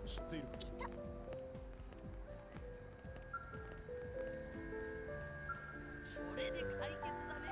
知っている。これで解決だね。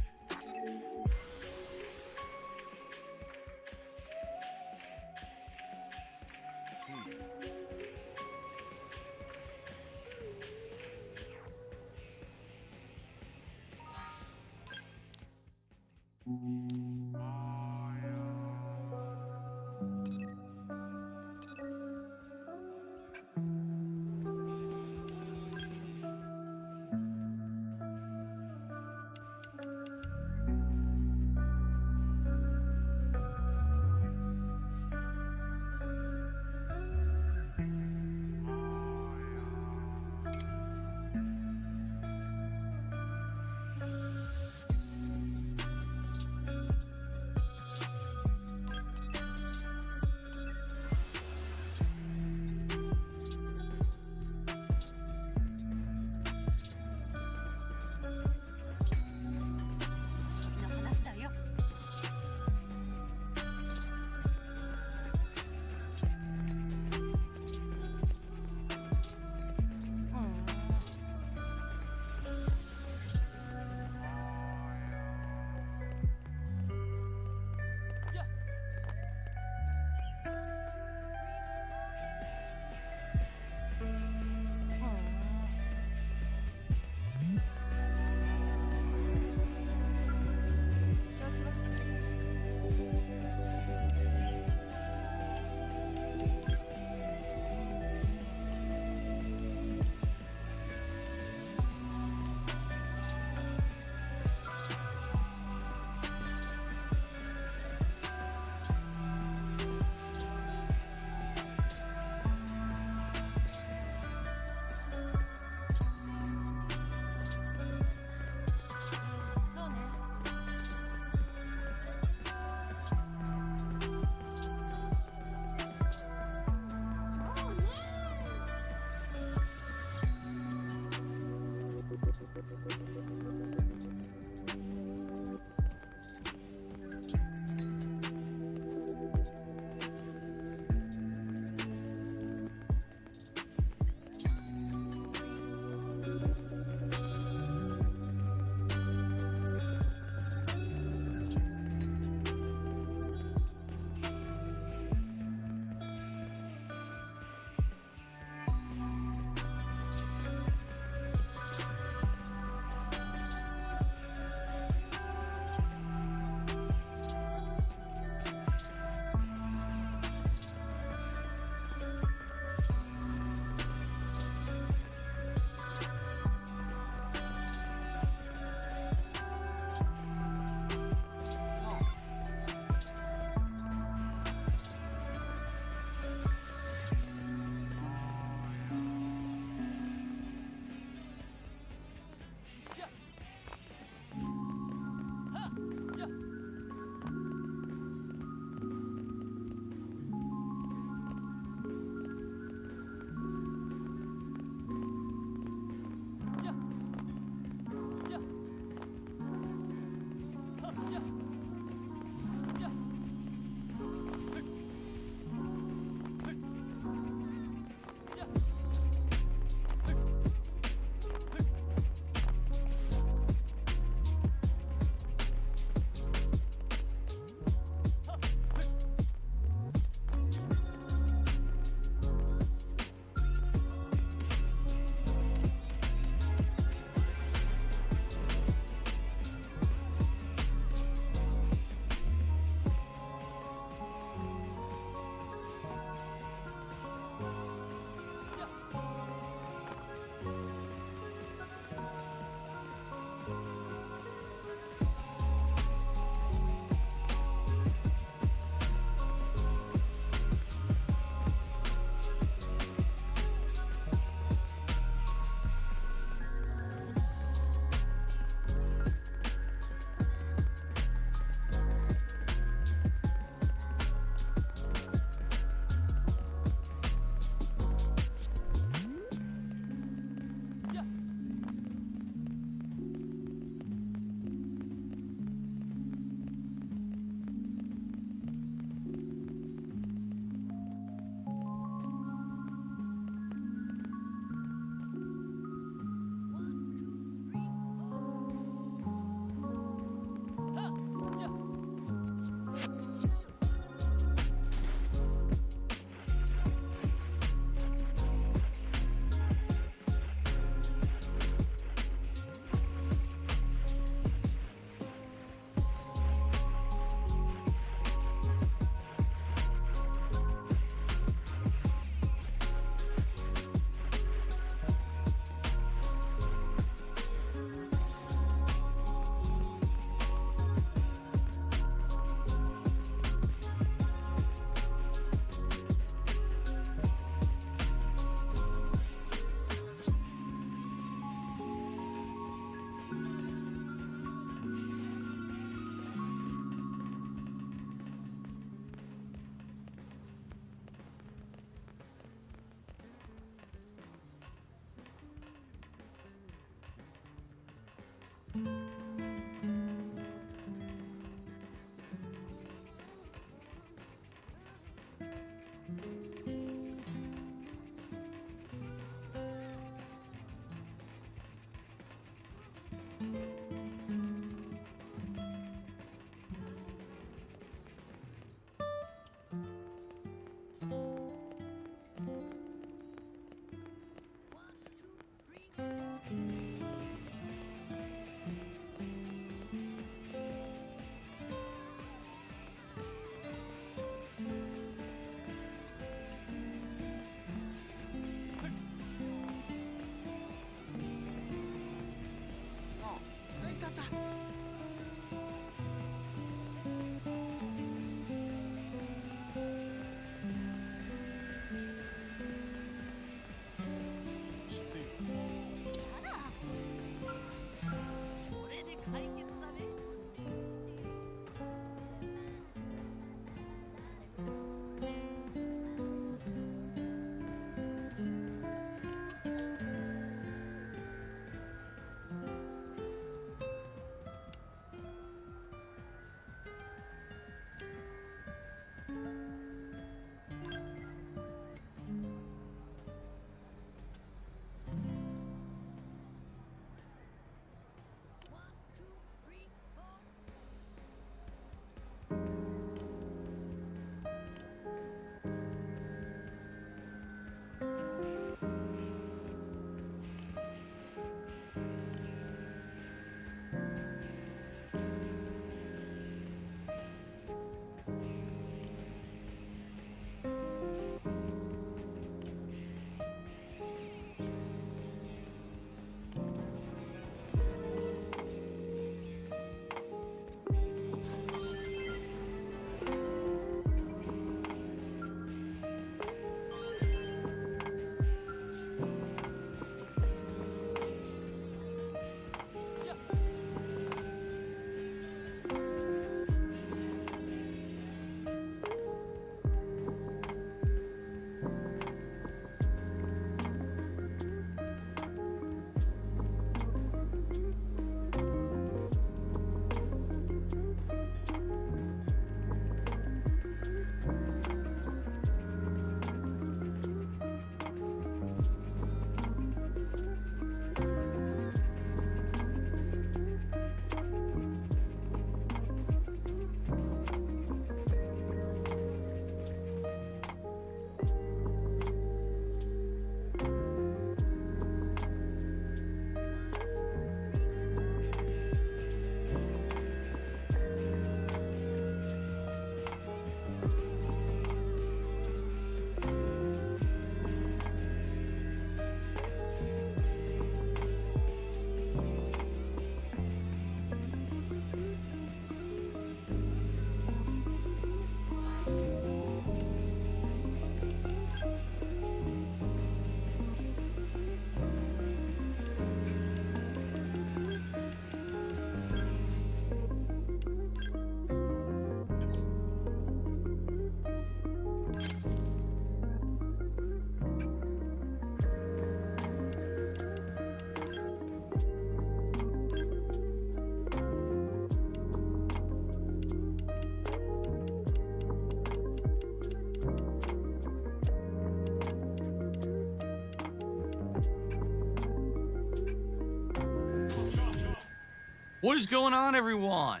What is going on, everyone?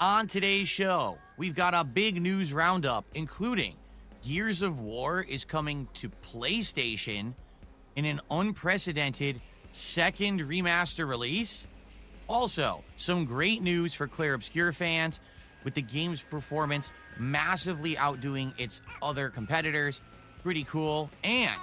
On today's show, we've got a big news roundup, including Gears of War is coming to PlayStation in an unprecedented second remaster release. Also, some great news for Clair Obscur fans, with the game's performance massively outdoing its other competitors. Pretty cool. And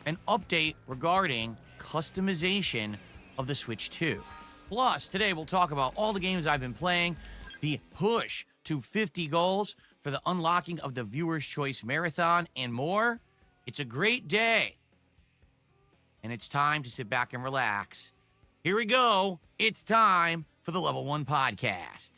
an update regarding customization of the Switch 2. Plus, today we'll talk about all the games I've been playing, the push to 50 goals for the unlocking of the Viewer's Choice Marathon, and more. It's a great day. And it's time to sit back and relax. Here we go. It's time for the Level 1 Podcast.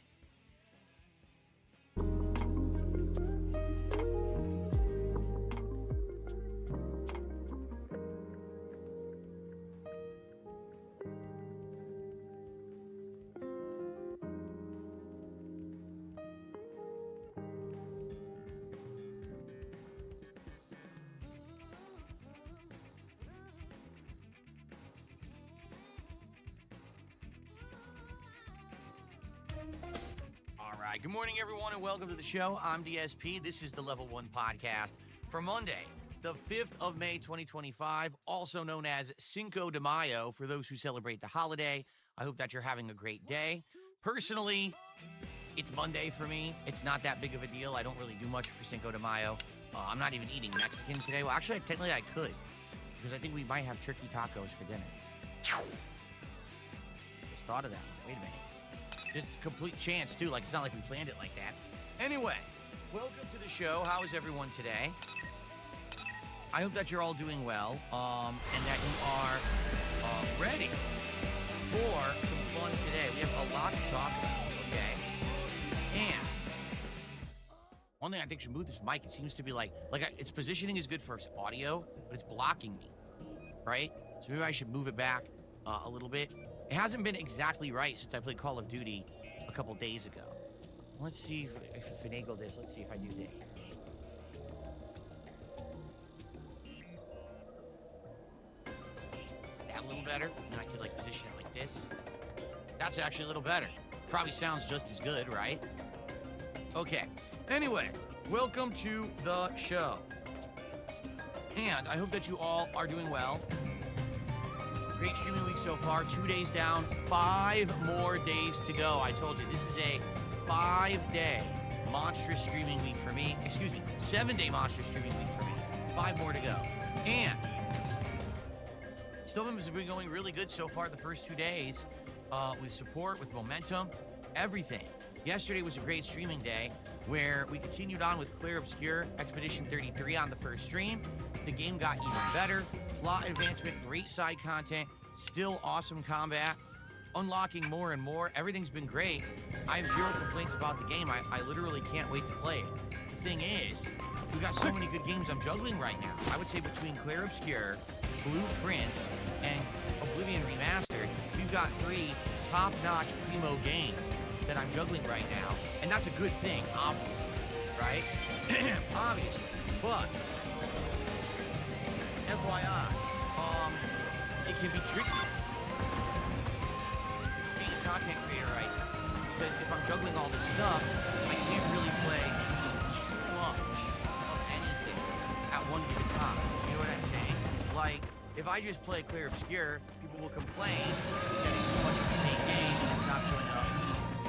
Good morning, everyone, and welcome to the show. I'm DSP. This is the Level 1 Podcast for Monday, the 5th of May, 2025, also known as Cinco de Mayo for those who celebrate the holiday. I hope that you're having a great day. Personally, it's Monday for me. It's not that big of a deal. I don't really do much for Cinco de Mayo. I'm not even eating Mexican today. Well, actually, technically I could, because I think we might have turkey tacos for dinner. Just thought of that. Wait a minute. Just complete chance, too. Like, it's not like we planned it like that. Anyway, welcome to the show. How is everyone today? I hope that you're all doing well, and that you are ready for some fun today. We have a lot to talk about, okay? And one thing I think should move this mic, it seems to be like its positioning is good for audio, but it's blocking me, right? So maybe I should move it back a little bit. It hasn't been exactly right since I played Call of Duty a couple days ago. Let's see if I finagle this. Let's see if I do this. That a little better. And I could like position it like this. That's actually a little better. Probably sounds just as good, right? Okay. Anyway, welcome to the show. And I hope that you all are doing well. Great streaming week so far. 2 days down, 5 more days to go. I told you, this is a 5-day monstrous streaming week for me. 7-day monstrous streaming week for me. 5 more to go. And Stillman has been going really good so far the first 2 days, with support, with momentum, everything. Yesterday was a great streaming day where we continued on with Clair Obscur Expedition 33 on the first stream. The game got even better. Plot advancement, great side content, still awesome combat, unlocking more and more. Everything's been great. I have zero complaints about the game. I literally can't wait to play it. The thing is, we've got so many good games I'm juggling right now. I would say between Clair Obscur, Blueprint, and Oblivion Remastered, we've got 3 top-notch primo games that I'm juggling right now. And that's a good thing, obviously, right? Obviously. But FYI, it can be tricky being a content creator right now, because if I'm juggling all this stuff, I can't really play too much of anything at one given time. You know what I'm saying? Like, if I just play Clair Obscur, people will complain that it's too much of the same game and it's not showing up,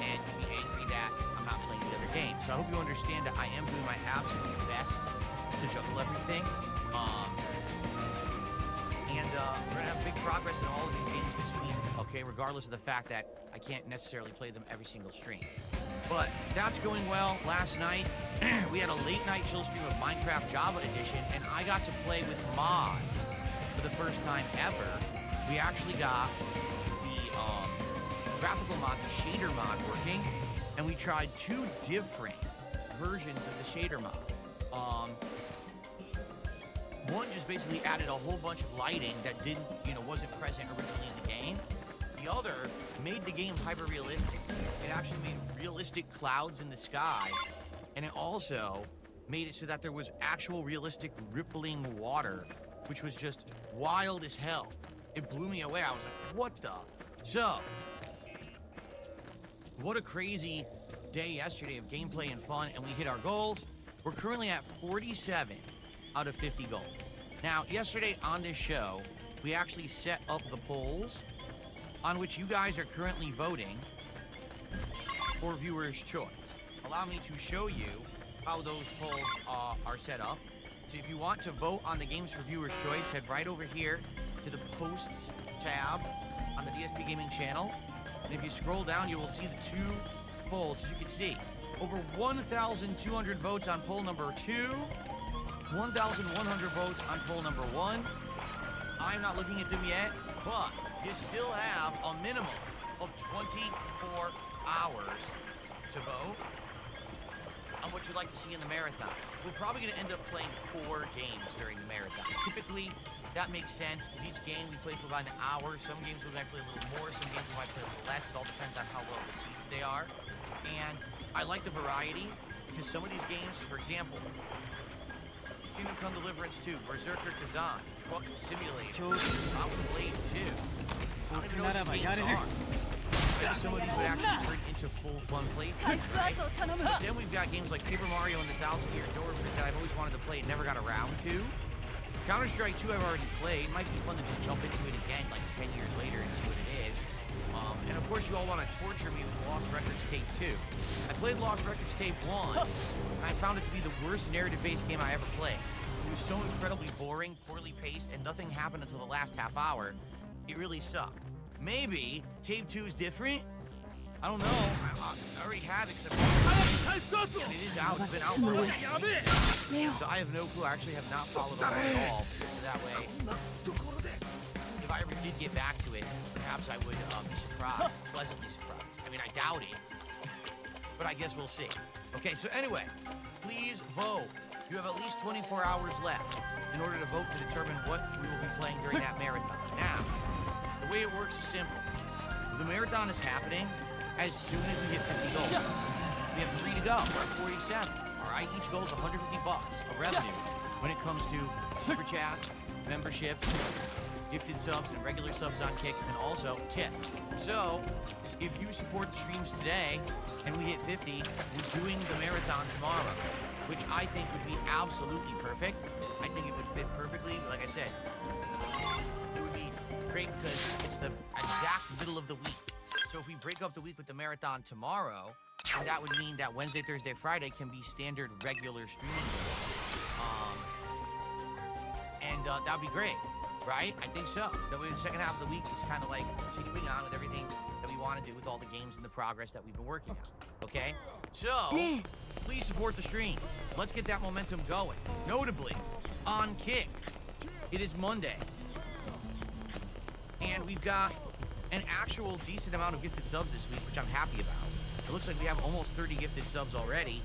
and you'd be angry that I'm not playing the other game. So I hope you understand that I am doing my absolute best to juggle everything. And we're going to have big progress in all of these games this week, okay, regardless of the fact that I can't necessarily play them every single stream. But that's going well. Last night, we had a late-night chill stream of Minecraft Java Edition, and I got to play with mods for the first time ever. We actually got the graphical mod, the shader mod, working, and we tried 2 different versions of the shader mod. One just basically added a whole bunch of lighting that wasn't present originally in the game. The other made the game hyper-realistic. It actually made realistic clouds in the sky, and it also made it so that there was actual realistic rippling water, which was just wild as hell. It blew me away. I was like, what the? So, What a crazy day yesterday of gameplay and fun, and we hit our goals. We're currently at 47 out of 50 goals. Now, yesterday on this show, we actually set up the polls on which you guys are currently voting for viewers' choice. Allow me to show you how those polls are set up. So if you want to vote on the games for viewers' choice, head right over here to the posts tab on the DSP Gaming channel. And if you scroll down, you will see the two polls. As you can see, over 1,200 votes on poll number 2, 1,100 votes on poll number 1. I'm not looking at them yet, but you still have a minimum of 24 hours to vote on what you'd like to see in the marathon. We're probably going to end up playing 4 games during the marathon. Typically, that makes sense because each game we play for about an hour. Some games we might play a little more, some games we might play a little less. It all depends on how well received they are. And I like the variety because some of these games, for example, Kingdom Come Deliverance 2, Berserker Kazan, Truck Simulator, Mountain Blade 2. I don't even know what these games are. Maybe some of these would actually turn into full fun playthroughs, right? But then we've got games like Paper Mario and the 1,000-Year Door that I've always wanted to play and never got around to. Counter-Strike 2 I've already played. Might be fun to just jump into it again like 10 years later and see what it is. And of course you all want to torture me with Lost Records Tape 2. I played Lost Records Tape 1, and I found it to be the worst narrative-based game I ever played. It was so incredibly boring, poorly paced, and nothing happened until the last half hour. It really sucked. Maybe Tape 2 is different? I don't know. I already have it because and it is out. It's been out for a while. So I have no clue. I actually have not followed along at all. So that way, if I ever did get back to it, perhaps I would be surprised, pleasantly surprised. I mean, I doubt it, but I guess we'll see. Okay, so anyway, please vote. You have at least 24 hours left in order to vote to determine what we will be playing during that marathon. Now, the way it works is simple. The marathon is happening as soon as we hit 50 goals. We have 3 to go. We're at 47. All right, each goal is $150 of revenue when it comes to super chats, memberships, gifted subs, and regular subs on Kick, and also tips. So, if you support the streams today and we hit 50, we're doing the marathon tomorrow, which I think would be absolutely perfect. I think it would fit perfectly. Like I said, it would be great because it's the exact middle of the week. So if we break up the week with the marathon tomorrow, then that would mean that Wednesday, Thursday, Friday can be standard regular streaming days. That would be great, right? I think so. That way the second half of the week is kind of like continuing on with everything that we want to do with all the games and the progress that we've been working on, okay? So, please support the stream. Let's get that momentum going. Notably, on Kick, it is Monday. And we've got an actual decent amount of gifted subs this week, which I'm happy about. It looks like we have almost 30 gifted subs already.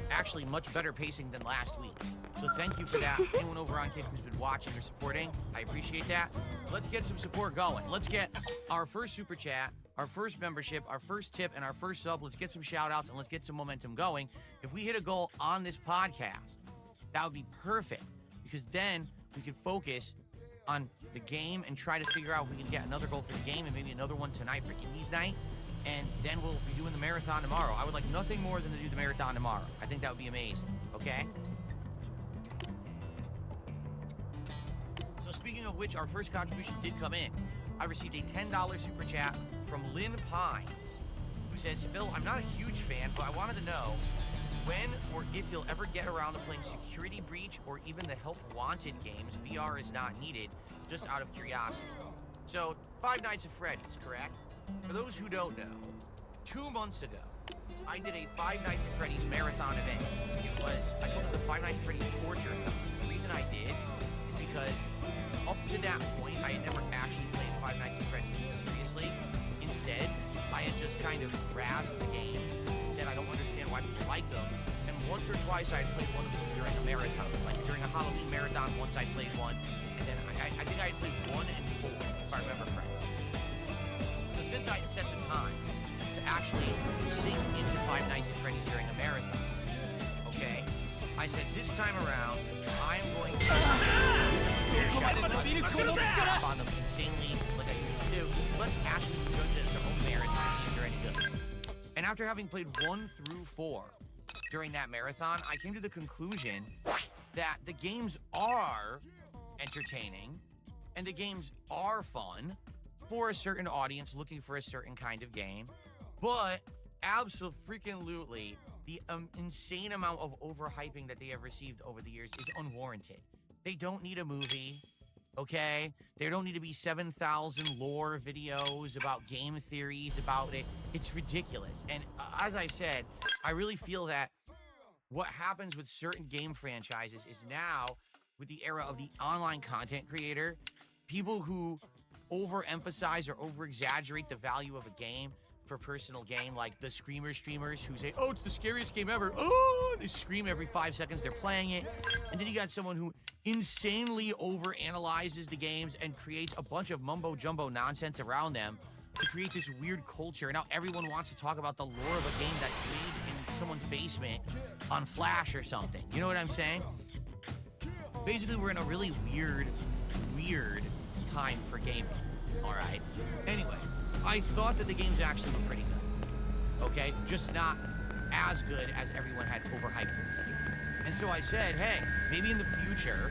Actually, much better pacing than last week. So thank you for that. Anyone over on Kick who's been watching or supporting, I appreciate that. Let's get some support going. Let's get our first super chat, our first membership, our first tip, and our first sub. Let's get some shout outs and let's get some momentum going. If we hit a goal on this podcast, that would be perfect because then we can focus on the game and try to figure out if we can get another goal for the game and maybe another one tonight for Indies night. And then we'll be doing the marathon tomorrow. I would like nothing more than to do the marathon tomorrow. I think that would be amazing, okay? So speaking of which, our first contribution did come in. I received a $10 super chat from Lynn Pines, who says, Phil, I'm not a huge fan, but I wanted to know when or if you'll ever get around to playing Security Breach or even the Help Wanted games. VR is not needed, just out of curiosity. So, Five Nights at Freddy's, correct? For those who don't know, 2 months ago, I did a Five Nights at Freddy's marathon event. I called it the Five Nights at Freddy's Torture-a-thon. The reason I did is because up to that point, I had never actually played Five Nights at Freddy's seriously. Instead, I had just kind of razzed the games, said I don't understand why people liked them, and once or twice I had played one of them during a marathon. Like during a Halloween marathon, once I played one, and then I think I had played 1 and 4, if I remember correctly. So since I had set the time to actually sink into Five Nights at Freddy's during a marathon, okay, I said this time around, I am going to on them insanely like I usually do. Let's actually judge it at their own merits and see if they're any good. And after having played 1 through 4 during that marathon, I came to the conclusion that the games are entertaining and the games are fun for a certain audience looking for a certain kind of game, but absolutely the insane amount of overhyping that they have received over the years is unwarranted. They don't need a movie, okay? There don't need to be 7,000 lore videos about game theories about it. It's ridiculous. And as I said, I really feel that what happens with certain game franchises is now, with the era of the online content creator, people who overemphasize or over-exaggerate the value of a game for personal gain, like the streamers who say, oh, it's the scariest game ever. Oh, they scream every 5 seconds they're playing it. And then you got someone who insanely overanalyzes the games and creates a bunch of mumbo-jumbo nonsense around them to create this weird culture. And now everyone wants to talk about the lore of a game that's made in someone's basement on Flash or something. You know what I'm saying? Basically, we're in a really weird time for gaming. All right. Anyway, I thought that the games actually were pretty good. Okay? Just not as good as everyone had overhyped them to be. And so I said, hey, maybe in the future,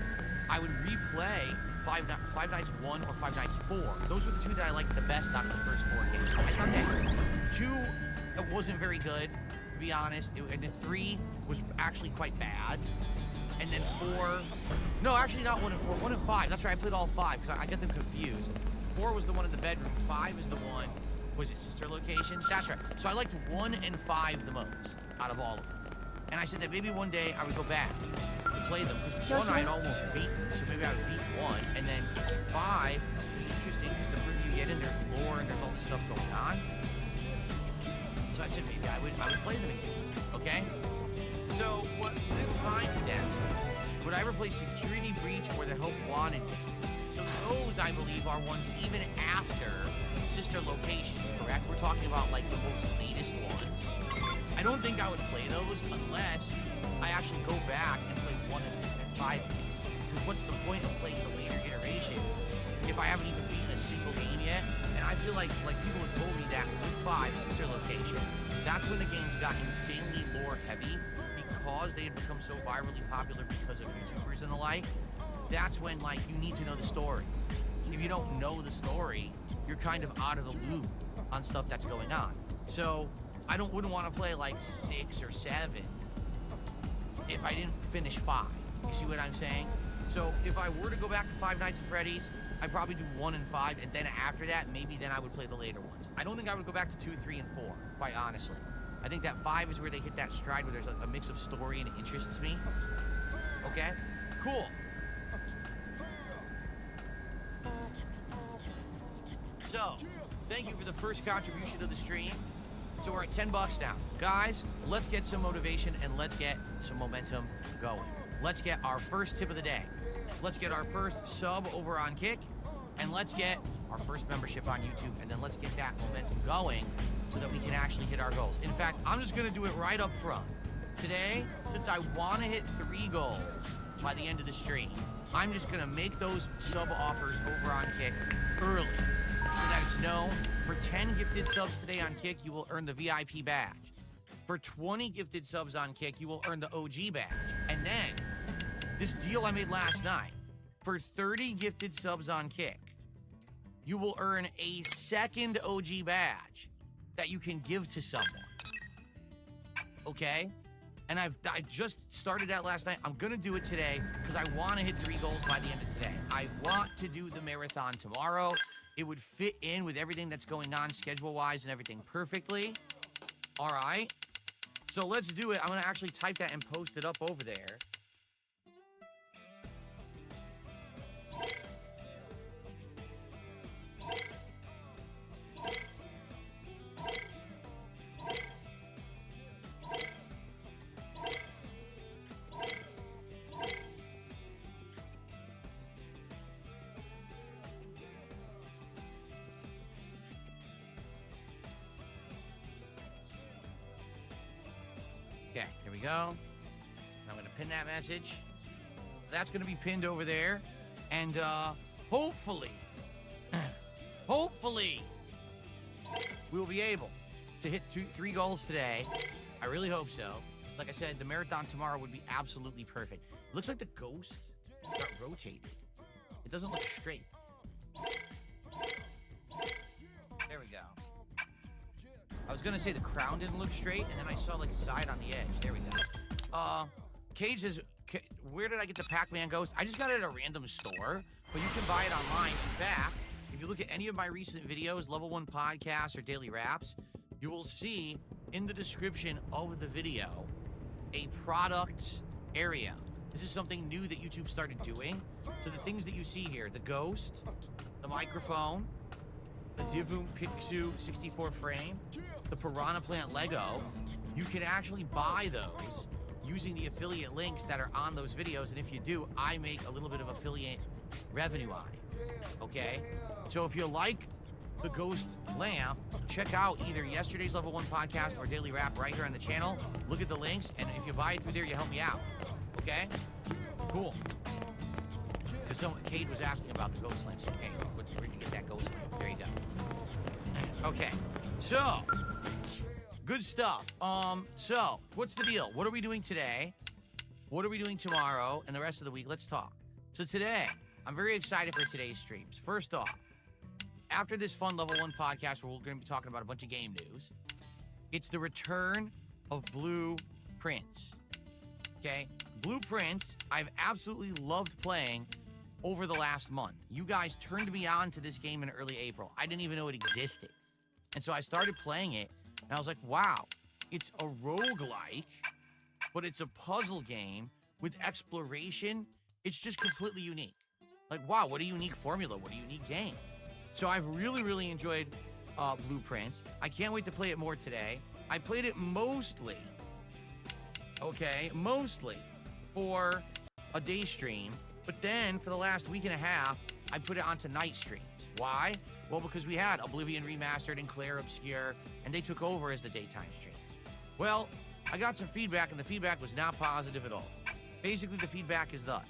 I would replay Five Nights 1 or Five Nights 4. Those were the two that I liked the best out of the first 4 games. I thought that 2 it wasn't very good, to be honest. And then 3 was actually quite bad. And then 4... No, actually not 1 and 4. 1 and 5. That's right, I played all 5 because I get them confused. 4 was the one in the bedroom. 5 is the one... Was it Sister Location? That's right. So I liked 1 and 5 the most out of all of them. And I said that maybe one day I would go back to play them. Because 1 I had almost beaten. So maybe I would beat 1. And then 5 is interesting because the further you get in, there's lore and there's all this stuff going on. So I said maybe I would play them again. Okay? So what Liv Pines is asking, would I ever play Security Breach or the Help Wanted game? So those, I believe, are ones even after Sister Location, correct? We're talking about, like, the most latest ones. I don't think I would play those unless I actually go back and play 1 and 5 games. Because what's the point of playing the later iterations if I haven't even beaten a single game yet? And I feel like people have told me that with 5, Sister Location, that's when the games got insanely lore heavy because they had become so virally popular because of YouTubers and the like. That's when, like, you need to know the story. If you don't know the story, you're kind of out of the loop on stuff that's going on. So I wouldn't want to play like 6 or 7 if I didn't finish 5. You see what I'm saying? So if I were to go back to Five Nights at Freddy's, I'd probably do 1 and 5, and then after that, maybe then I would play the later ones. I don't think I would go back to 2, 3, and 4, quite honestly. I think that 5 is where they hit that stride where there's a mix of story and it interests me. Okay? Cool. So, thank you for the first contribution to the stream. So we're at $10 now. Guys, let's get some motivation and let's get some momentum going. Let's get our first tip of the day. Let's get our first sub over on Kick. And let's get our first membership on YouTube. And then let's get that momentum going so that we can actually hit our goals. In fact, I'm just going to do it right up front. Today, since I want to hit 3 goals by the end of the stream, I'm just going to make those sub offers over on Kick early. So that it's known, for 10 gifted subs today on Kick, you will earn the VIP badge. For 20 gifted subs on Kick, you will earn the OG badge. And then, this deal I made last night, for 30 gifted subs on Kick, you will earn a second OG badge that you can give to someone. Okay? And I just started that last night. I'm going to do it today because I want to hit 3 goals by the end of today. I want to do the marathon tomorrow. It would fit in with everything that's going on schedule-wise and everything perfectly. All right. So let's do it. I'm going to actually type that and post it up over there. Okay, here we go. And I'm going to pin that message. So that's going to be pinned over there. And hopefully, we will be able to hit 3 goals today. I really hope so. Like I said, the marathon tomorrow would be absolutely perfect. It looks like the ghost got rotated. It doesn't look straight. There we go. I was gonna say the crown didn't look straight, and then I saw like a side on the edge. There we go. Cage says, where did I get the Pac-Man ghost? I just got it at a random store, but you can buy it online. In fact, if you look at any of my recent videos, Level 1 podcasts or daily raps, you will see in the description of the video a product area. This is something new that YouTube started doing. So the things that you see here, the ghost, the microphone, the Divum Pixu 64 frame, the Piranha Plant Lego, you can actually buy those using the affiliate links that are on those videos. And if you do, I make a little bit of affiliate revenue on it, okay? So if you like the ghost lamp, check out either yesterday's Level 1 podcast or daily rap right here on the channel. Look at the links, and if you buy it through there, you help me out, okay? Cool. Because Cade was asking about the ghost lamp. So, hey, where'd you get that ghost lamp? There you go. Okay, so good stuff. So what's the deal? What are we doing today? What are we doing tomorrow and the rest of the week? Let's talk. So today, I'm very excited for today's streams. First off, after this fun Level 1 podcast where we're going to be talking about a bunch of game news, it's the return of Blueprints. Okay? Blueprints, I've absolutely loved playing over the last month. You guys turned me on to this game in early April. I didn't even know it existed. And so I started playing it, and I was like, wow, it's a roguelike, but it's a puzzle game with exploration. It's just completely unique. Like, wow, what a unique formula. What a unique game. So I've really, really enjoyed Blueprints. I can't wait to play it more today. I played it mostly for a day stream, but then for the last week and a half, I put it onto night streams. Why? Well, because we had Oblivion Remastered and Claire Obscure, and they took over as the daytime streams. Well, I got some feedback, and the feedback was not positive at all. Basically, the feedback is thus.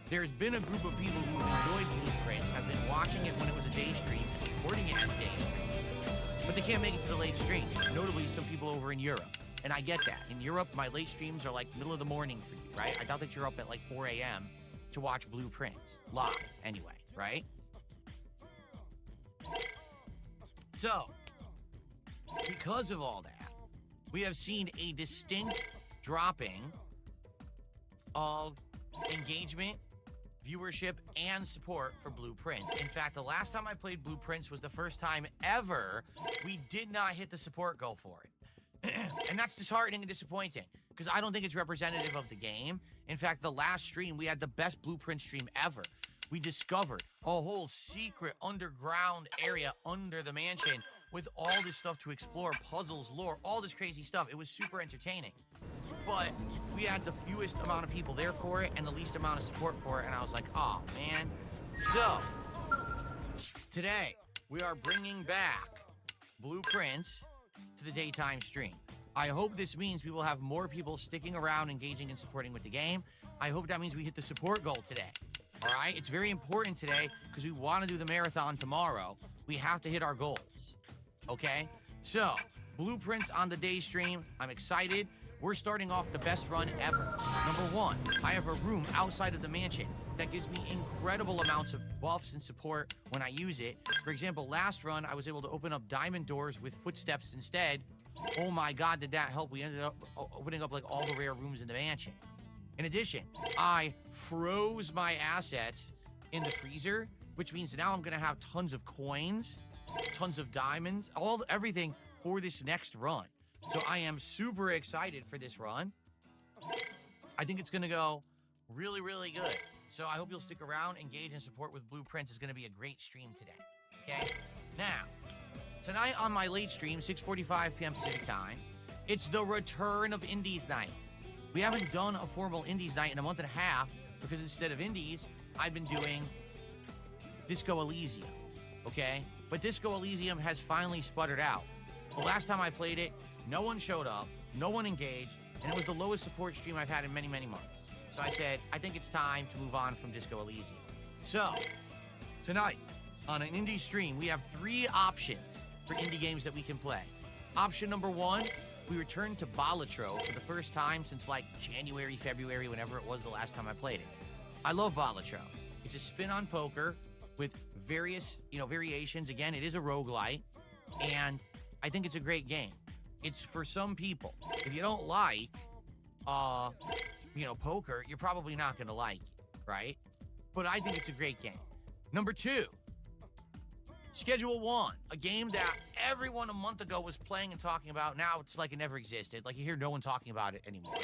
There's been a group of people who enjoyed Blueprints, have been watching it when it was a day stream and supporting it as a day stream, but they can't make it to the late streams, notably some people over in Europe. And I get that. In Europe, my late streams are like middle of the morning for you, right? I doubt that you're up at like 4 a.m. to watch Blueprints live anyway, right? So, because of all that, we have seen a distinct dropping of engagement, viewership, and support for Blueprints. In fact, the last time I played Blueprints was the first time ever we did not hit the support goal for it. And that's disheartening and disappointing because I don't think it's representative of the game. In fact, the last stream, we had the best Blueprint stream ever. We discovered a whole secret underground area under the mansion with all this stuff to explore, puzzles, lore, all this crazy stuff. It was super entertaining. But we had the fewest amount of people there for it and the least amount of support for it, and I was like, oh, man. So, today, we are bringing back Blueprints to the daytime stream. I hope this means we will have more people sticking around, engaging, and supporting with the game. I hope that means we hit the support goal today. All right? It's very important today because we want to do the marathon tomorrow. We have to hit our goals. Okay? So, Blueprints on the day stream. I'm excited. We're starting off the best run ever. Number one, I have a room outside of the mansion that gives me incredible amounts of buffs and support when I use it. For example, last run, I was able to open up diamond doors with footsteps instead. Oh my God, did that help? We ended up opening up like all the rare rooms in the mansion. In addition, I froze my assets in the freezer, which means now I'm gonna have tons of coins, tons of diamonds, everything for this next run. So I am super excited for this run. I think it's gonna go really, really good. So I hope you'll stick around, engage, and support with Blueprints. It's gonna be a great stream today, okay? Now, tonight on my late stream, 6:45 p.m. Pacific time, it's the return of Indies Night. We haven't done a formal Indies Night in a month and a half because instead of Indies, I've been doing Disco Elysium, okay? But Disco Elysium has finally sputtered out. The last time I played it, no one showed up, no one engaged, and it was the lowest support stream I've had in many, many months. So I said, I think it's time to move on from Disco Elysium. So, tonight, on an indie stream, we have 3 options for indie games that we can play. Option number 1, we returned to Balatro for the first time since like January, February, whenever it was the last time I played it. I love Balatro. It's a spin on poker with various, variations. Again, it is a roguelite, and I think it's a great game. It's for some people. If you don't like, poker, you're probably not going to like it, right? But I think it's a great game. Number 2, Schedule 1, a game that everyone a month ago was playing and talking about. Now it's like it never existed. Like you hear no one talking about it anymore.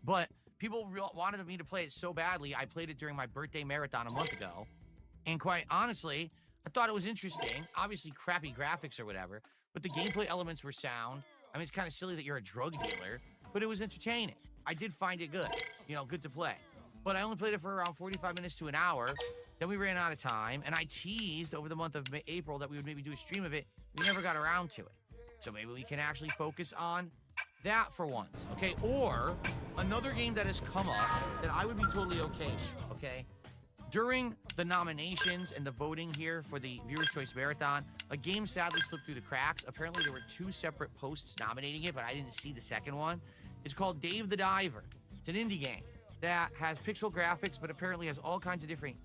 But people wanted me to play it so badly, I played it during my birthday marathon a month ago. And quite honestly, I thought it was interesting. Obviously, crappy graphics or whatever, but the gameplay elements were sound. I mean, it's kind of silly that you're a drug dealer, but it was entertaining. I did find it good, good to play. But I only played it for around 45 minutes to an hour. Then we ran out of time, and I teased over the month of April that we would maybe do a stream of it. We never got around to it. So maybe we can actually focus on that for once, okay? Or another game that has come up that I would be totally okay with, okay? During the nominations and the voting here for the Viewer's Choice Marathon, a game sadly slipped through the cracks. Apparently there were 2 separate posts nominating it, but I didn't see the second one. It's called Dave the Diver. It's an indie game that has pixel graphics, but apparently has all kinds of different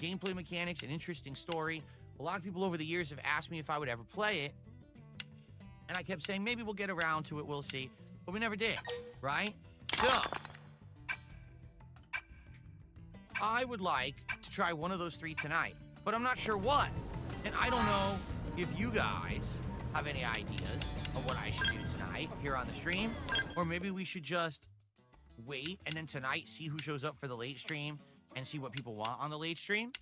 gameplay mechanics, an interesting story. A lot of people over the years have asked me if I would ever play it, and I kept saying, maybe we'll get around to it, we'll see. But we never did, right? So, I would like to try one of those 3 tonight, but I'm not sure what. And I don't know if you guys have any ideas of what I should do tonight here on the stream, or maybe we should just wait and then tonight see who shows up for the late stream and see what people want on the late stream.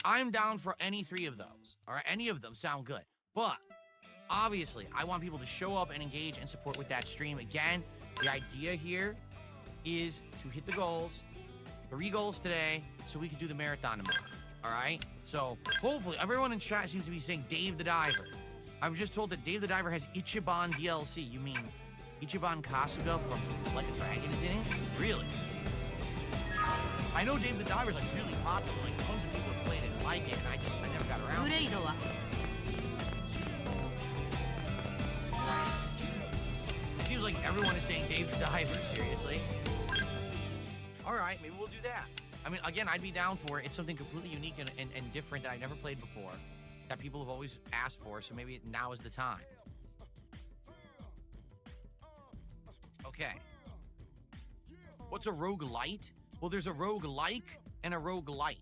I'm down for any 3 of those, or any of them sound good. But obviously, I want people to show up and engage and support with that stream. Again, the idea here is to hit the goals, 3 goals today, so we can do the marathon tomorrow. All right? So hopefully, everyone in chat seems to be saying Dave the Diver. I was just told that Dave the Diver has Ichiban DLC. You mean Ichiban Kasuga from Like a Dragon is in it? Really? I know Dave the Diver's like really popular. Like tons of people have played it and like it, and I never got around to it. It seems like everyone is saying Dave the Diver, seriously. All right, maybe we'll do that. I mean, again, I'd be down for it. It's something completely unique and different that I never played before, that people have always asked for, so maybe now is the time. Okay. What's a roguelite? Well, there's a roguelike and a roguelite.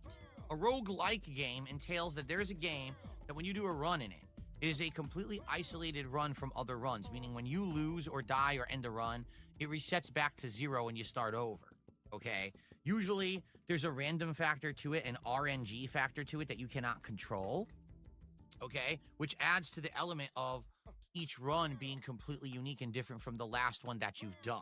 A roguelike game entails that there's a game that when you do a run in it, it is a completely isolated run from other runs, meaning when you lose or die or end a run, it resets back to 0 and you start over, okay? Usually, there's a random factor to it, an RNG factor to it that you cannot control, okay? Which adds to the element of each run being completely unique and different from the last one that you've done.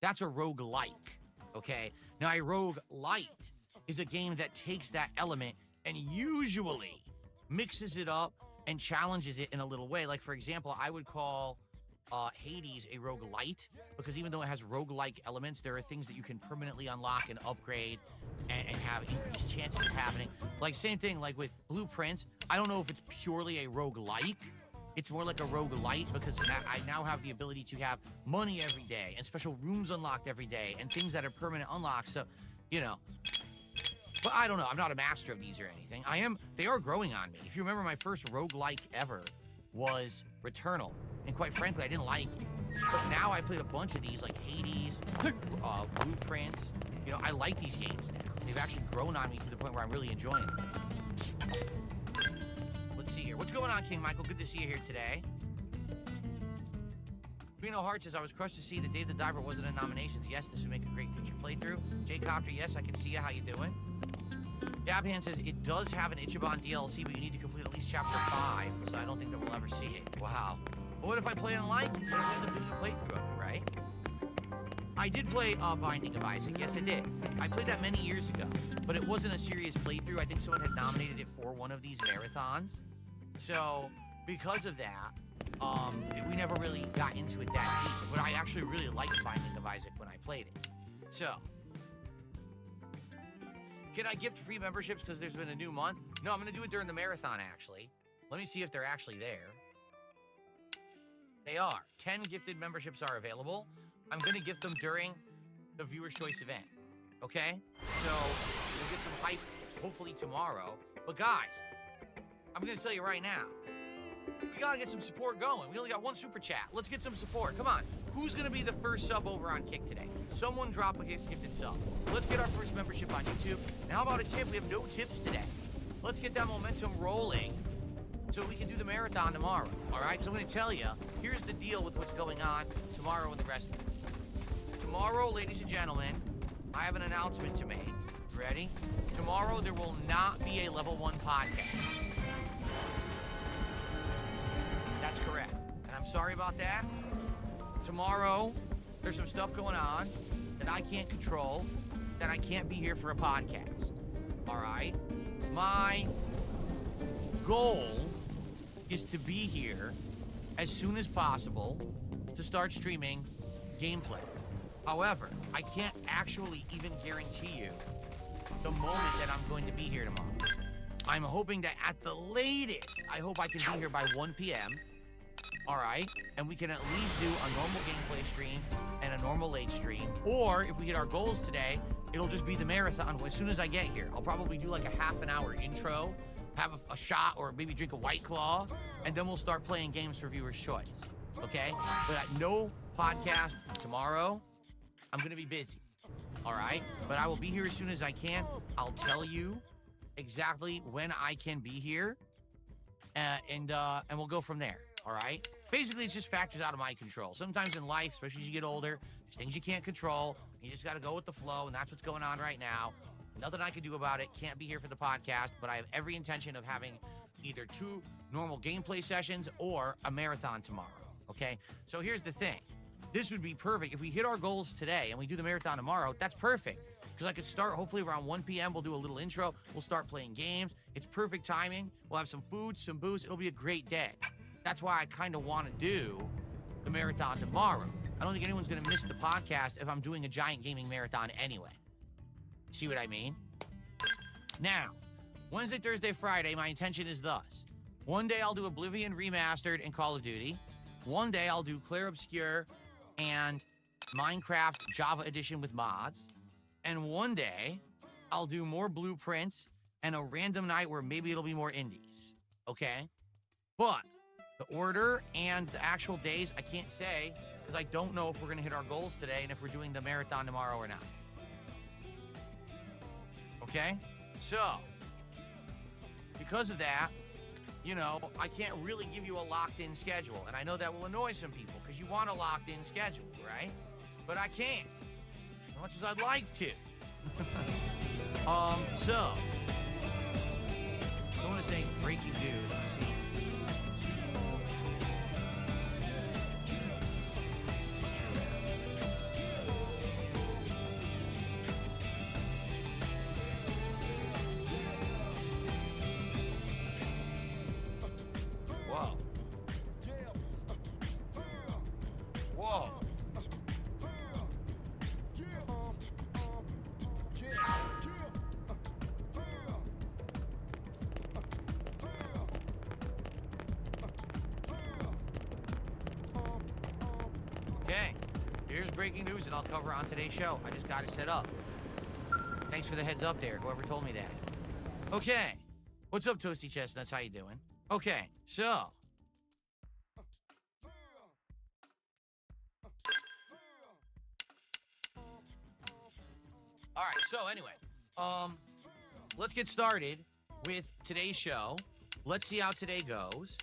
That's a roguelike, okay? Now, a roguelite is a game that takes that element and usually mixes it up and challenges it in a little way. Like, for example, I would call Hades a roguelite, because even though it has roguelike elements, there are things that you can permanently unlock and upgrade and have increased chances of happening. Like, same thing, like with Blueprints, I don't know if it's purely a roguelike. It's more like a roguelite, because I now have the ability to have money every day and special rooms unlocked every day and things that are permanent unlocks. So, but I don't know. I'm not a master of these or anything. They are growing on me. If you remember, my first roguelike ever was Returnal. And quite frankly, I didn't like it. But now I played a bunch of these, like Hades, Blueprints. I like these games now. They've actually grown on me to the point where I'm really enjoying them. Let's see here. What's going on, King Michael? Good to see you here today. Reno Hart says, I was crushed to see that Dave the Diver wasn't in nominations. Yes, this would make a great future playthrough. Jay Copter, yes, I can see you. How you doing? Dabhand says, it does have an Ichiban DLC, but you need to complete at least chapter 5, so I don't think that we'll ever see it. Wow. But what if I play online? You can end up doing a playthrough of it, right? I did play Binding of Isaac. Yes, I did. I played that many years ago, but it wasn't a serious playthrough. I think someone had nominated it for one of these marathons. So, because of that, we never really got into it that deep. But I actually really liked Binding of Isaac when I played it. So, can I gift free memberships because there's been a new month? No, I'm going to do it during the marathon, actually. Let me see if they're actually there. They are. 10 gifted memberships are available. I'm going to gift them during the Viewer's Choice event. Okay? So we'll get some hype hopefully tomorrow. But guys, I'm going to tell you right now, we got to get some support going. We only got one super chat. Let's get some support. Come on. Who's going to be the first sub over on Kick today? Someone drop a gifted sub. Let's get our first membership on YouTube. And how about a tip? We have no tips today. Let's get that momentum rolling so we can do the marathon tomorrow. All right? So I'm going to tell you, here's the deal with what's going on tomorrow and the rest of it. Tomorrow, ladies and gentlemen, I have an announcement to make. Ready? Tomorrow, there will not be a level 1 podcast. That's correct. And I'm sorry about that. Tomorrow, there's some stuff going on that I can't control, that I can't be here for a podcast. All right? My goal is to be here as soon as possible to start streaming gameplay. However, I can't actually even guarantee you the moment that I'm going to be here tomorrow. I'm hoping that at the latest, I hope I can be here by 1 p.m., all right? And we can at least do a normal gameplay stream and a normal late stream. Or if we hit our goals today, it'll just be the marathon as soon as I get here. I'll probably do like a half an hour intro, have a shot or maybe drink a White Claw, and then we'll start playing games for Viewer's Choice, okay? But no podcast tomorrow. I'm gonna be busy, all right? But I will be here as soon as I can. I'll tell you exactly when I can be here, and we'll go from there. All right? Basically, it's just factors out of my control. Sometimes in life, especially as you get older, there's things you can't control. You just got to go with the flow, and that's what's going on right now. Nothing I can do about it. Can't be here for the podcast, but I have every intention of having either 2 normal gameplay sessions or a marathon tomorrow, okay? So here's the thing. This would be perfect. If we hit our goals today and we do the marathon tomorrow, that's perfect. Because I could start hopefully around 1 p.m. We'll do a little intro. We'll start playing games. It's perfect timing. We'll have some food, some booze. It'll be a great day. That's why I kind of want to do the marathon tomorrow. I don't think anyone's going to miss the podcast if I'm doing a giant gaming marathon anyway. See what I mean? Now, Wednesday, Thursday, Friday, my intention is thus. One day I'll do Oblivion Remastered and Call of Duty. One day I'll do Clair Obscur and Minecraft Java Edition with mods. And one day I'll do more Blueprints and a random night where maybe it'll be more indies. Okay? But the order and the actual days, I can't say because I don't know if we're going to hit our goals today and if we're doing the marathon tomorrow or not. Okay? So, because of that, you know, I can't really give you a locked-in schedule. And I know that will annoy some people because you want a locked-in schedule, right? But I can't, as much as I'd like to. So, I don't want to say breaking news. I want to see. This is true. Whoa. Whoa. Okay, here's breaking news that I'll cover on today's show. I just got it set up. Thanks for the heads up there, whoever told me that. Okay, what's up, Toasty Chestnuts? How you doing? Okay, so. All right, so anyway, let's get started with today's show. Let's see how today goes.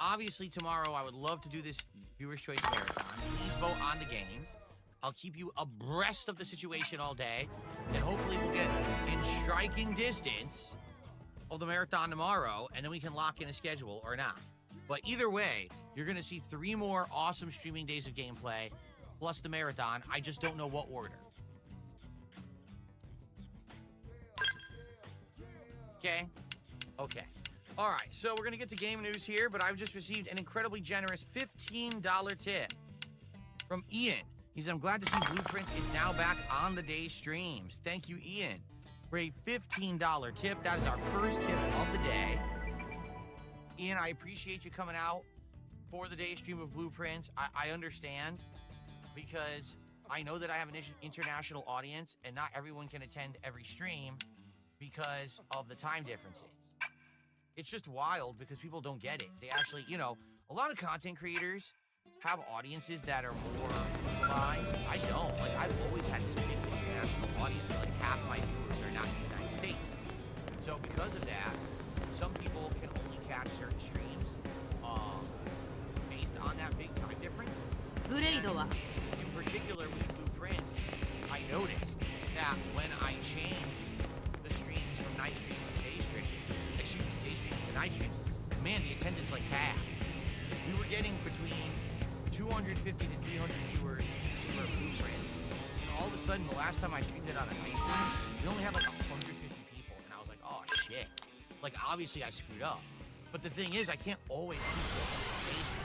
Obviously, tomorrow I would love to do this Viewer's Choice Marathon. Please vote on the games. I'll keep you abreast of the situation all day, and hopefully we'll get in striking distance of the marathon tomorrow, and then we can lock in a schedule or not. But either way, you're going to see 3 more awesome streaming days of gameplay, plus the marathon. I just don't know what order. Okay? Okay. All right, so we're going to get to game news here, but I've just received an incredibly generous $15 tip from Ian. He said, I'm glad to see Blueprints is now back on the day streams. Thank you, Ian, for a $15 tip. That is our first tip of the day. Ian, I appreciate you coming out for the day stream of Blueprints. I understand, because I know that I have an international audience and not everyone can attend every stream because of the time differences. It's just wild because people don't get it. They actually, you know, a lot of content creators have audiences that are more localized. I don't. Like, I've always had this big international audience, but like half my viewers are not in the United States. So because of that, some people can only catch certain streams based on that big time difference. And in particular with Blueprints, I noticed that when I changed the streams from night streams to day streams, excuse me, day streams to night streams, man, the attendance like half. We were getting between 250 to 300 viewers for Blueprints, and all of a sudden, the last time I streamed it on a night stream, we only had like 150 people, and I was like, oh shit. Like, obviously I screwed up. But the thing is, I can't always keep going on day stream.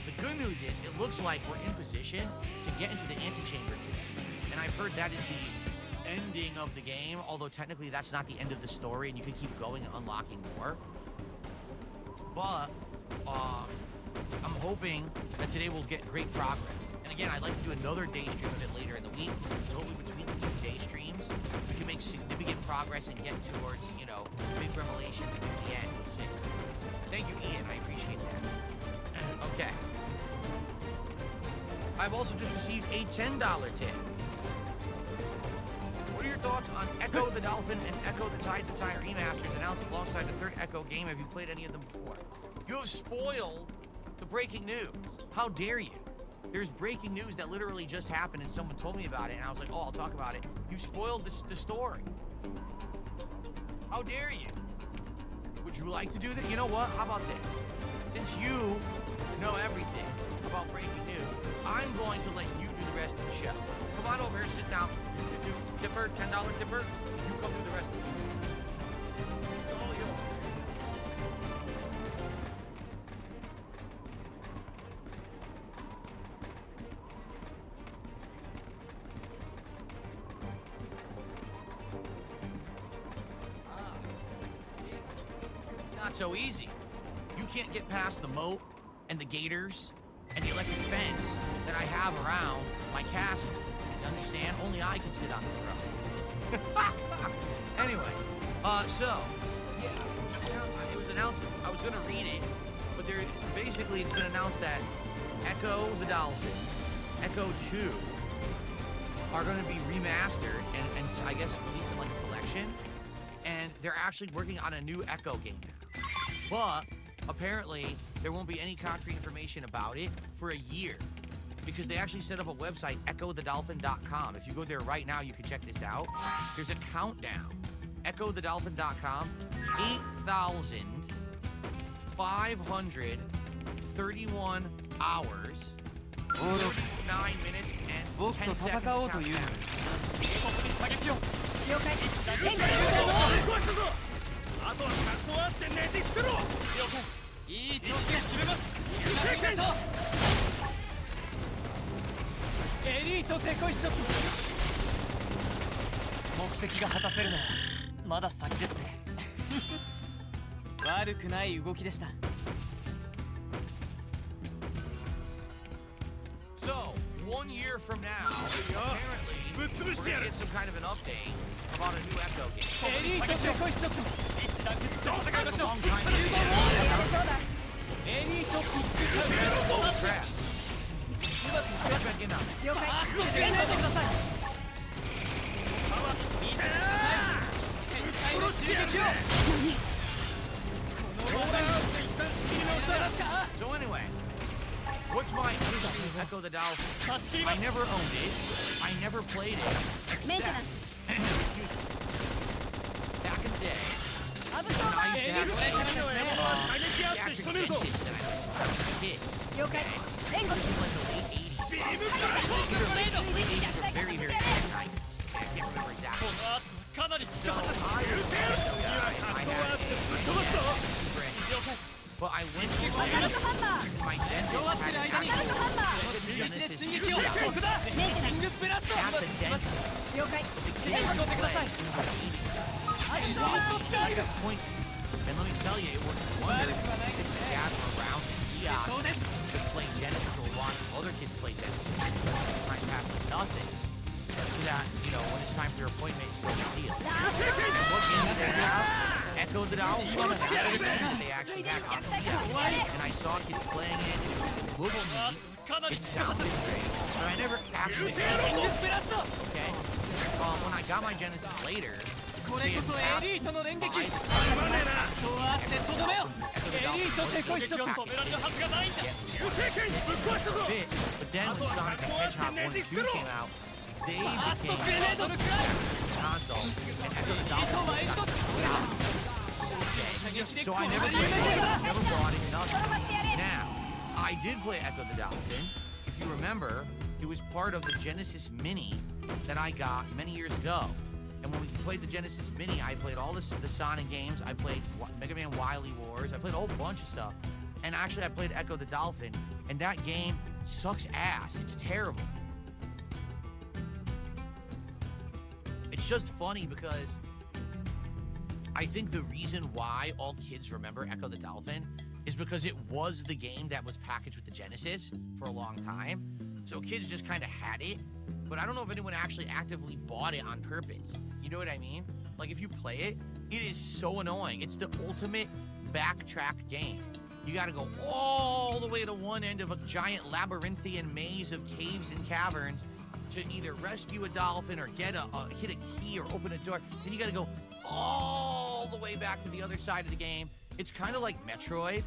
The good news is, it looks like we're in position to get into the antechamber today. And I've heard that is the ending of the game, although technically that's not the end of the story, and you can keep going and unlocking more. But, I'm hoping that today we'll get great progress. And again, I'd like to do another day stream a bit later in the week. So hopefully between the 2 day streams, we can make significant progress and get towards, you know, big revelations in the end. So, thank you, Ian. I appreciate that. Okay. I've also just received a $10 tip. What are your thoughts on Echo the Dolphin and Echo the Tides of Time remasters announced alongside the third Echo game? Have you played any of them before? You have spoiled the breaking news. How dare you? There's breaking news that literally just happened and someone told me about it, and I was like, oh, I'll talk about it. You spoiled the story. How dare you? Would you like to do that? You know what? How about this? Since you know everything about breaking news, I'm going to let you do the rest of the show. Come on over here, sit down. You do tipper, $10 tipper. You come do the rest of it. It's all yours. It's not so easy. You can't get past the moat and the gators and the electric fence that I have around my castle. You understand? Only I can sit on the throne. Anyway, so, yeah, it was announced, I was gonna read it, but basically it's been announced that Echo the Dolphin, Echo 2, are gonna be remastered and I guess released in like a collection, and they're actually working on a new Echo game now. But apparently, there won't be any concrete information about it for a year, because they actually set up a website, echothedolphin.com. If you go there right now, you can check this out. There's a countdown. Echothedolphin.com, 8,531 hours, 9 minutes, and 10 seconds to count down. So, 1 year from now, apparently, we're gonna get some kind of an update about a new Echo game. Holy crap. Check in on that. So anyway, what's my history with Echo the Dolphin? I never owned it. I never played it. Except, back in the day, when I used to have a pediatric dentist that I went to when I was a kid. Okay? This was like the late 80s. Either late 80s or very, very late 90s. I can't remember exactly. So, I had but I went to my dentist had an actual Genesis at the dentist. But the kid was playing and at a point, and let me tell you, it worked wonders because the dad were around to see kiosk to play Genesis or watch other kids play Genesis. Time pass like nothing. So that, you know, when it's time for your appointment, it's no big deal. And what games they have? Echo the Dolphin. They actually had on the kiosk. And I saw kids playing it. It looked neat. It sounded great. But I never actually had it. Okay? When I got my Genesis later, they had passed by the but then when Sonic the Hedgehog 1 and 2 came out, they became console and Echo the Dolphin was so I never played it, never bought it, nothing. Now, I did play Echo the Dolphin. If you remember, it was part of the Genesis Mini that I got many years ago. And when we played the Genesis Mini, I played all the Sonic games. I played Mega Man Wily Wars. I played a whole bunch of stuff. And actually, I played Echo the Dolphin. And that game sucks ass. It's terrible. It's just funny because I think the reason why all kids remember Echo the Dolphin is because it was the game that was packaged with the Genesis for a long time. So kids just kind of had it. But I don't know if anyone actually actively bought it on purpose. You know what I mean? Like, if you play it, it is so annoying. It's the ultimate backtrack game. You gotta go all the way to one end of a giant labyrinthian maze of caves and caverns to either rescue a dolphin or get hit a key or open a door. Then you gotta go all the way back to the other side of the game. It's kind of like Metroid.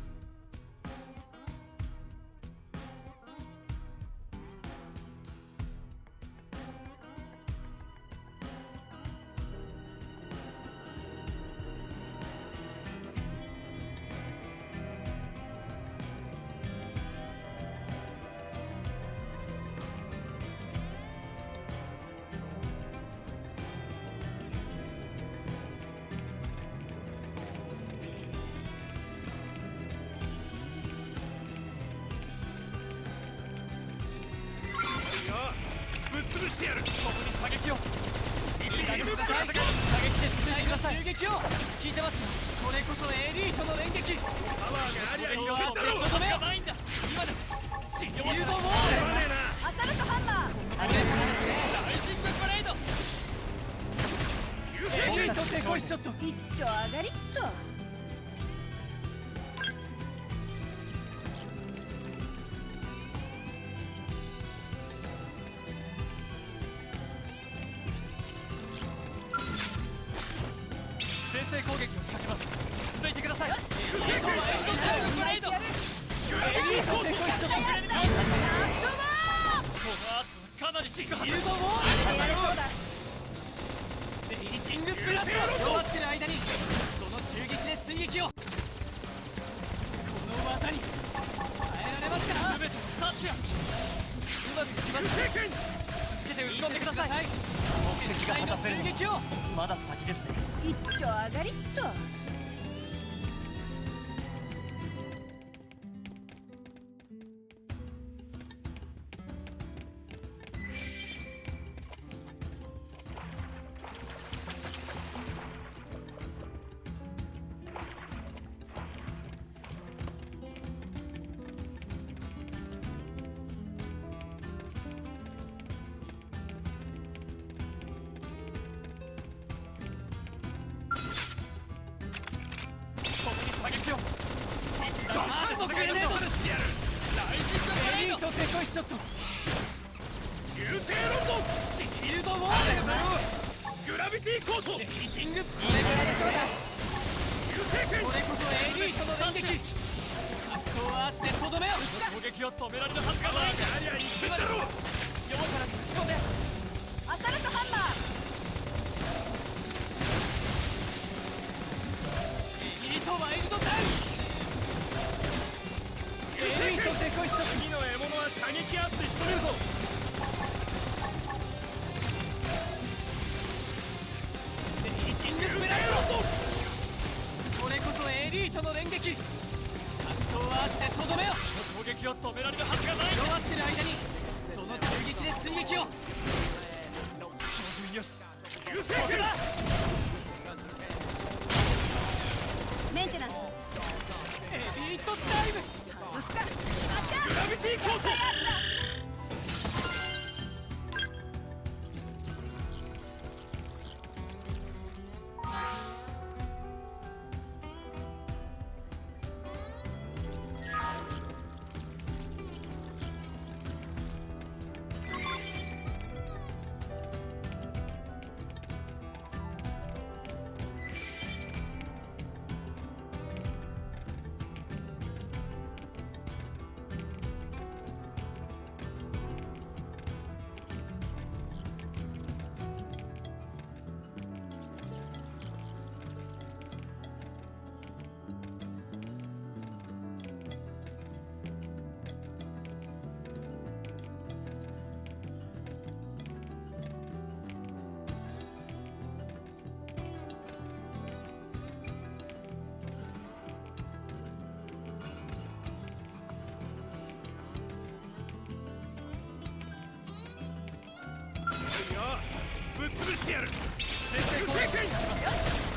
してやる。先制攻撃。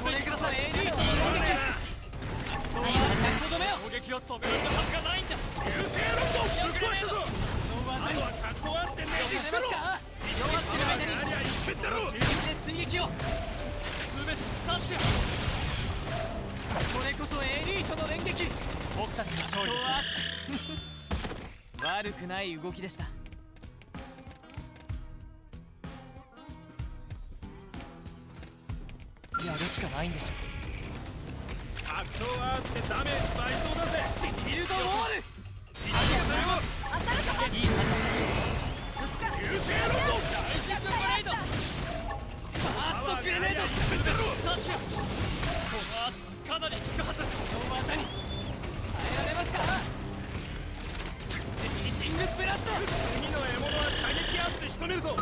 これこそエリートの攻撃。とどめよ。攻撃を止めるはずがないんだ。流星ロボぶっ壊したぞ。この技にあとは格好合わせてねじ伏せろ。弱ってる間にありゃいけんだろ。中撃で追撃を全て察知。これこそエリートの連撃。僕たちの勝利です。悪くない動きでした。やるしかないんでしょ。格闘合わせてダメージ倍増だぜ。シールドウォール。ありがとうよ。いい判断です。流星ロボ大ジャンプブレイド。ファーストグレネード。察知。この圧かなり効くはず。この技に耐えられますか。リーチングブラスト。次の獲物は射撃圧で仕留めるぞ。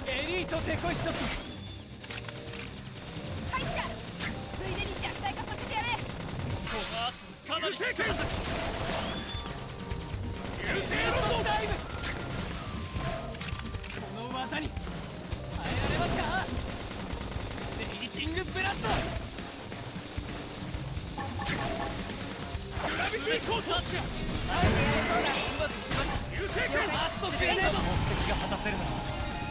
エリートデコイショット。入った。ついでに弱体化させてやれ。この圧かなり効くはず。流星ロボダイブ。この技に耐えられますか。リーチングブラスト。グラビティコート。うまくいきました。流星ファーストグレネード。目的が果たせるなら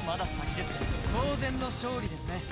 まだ先ですね。当然の勝利ですね。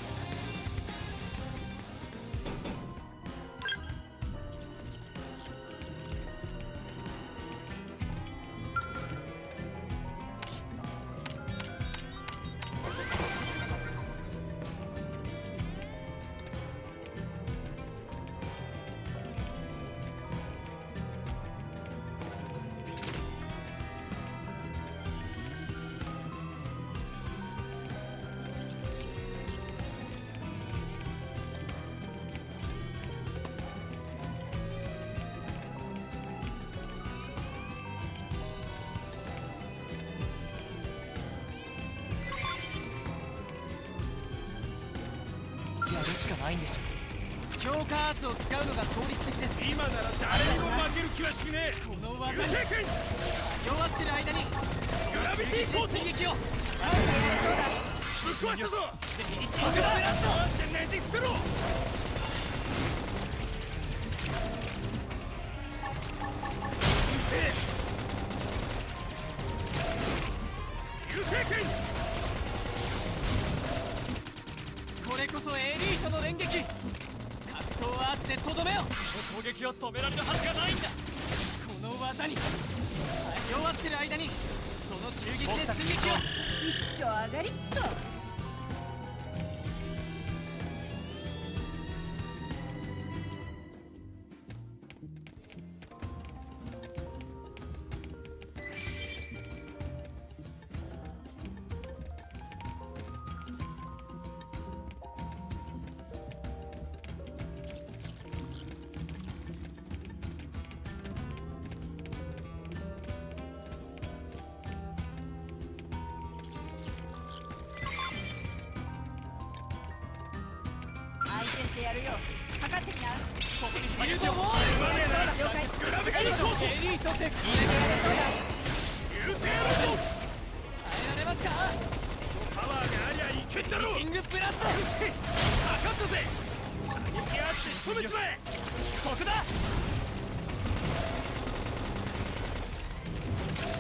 やるしかないんでしょ。強化圧を使うのが効率的です。今なら誰にも負ける気はしねえ。この技に流星拳。弱ってる間にグラビティコート。追撃をぶっ壊したぞ。リーチングブラスト。回してねじ伏せろ。流星拳。これこそエリートの連撃。格闘アーツでとどめよ。攻撃を止められるはずがないんだ。この技に弱ってる間にその中撃で追撃を。一丁上がりっと。相手してやるよ。かかってきな。シールドウォール。了解。グラビティコート。エリートテク。流星ロボ。耐えられますか。パワーがありゃいけんだろ。リーチングブラスト。かかったぜ。射撃圧で仕留めちまえ。ここだ。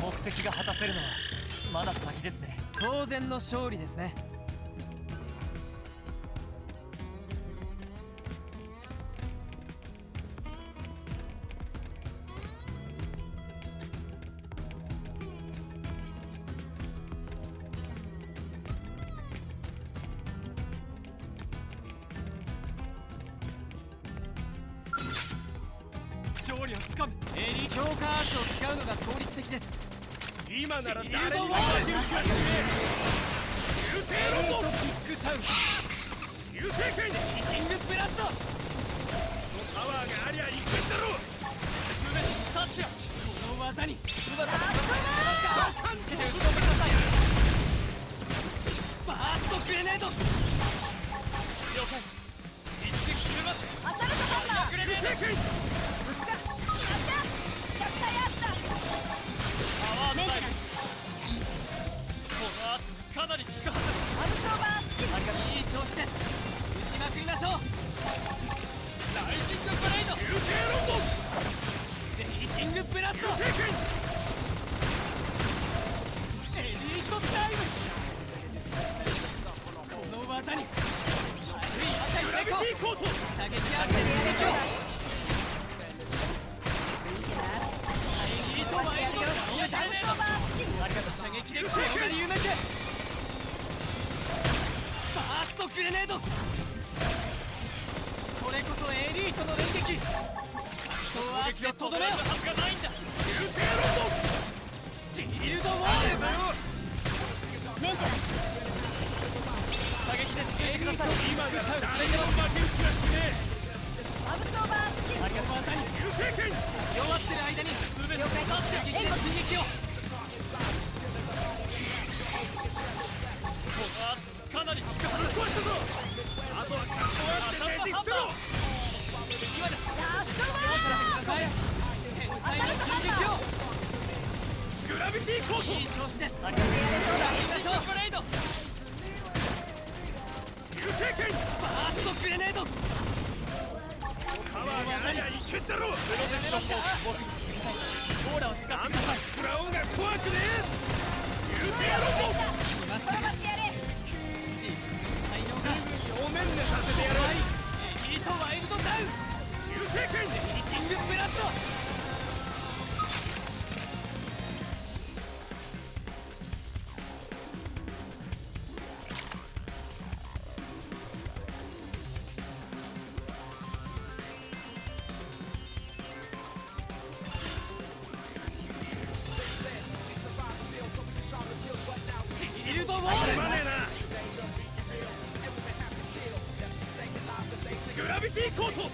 目的が果たせるのはまだ先ですね。当然の勝利ですね。勝利をつかむ。エリー強化アーツを使うのが効率的です。今なら誰にも負シールドウォール。ける気はしねえ。流星ロボ。キックタウン。流星拳。リーチングブラスト。パワーがありゃいけんだろ。全て察知。この技にうまくつけて打ち込んでください。ファーストグレネード。了解。一撃決めます。アサルトハンマー。グレネード。流星拳。ブスカ。やった。ブラストエリートダイブこの技にグラビティコート射撃アクセル成功エリートワイルドダイブありがとう射撃で強がり埋めてファーストグレネードこれこそエリートの連撃格闘アーツでとどめよはずがないんだ流星ロンドシールドウォールメンテナンス射撃でつけてください今が誰も負ける気がしねアブソーバースキルありがとう技にえ流星剣弱ってる間に全ての射撃で追撃をかなり深く壊したぞあとは格好やってねじ伏せろ今ですラスト天才の追撃をグラビティコートいい調子ですありがとうございますグレード流星剣ファーストグレネードパワーがありゃいけんだろプロテクションもオーラを使ってなんください食らおうが怖くねえ流星ロンド来ました転がしてやれ自分の才能がお面でさせてやるエリートワイルドダウン流星剣リーチングブラストシールドウォールすまねえなグラビティコートエ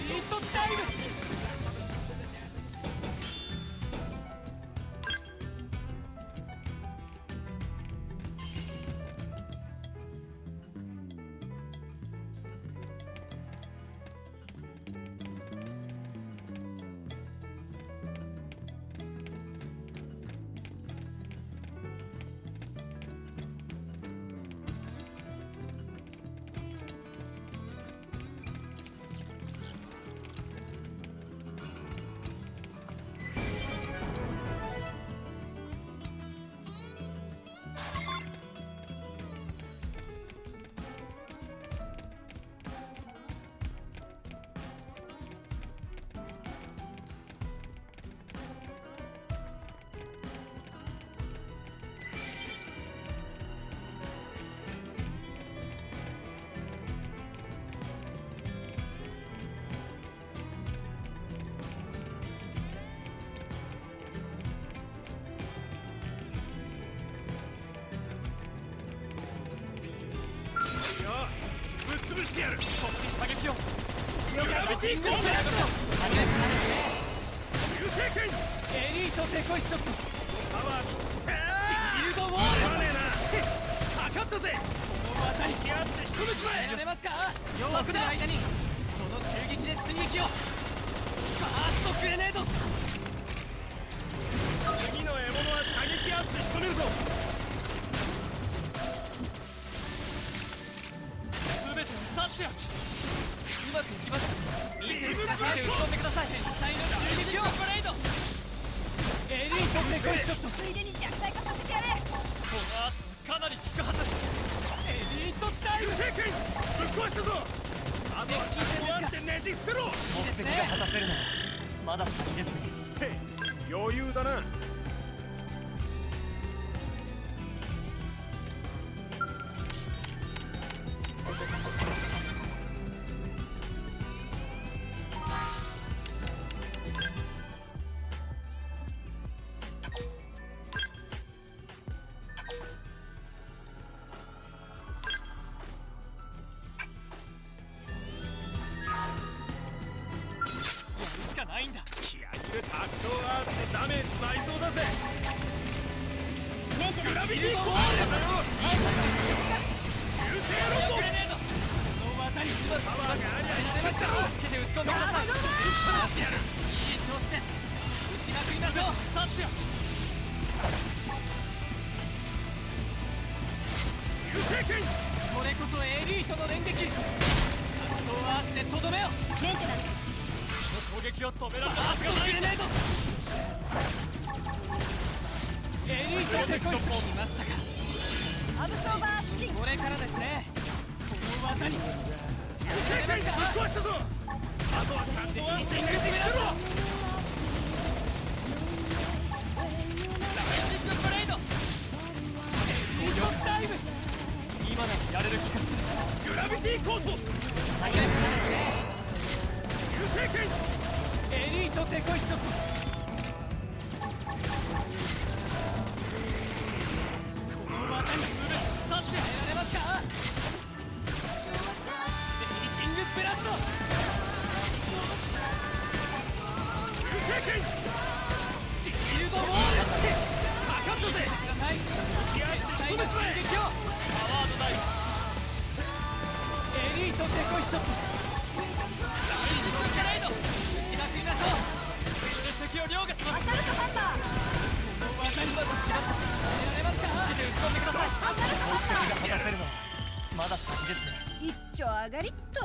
リートダイブぶっ潰してやるここに射撃をグラビティコートありがとう流星剣エリートデコイショットパワー切ってシールドウォールすまねえなかかったぜこの技に気圧で一口前耐えられますか弱ってる間にその中撃で追撃をファーストグレネード次の獲物は射撃圧で仕留めるぞ全てを刺してようまくいきましたいいですかビームブラスト打ち込んでください天才の中撃をブレイドエリートデコイショットついでに弱体化させてやれこのアーツかなり効くはずエリートダイブ流星剣ぶっ壊したぞあとは格好やってねじ伏せろいいですね果たせるのはまだ先ですねへい余裕だなしかないんだ気合い入れた格闘アーツでダメージ倍増だぜメンテナングラビティコートだよ流星ロンドグレネードこの技にパワーがありゃいけんだろつけて打ち込んでください打ち離してやるいい調子です打ちまくりましょう刺すよ流星剣これこそエリートの連撃格闘アーツでとどめよスメンテナンスこ撃を止められるラストグレネードエリートテコイス来ましたか。アブソーバースキンこれからですね。この技に正解ぶっ壊したぞ。あとは完全に全力でやろう。ライジングブレイドエリートダイブ今ならやれる気がする。グラビティコートこれからですね。流星剣エリートテコイショットこの技に刺して耐えられますか。レイジングブラスト流星剣シールドウォールかかったぜください。絶対の追撃をパワードダイブエリートテコイショットライジングスライド打ちまくりましょう。敵を凌駕します。アサルトハンマーこの技にまたつきました。耐えられますか。打ち込んでください。アサルトハンマー果たせるのはまだ先ですね。一丁上がりっと。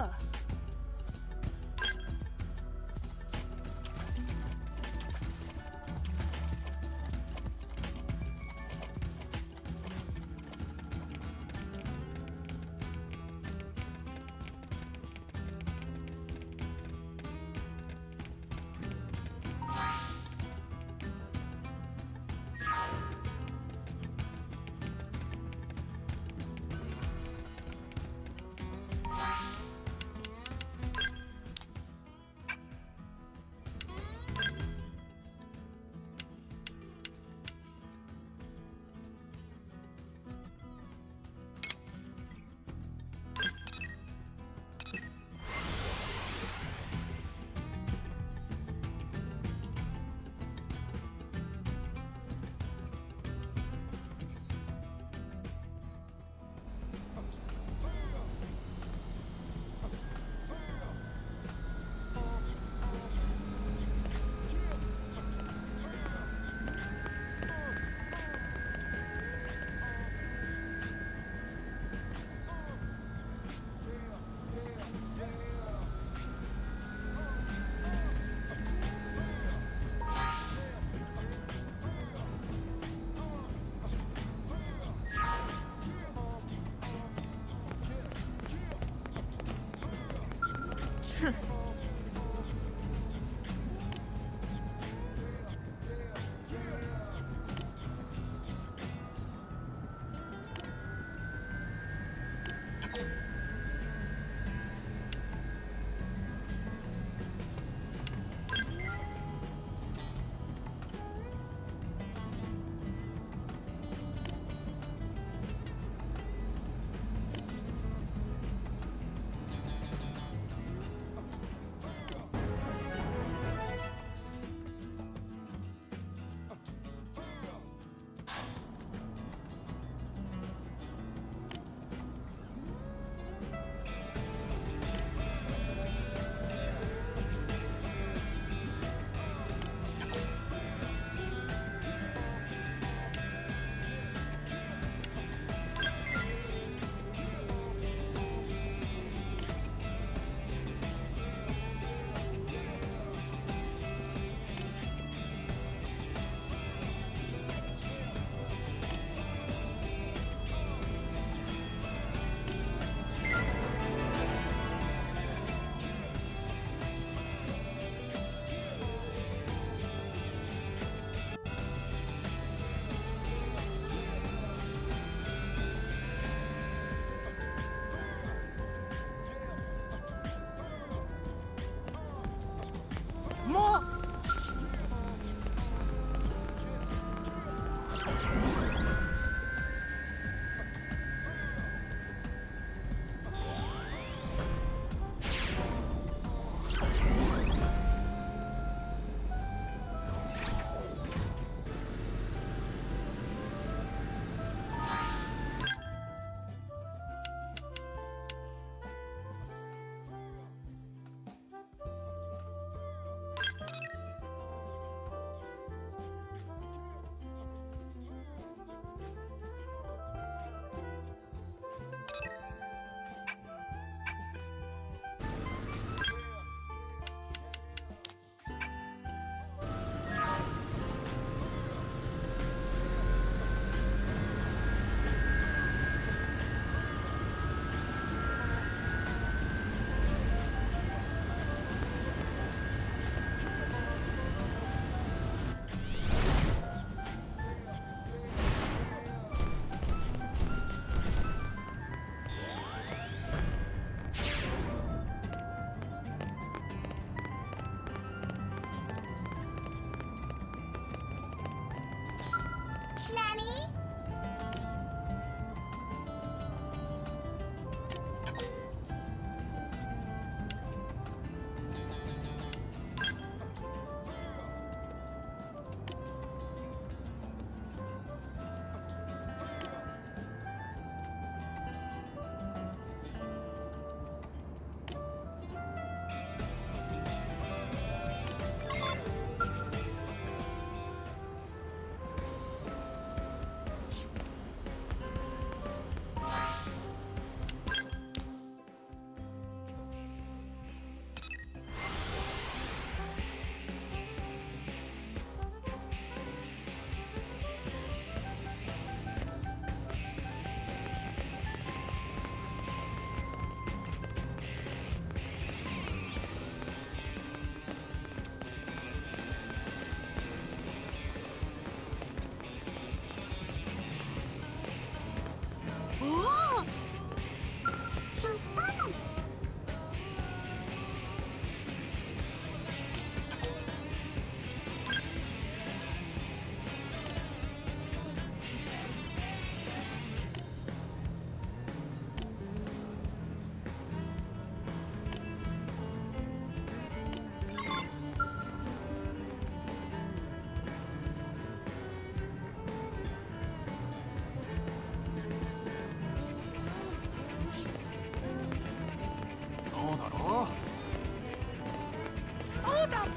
なの？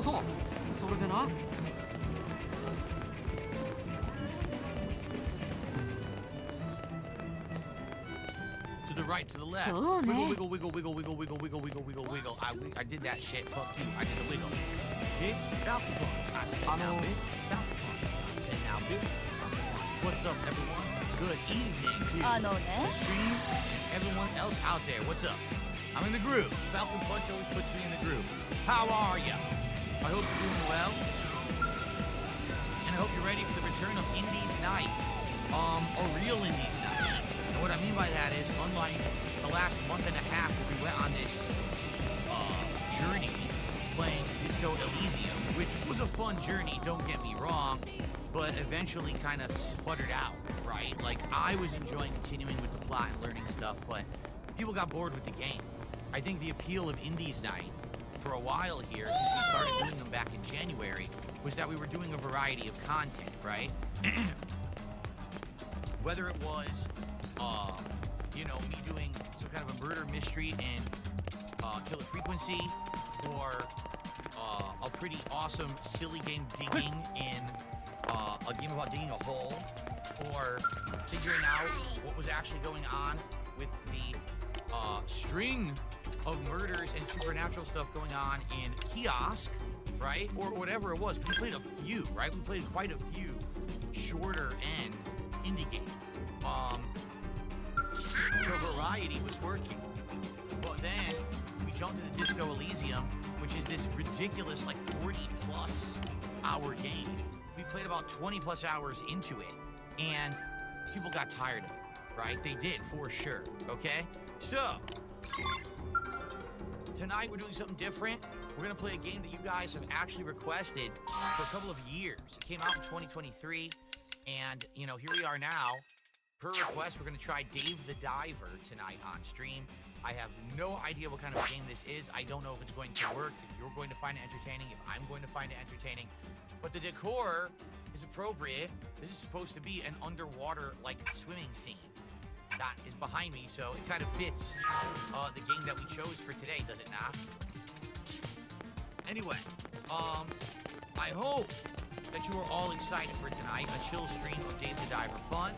そう、それでな。To the right, to the left. そうね。 Wiggle, wiggle, wiggle, wiggle, wiggle, wiggle, wiggle, wiggle, wiggle. I did that shit. Fuck you. I did the wiggle. Bitch, Falcon Punch. I said now, bitch. Falcon Punch. I said now, bitch. What's up, everyone? Good evening to ね。 the stream and everyone else out there. What's up? I'm in the groove. Falcon Punch always puts me in the groove. How are ya? I hope you're doing well. And I hope you're ready for the return of Indies Night. A real Indies Night. And what I mean by that is, unlike the last month and a half where we went on this journey playing Disco Elysium, which was a fun journey, don't get me wrong, but eventually kind of sputtered out, right? Like, I was enjoying continuing with the plot and learning stuff, but people got bored with the game. I think the appeal of Indies Night for a while here, since we started doing them back in January, was that we were doing a variety of content, right? Whether it was, me doing some kind of a murder mystery and killer frequency, or a pretty awesome, silly game digging in a game about digging a hole, or figuring out what was actually going on with the string of murders and supernatural stuff going on in Kiosk, right? Or whatever it was. We played a few, right? We played quite a few shorter end indie games. The variety was working. But then we jumped into Disco Elysium, which is this ridiculous, like 40+ hour game. We played about 20+ hours into it, and people got tired of it, right? They did, for sure, okay? So, tonight we're doing something different. We're gonna play a game that you guys have actually requested for a couple of years. It came out in 2023, and, here we are now. Per request, we're gonna try Dave the Diver tonight on stream. I have no idea what kind of game this is. I don't know if it's going to work, if you're going to find it entertaining, if I'm going to find it entertaining. But the decor is appropriate. This is supposed to be an underwater, like, swimming scene that is behind me, so it kind of fits the game that we chose for today, does it not? Anyway, I hope that you are all excited for tonight, a chill stream of Dave the Diver fun.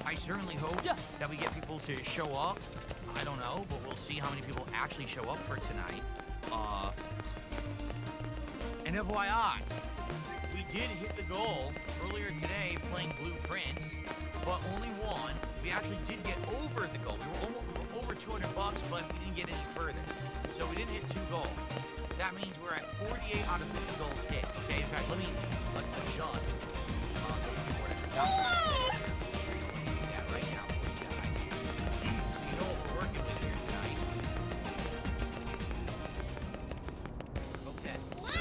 I certainly hope that we get people to show up. I don't know, but we'll see how many people actually show up for tonight. And FYI, we did hit the goal earlier today playing Blueprints, but only one. We actually did get over the goal. We were over $200, but we didn't get any further. So we didn't hit 2 goals. That means we're at 48 out of 50 goals hit. Okay, in fact, let me adjust the keyboard at the top. Right now, so you know what we're working with here tonight. Okay, so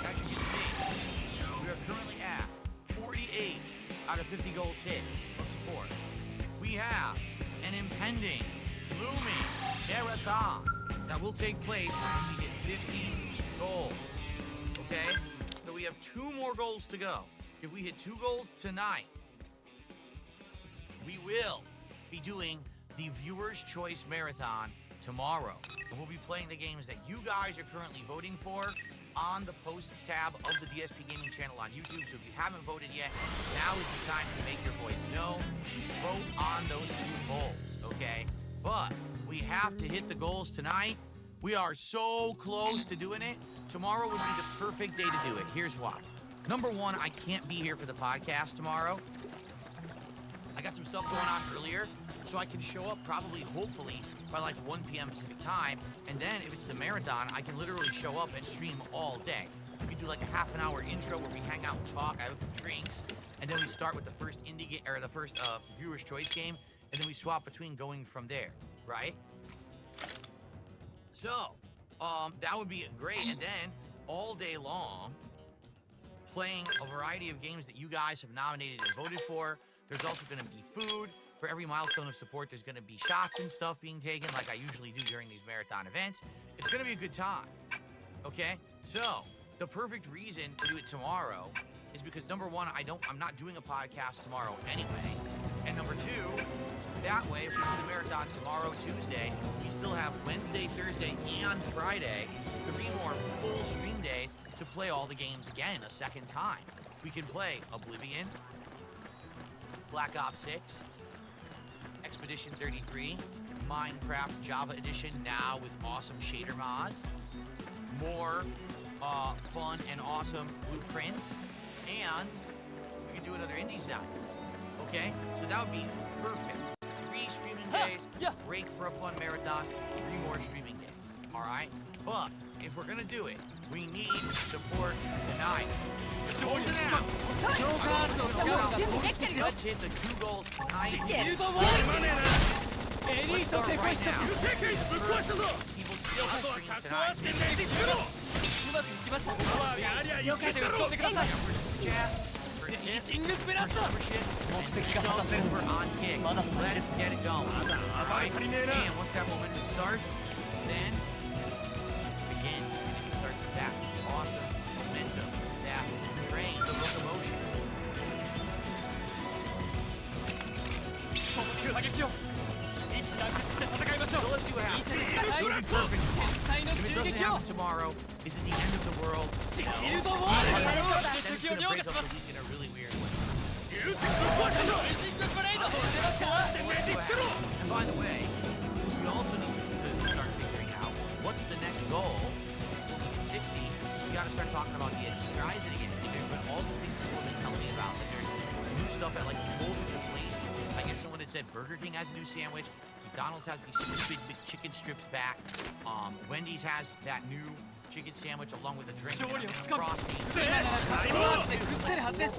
as you can see, we are currently at 48 out of 50 goals hit of support. We have an impending, looming marathon that will take place when we hit 50 goals. Okay? So we have 2 more goals to go. If we hit 2 goals tonight, we will be doing the Viewer's Choice Marathon tomorrow. And we'll be playing the games that you guys are currently voting for on the posts tab of the DSP Gaming channel on YouTube. So if you haven't voted yet, now is the time to make your voice known. Vote on those 2 goals, okay? But we have to hit the goals tonight. We are so close to doing it. Tomorrow would be the perfect day to do it. Here's why. Number one, I can't be here for the podcast tomorrow. I got some stuff going on earlier, so I can show up probably, hopefully, by like 1 p.m. Pacific time. And then if it's the marathon, I can literally show up and stream all day. We can do like a half an hour intro where we hang out and talk. I have a few drinks, and then we start with the first indie game, or the first Viewer's Choice game, and then we swap between going from there, right? So, that would be great. And then all day long, playing a variety of games that you guys have nominated and voted for. There's also going to be food. For every milestone of support, there's going to be shots and stuff being taken like I usually do during these marathon events. It's going to be a good time, okay? So, the perfect reason to do it tomorrow is because number one, I'm not doing a podcast tomorrow anyway. And number two, that way, if we do the marathon tomorrow, Tuesday, we still have Wednesday, Thursday, and Friday, 3 more full stream days to play all the games again a second time. We can play Oblivion, Black Ops 6, Expedition 33, Minecraft Java Edition now with awesome shader mods, more fun and awesome blueprints, and we can do another indie side. Okay? So that would be perfect. 3 streaming days, break for a fun marathon, 3 more streaming days. Alright? But if we're gonna do it, we need support tonight. Support now! Let's hit the 2 goals tonight. Let's start right now. People still stream tonight. We're on kick. Let's get it going. Alright? And once that momentum starts, then begins. And it starts with that awesome momentum, that train, the locomotion. So let's see what happens. It'll be perfect. If it doesn't happen tomorrow, is it the end of the world? No. Then it's going to break up the week in a really weird way. And by the way, we also need to start figuring out what's the next goal. When we hit 60, we got to start talking about DSP Rising again. There's been all these things people have been telling me about. That there's new stuff at like multiple places. I guess someone had said Burger King has a new sandwich. McDonald's has these stupid chicken strips back. Wendy's has that new chicken sandwich along with a drink and a frosty. 4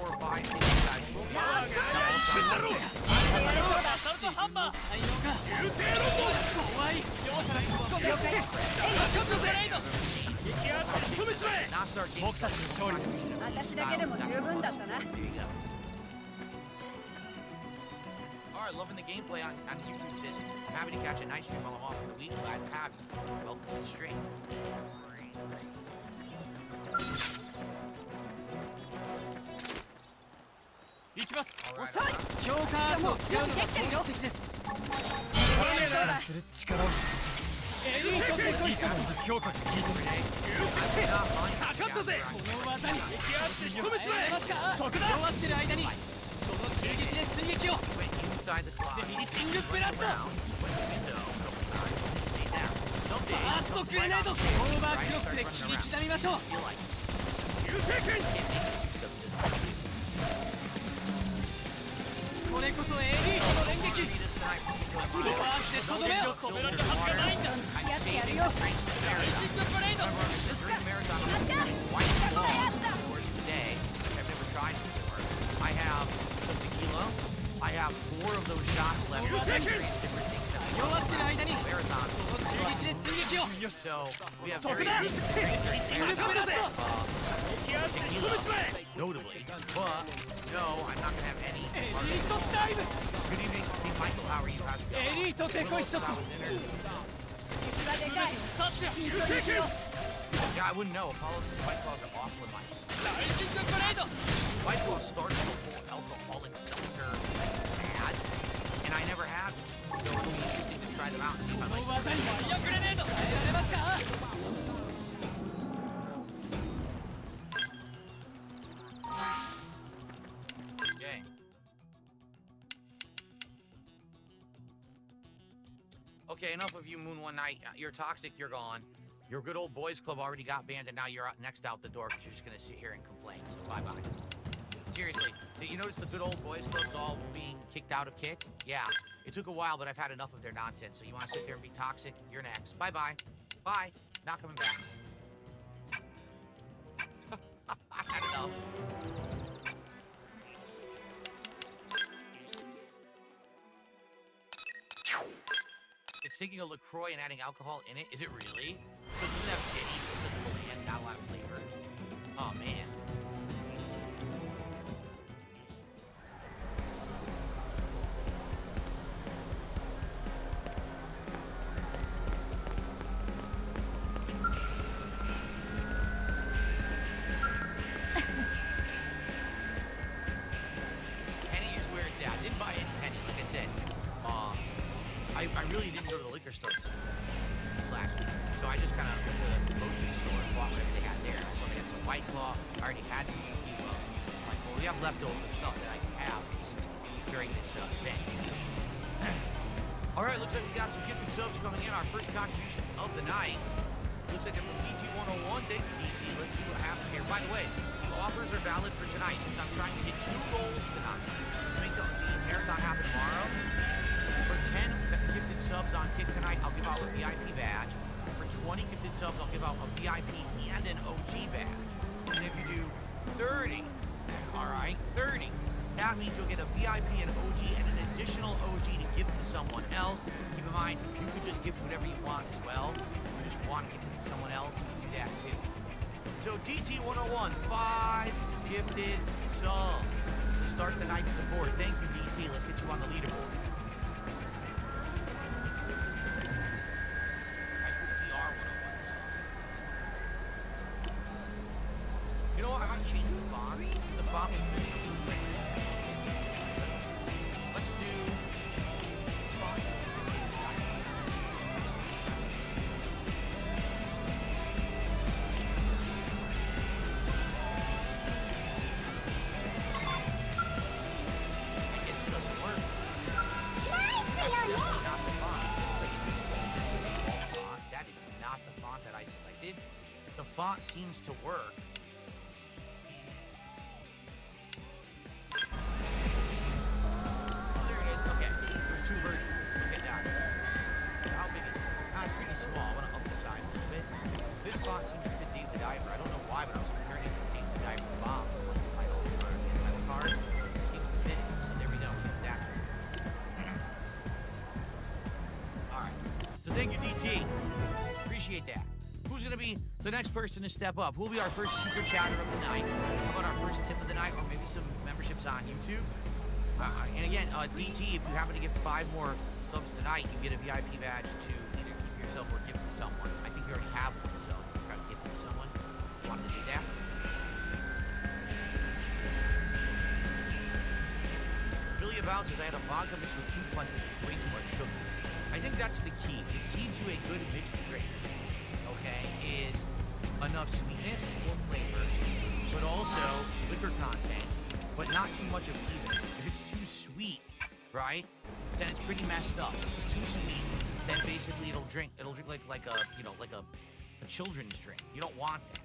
or 5 things guys will be now start getting there you go. Alright, loving the gameplay on YouTube. Says, I'm happy to catch a night stream while I'm off for the week. Glad to have you. Welcome to the stream. Inside the clock. Around, went the window a couple times, stayed down. Some days, come right on the table, right? Start running around. Feel like I have some tequila. I have 4 of those shots left. Different things that we marathon. So we have very tequila, notably. But no, I'm not gonna have any. Good evening, Michael. How are you? How's it going? Yeah, I wouldn't know. Apollo says White Claws are awful in my White Claw started the whole alcoholic seltzer ad, and I never have. So it'll be interesting to try them out and see if I like them. Okay. Okay, enough of you, Moon One Night. You're toxic, you're gone. Your good old boys club already got banned, and now you're next out the door because you're just gonna sit here and complain. So bye-bye. Seriously, did you notice the good old boys club's all being kicked out of Kick? Yeah, it took a while, but I've had enough of their nonsense. So you want to sit there and be toxic? You're next. Bye-bye. Bye. Not coming back. I've had enough. It's taking a LaCroix and adding alcohol in it. Is it really? So it doesn't have titties. It's a bland, not a lot of flavor. Oh, man. said, I really didn't go to the liquor store this last week. So I just kind of went to the grocery store and bought whatever they had there. I saw they had some White Claw. I already had some tequila. I'm like, well, we have leftover stuff that I can have during this event. All right, looks like we got some gifted subs coming in. Our first contributions of the night. Looks like they're from DT101. Thank you, DT. Let's see what happens here. By the way, the offers are valid for tonight since I'm trying to hit 2 goals tonight. To make the marathon happen tomorrow. For 10 gifted subs on Kick tonight, I'll give out a VIP badge. For 20 gifted subs, I'll give out a VIP and an OG badge. And if you do 30, all right, 30, that means you'll get a VIP and OG and an additional OG to give to someone else. Keep in mind, you could just gift whatever you want as well. If you just want to give it to someone else, you can do that too. So DT101, 5 gifted subs to start the night's support. Thank you, DT. Let's get you on the leaderboard. You know what? I might change the font. The font was good. Let's do this font. I guess it doesn't work. That's definitely not the font. Looks like it's a default font. That is not the font that I selected. The font seems to work. Small. I want to up the size a little bit. This font seems to fit Dave the Diver. I don't know why, but I was comparing it to Dave the Diver font on the title card. It seems to fit it. So there we go. That. All right. So thank you, DT. Appreciate that. Who's going to be the next person to step up? Who will be our first super chatter of the night? How about our first tip of the night, or maybe some memberships on YouTube? And again, DT, if you happen to give 5 more subs tonight, you get a VIP badge to yourself or give it to someone. I think you already have one, so try to give it to someone. You want to do that? Billy About says I had a vodka mixed with fruit punch with way too much sugar. I think that's the key. The key to a good mixed drink, okay, is enough sweetness or flavor, but also liquor content, but not too much of either. If it's too sweet, right, then it's pretty messed up. If it's too sweet, then basically it'll drink like a children's drink. You don't want that.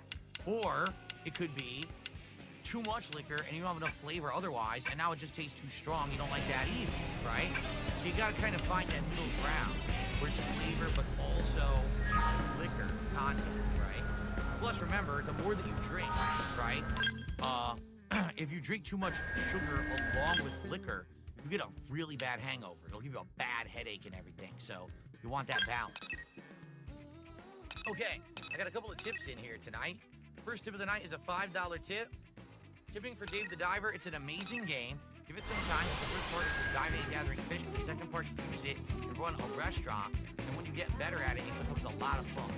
Or it could be too much liquor and you don't have enough flavor otherwise, and now it just tastes too strong. You don't like that either, right? So you gotta kind of find that middle ground where it's flavor but also liquor content, right? Plus remember, the more that you drink, right? If you drink too much sugar along with liquor, you get a really bad hangover. It'll give you a bad headache and everything. So you want that balance. Okay, I got a couple of tips in here tonight. First tip of the night is a $5 tip. Tipping for Dave the Diver. It's an amazing game. Give it some time. The first part is for diving and gathering fish, but the second part, you use it to run a restaurant. And when you get better at it, it becomes a lot of fun.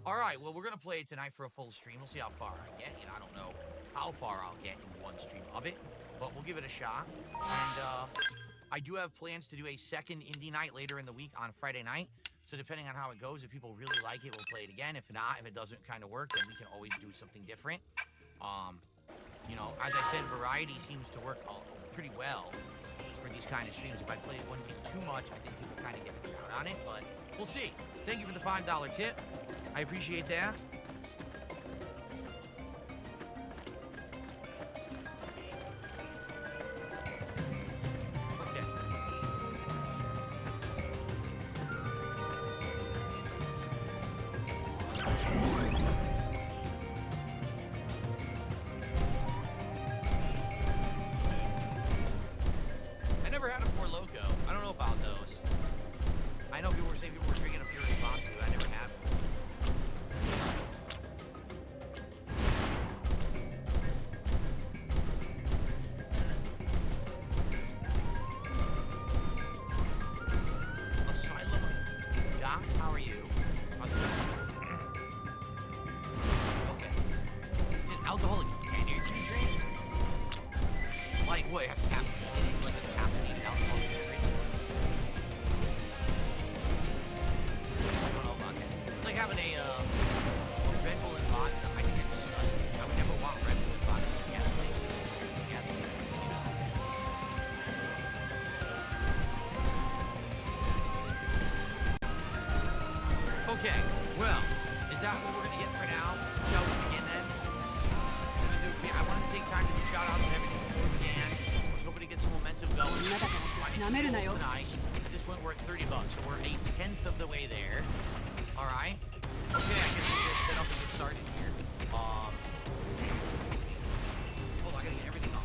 All right, well, we're going to play it tonight for a full stream. We'll see how far I get. I don't know how far I'll get in one stream of it, but we'll give it a shot. And I do have plans to do a second indie night later in the week on Friday night. So depending on how it goes, if people really like it, we'll play it again. If not, if it doesn't kind of work, then we can always do something different. You know, as I said, variety seems to work pretty well for these kind of streams. If I play one game too much, I think people kind of get out on it, but we'll see. Thank you for the $5 tip. I appreciate that. How are you? Okay. It's an alcoholic energy drink? Like what? It has caffeine in it? Like a caffeinated alcoholic drink? なめるなよ。 Tonight. At this point, we're at $30, so we're a tenth of the way there. All right. Okay, I guess we just set up and get started here. Hold on, I gotta get everything on.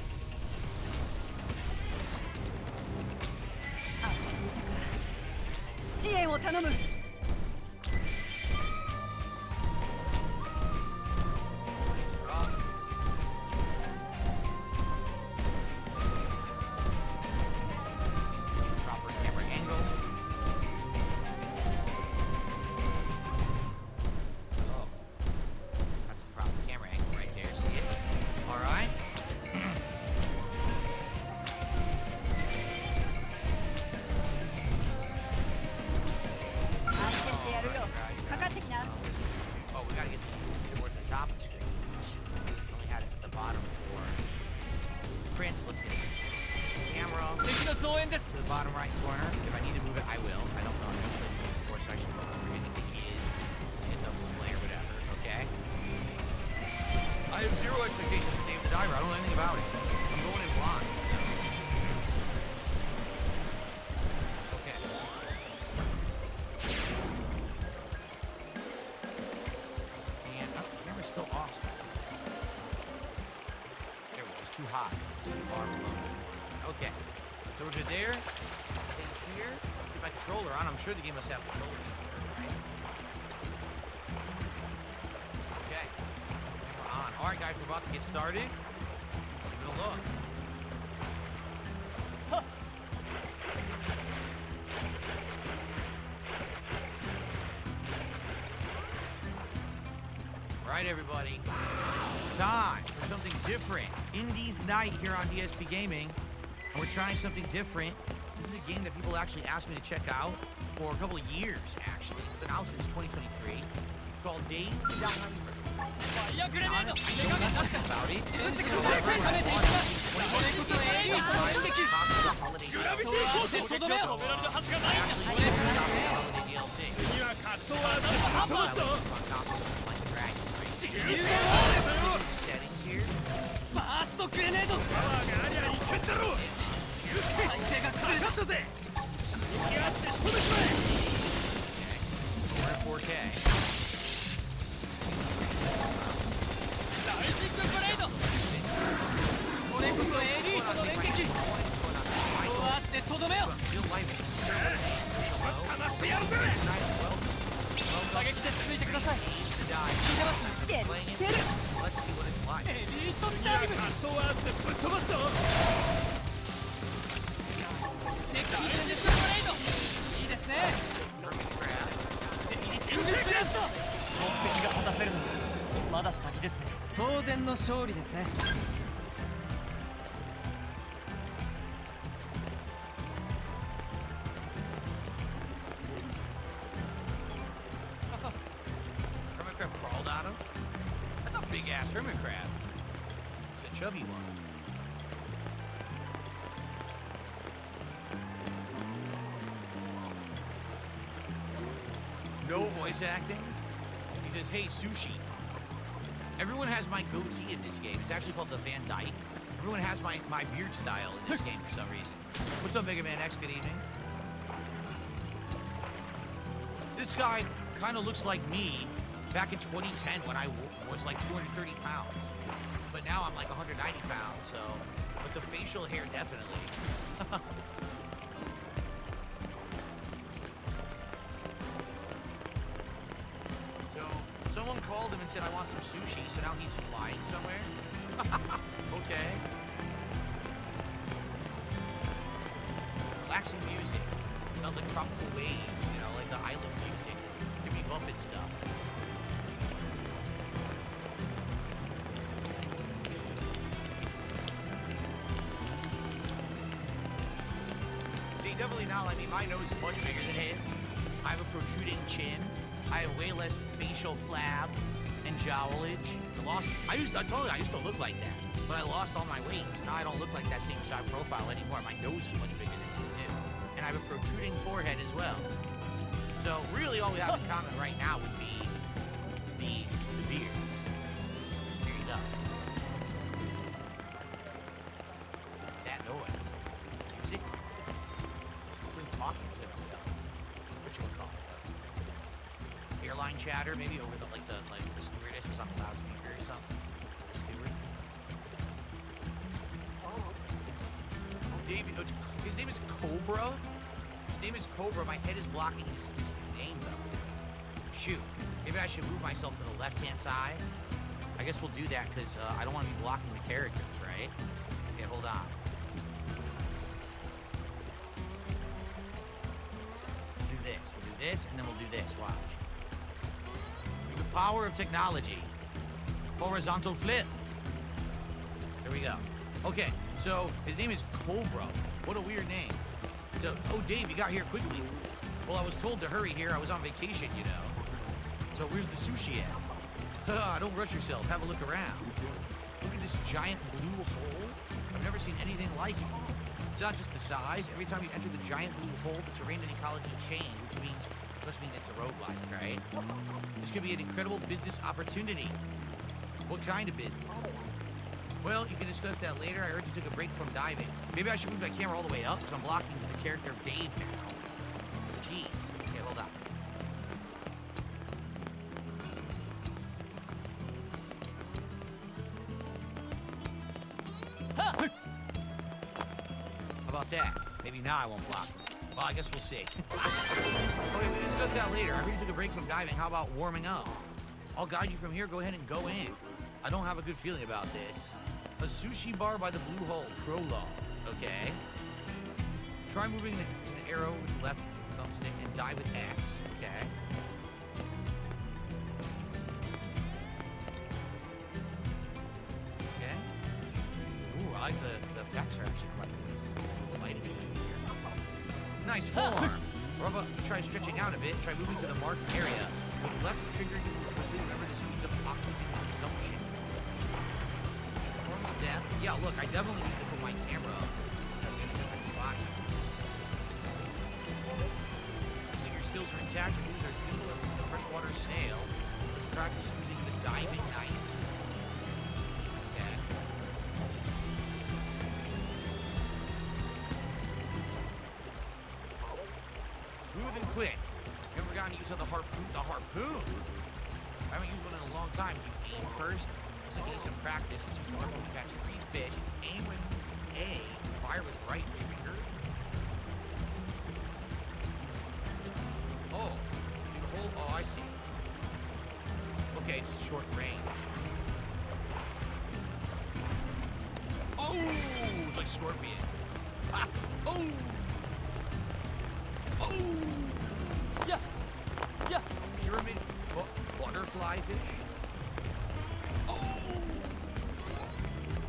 支援を頼む。 Proper camera angle. Oh, that's the proper camera angle right there. See it? All right. 相手してやるよ。かかってきな。 Oh, we gotta get toward the top of the screen. Only had it at the bottom for Prince. Let's get it. Camera 敵の増援です。 to the bottom right corner. If I need to move it, I will. I don't know. Of course, I should know where anything is. It's on display or whatever. Okay. I have zero expectations for Dave the Diver. I don't know anything about it. I'm going in blind. So. Okay. And the camera's still off. There we go. It's too high. It's in the bar below. Okay. So we're good there. Things here. Get my controller on. I'm sure the game must have controllers. Right? Okay. And we're on. All right, guys. We're about to get started. Give it a look. Right, everybody. It's time for something different. Indies Night here on DSP Gaming. And we're trying something different. This is a game that people actually asked me to check out for a couple of years, actually. It's been out since 2023. It's called Dave the Diver. ファイアグレネード。 I know nothing about it. It's Gravity Force 止められるはずがないんだ。 holiday DLC. にはカットはなんとか飛ばすぞ。 Settings here. ファーストグレネード。パワーがありゃいけんだろう。体勢が崩れかかったぜ。行き合って仕留めちまえ。 We're at 4K. ライジングブレイド。これこそエリートの連撃。パワーアーツでとどめよ。 Real life. 離してやるぜ。射撃でついてください。 来てる来てる。 Let's see what it's like. エリートいやダイブ。カットはあってぶっ飛ばすぞ。セクシーレスブレイド。いいですね。 Hermit crab. 敵にチングブラスト。目的が果たせるのまだ先ですね。当然の勝利ですね。 Hermit crab crawled out of? That's a big ass hermit crab. It's a chubby one. No voice acting. He says, hey, sushi. Everyone has my goatee in this game. It's actually called the Van Dyke. Everyone has my beard style in this game for some reason. What's up, Mega Man X? Good evening. This guy kind of looks like me back in 2010 when I was like 230 pounds. But now I'm like 190 pounds, so... With the facial hair, definitely. So, someone called him and said, I want some sushi, so now he's flying somewhere? Okay. Relaxing music. Sounds like tropical waves, you know, like the island music. Jimmy Buffett stuff. See, definitely not like me. My nose is much bigger than his. I have a protruding chin. I have way less facial flab and jowlage. I told you I used to look like that, but I lost all my weight, so now I don't look like that same side profile anymore. My nose is much bigger than his too. And I have a protruding forehead as well. So really all we have in common right now would be the beard. There you go. That noise. Music. line chatter, maybe over the stewardess was on the loudspeaker or something. The steward. David, his name is Cobra. His name is Cobra. My head is blocking his name though. Shoot, maybe I should move myself to the left-hand side. I guess we'll do that because I don't want to be blocking the characters, right? Okay, hold on. We'll do this, and then we'll do this. Watch. The power of technology. Horizontal flip. There we go. Okay, so his name is Cobra. What a weird name. So, oh, Dave, you got here quickly. Well, I was told to hurry here. I was on vacation, you know. So where's the sushi at? Don't rush yourself. Have a look around. Look at this giant blue hole. I've never seen anything like it. It's not just the size. Every time you enter the giant blue hole, the terrain and ecology change, which must mean it's a roguelike, right? This could be an incredible business opportunity. What kind of business? Well, you can discuss that later. I heard you took a break from diving. Maybe I should move my camera all the way up because I'm blocking the character of Dave now. Jeez. Okay, hold on. How about that? Maybe now I won't block. Well, I guess we'll see. Okay, we'll discuss that later. I heard you took a break from diving. How about warming up? I'll guide you from here. Go ahead and go in. I don't have a good feeling about this. A sushi bar by the blue hole. Prologue. Okay. Try moving to the arrow with the left thumbstick and dive with X. Okay. Okay. Ooh, I like the effects are actually quite nice. Lighting right here. Nice forearm. Or how about try stretching out a bit. Try moving to the marked area. With the left trigger, you move quickly. Remember the speeds of oxygen consumption. Normal depth. Yeah, look, I definitely need to put my camera up. I'm in a different spot. So your skills are intact. Your moves are nimble as a freshwater snail. Let's practice using the diving knife. Okay. Smooth and quick. You ever gotten use of the harpoon? The harpoon? I haven't used one in a long time. You aim first. So get some practice. It's used the harpoon to catch 3 fish. Aim with A. Fire with right trigger. Oh. You hold. Oh, I see. Okay, it's short range. Oh! It's like Scorpion. Ah! Oh! Oh! Yeah! Yeah! Pyramid butterfly fish. Oh!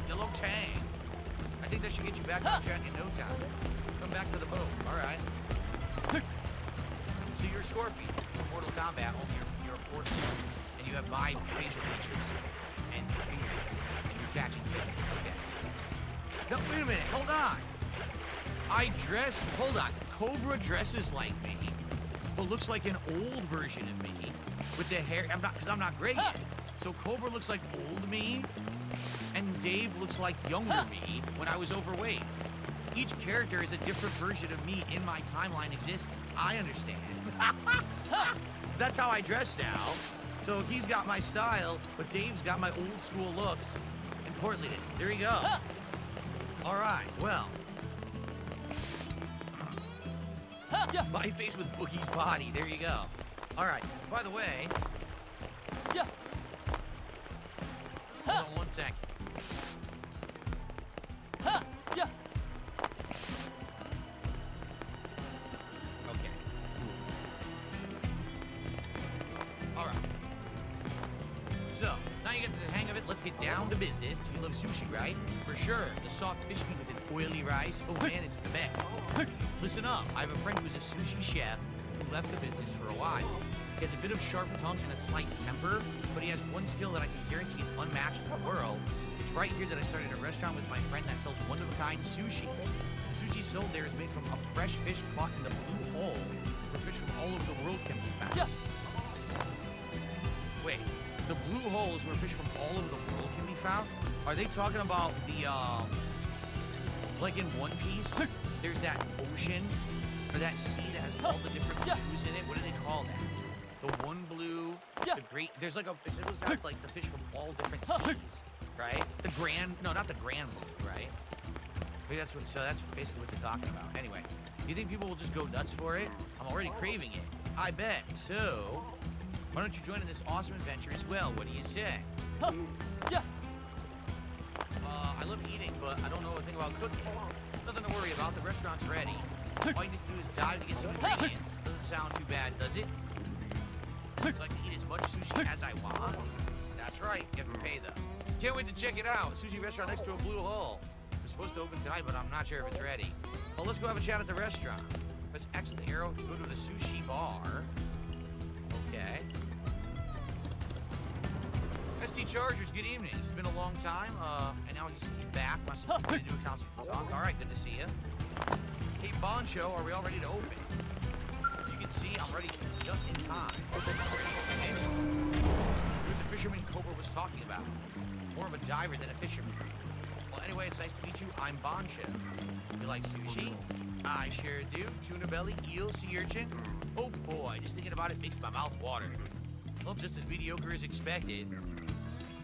Yellow tang. I think that should get you back on track in no time. Come back to the boat. All right. So you're a Scorpion from Mortal Kombat, only you're a porcelain, and you have my facial features, and you're catching fish. Okay. No, wait a minute. Hold on. Hold on. Cobra dresses like me, but looks like an old version of me with the hair. Because I'm not gray yet. So Cobra looks like old me, and Dave looks like younger me when I was overweight. Each character is a different version of me in my timeline existence. I understand. That's how I dress now. So he's got my style, but Dave's got my old school looks. And Portland is. There you go. All right, well. My face with Boogie's body. There you go. All right. By the way. Hold on 1 second. Okay. All right. So, now you get the hang of it. Let's get down to business. Do you love sushi, right? For sure. The soft fish meat with an oily rice. Oh, man, it's the best. Listen up. I have a friend who's a sushi chef who left the business for a while. He has a bit of sharp tongue and a slight temper, but he has one skill that I can guarantee is unmatched in the world. It's right here that I started a restaurant with my friend that sells one-of-a-kind sushi. The sushi sold there is made from a fresh fish caught in the blue hole, where fish from all over the world can be found. Wait, the blue hole is where fish from all over the world can be found? Are they talking about the, like in One Piece, there's that ocean, or that sea that has all the different blues in it? What do they call that? The one blue, the great. There's like it was like the fish from all different seas, right? The grand, no, not the grand blue, right? Maybe that's what. So that's basically what they're talking about. Anyway, do you think people will just go nuts for it? I'm already craving it. I bet. So, why don't you join in this awesome adventure as well? What do you say? Yeah. I love eating, but I don't know a thing about cooking. Nothing to worry about. The restaurant's ready. All you need to do is dive to get some ingredients. Doesn't sound too bad, does it? So I can eat as much sushi as I want. That's right. You have to pay though. Can't wait to check it out. Sushi restaurant next to a blue hole. It's supposed to open tonight, but I'm not sure if it's ready. Well, let's go have a chat at the restaurant. Press X on the arrow to go to the sushi bar. Okay. SD Chargers, good evening. It's been a long time, and now he's back. Must have been into accounts to talk. All right, good to see you. Hey, Boncho, are we all ready to open? You can see I'm ready just in time. What the fisherman Cobra was talking about. More of a diver than a fisherman. Well, anyway, it's nice to meet you. I'm Boncho. You like sushi? I sure do. Tuna belly, eel, sea urchin. Oh boy, just thinking about it makes my mouth water. Well, just as mediocre as expected.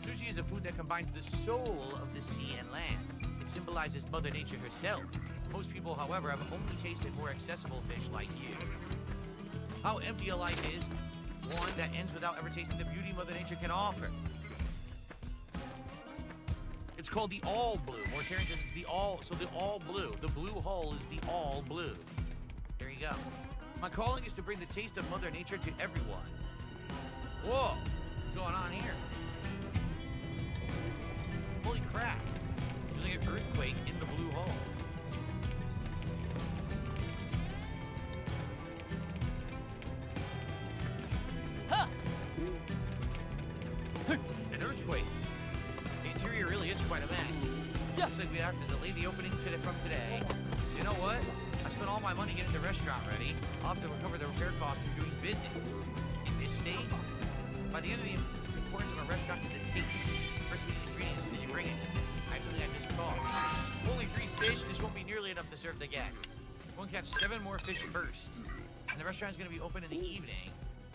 Sushi is a food that combines the soul of the sea and land. It symbolizes Mother Nature herself. Most people, however, have only tasted more accessible fish like you. How empty a life is, one that ends without ever tasting the beauty Mother Nature can offer. It's called the all blue. More Carrington is the all, so the all blue. The blue hole is the all blue. There you go. My calling is to bring the taste of Mother Nature to everyone. Whoa, what's going on here? Holy crap. There's like an earthquake in the blue hole. Ha! An earthquake? The interior really is quite a mess. Yeah. Looks like we have to delay the opening from today. You know what? I spent all my money getting the restaurant ready. I'll have to recover the repair costs from doing business. In this state, by the end of the importance of a restaurant to the taste. First we need ingredients, and then you bring it. Actually, I just called. Only 3 fish, this won't be nearly enough to serve the guests. We'll catch 7 more fish first. And the restaurant's gonna be open in the evening.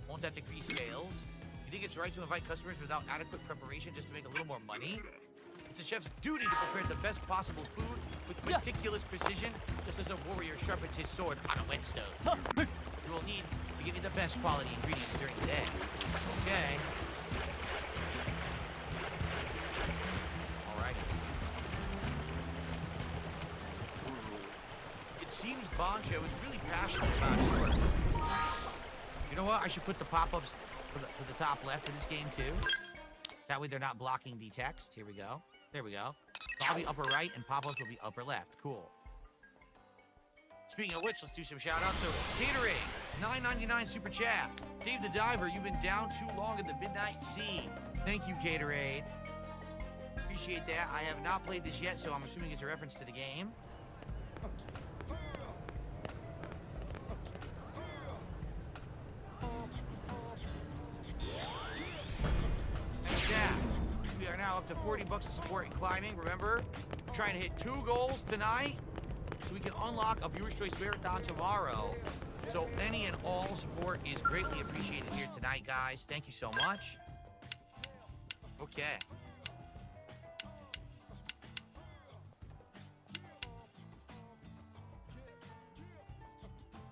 Won't that decrease sales? You think it's right to invite customers without adequate preparation just to make a little more money? It's a chef's duty to prepare the best possible food with meticulous precision, just as a warrior sharpens his sword on a whetstone. You will need to give me the best quality ingredients during the day. Okay. Alrighty. It seems Boncho is really passionate about his work. You know what? I should put the pop-ups to the top left of this game too. That way they're not blocking the text. Here we go. There we go. So I'll be upper right and pop-ups will be upper left. Cool. Speaking of which, let's do some shout-outs. So, Gatorade, $9.99 super chat. Dave the Diver, you've been down too long in the midnight sea. Thank you, Gatorade. Appreciate that. I have not played this yet, so I'm assuming it's a reference to the game. We are now up to 40 bucks of support in climbing. Remember, we're trying to hit 2 goals tonight so we can unlock a Viewer's Choice Marathon tomorrow. So any and all support is greatly appreciated here tonight, guys. Thank you so much. Okay.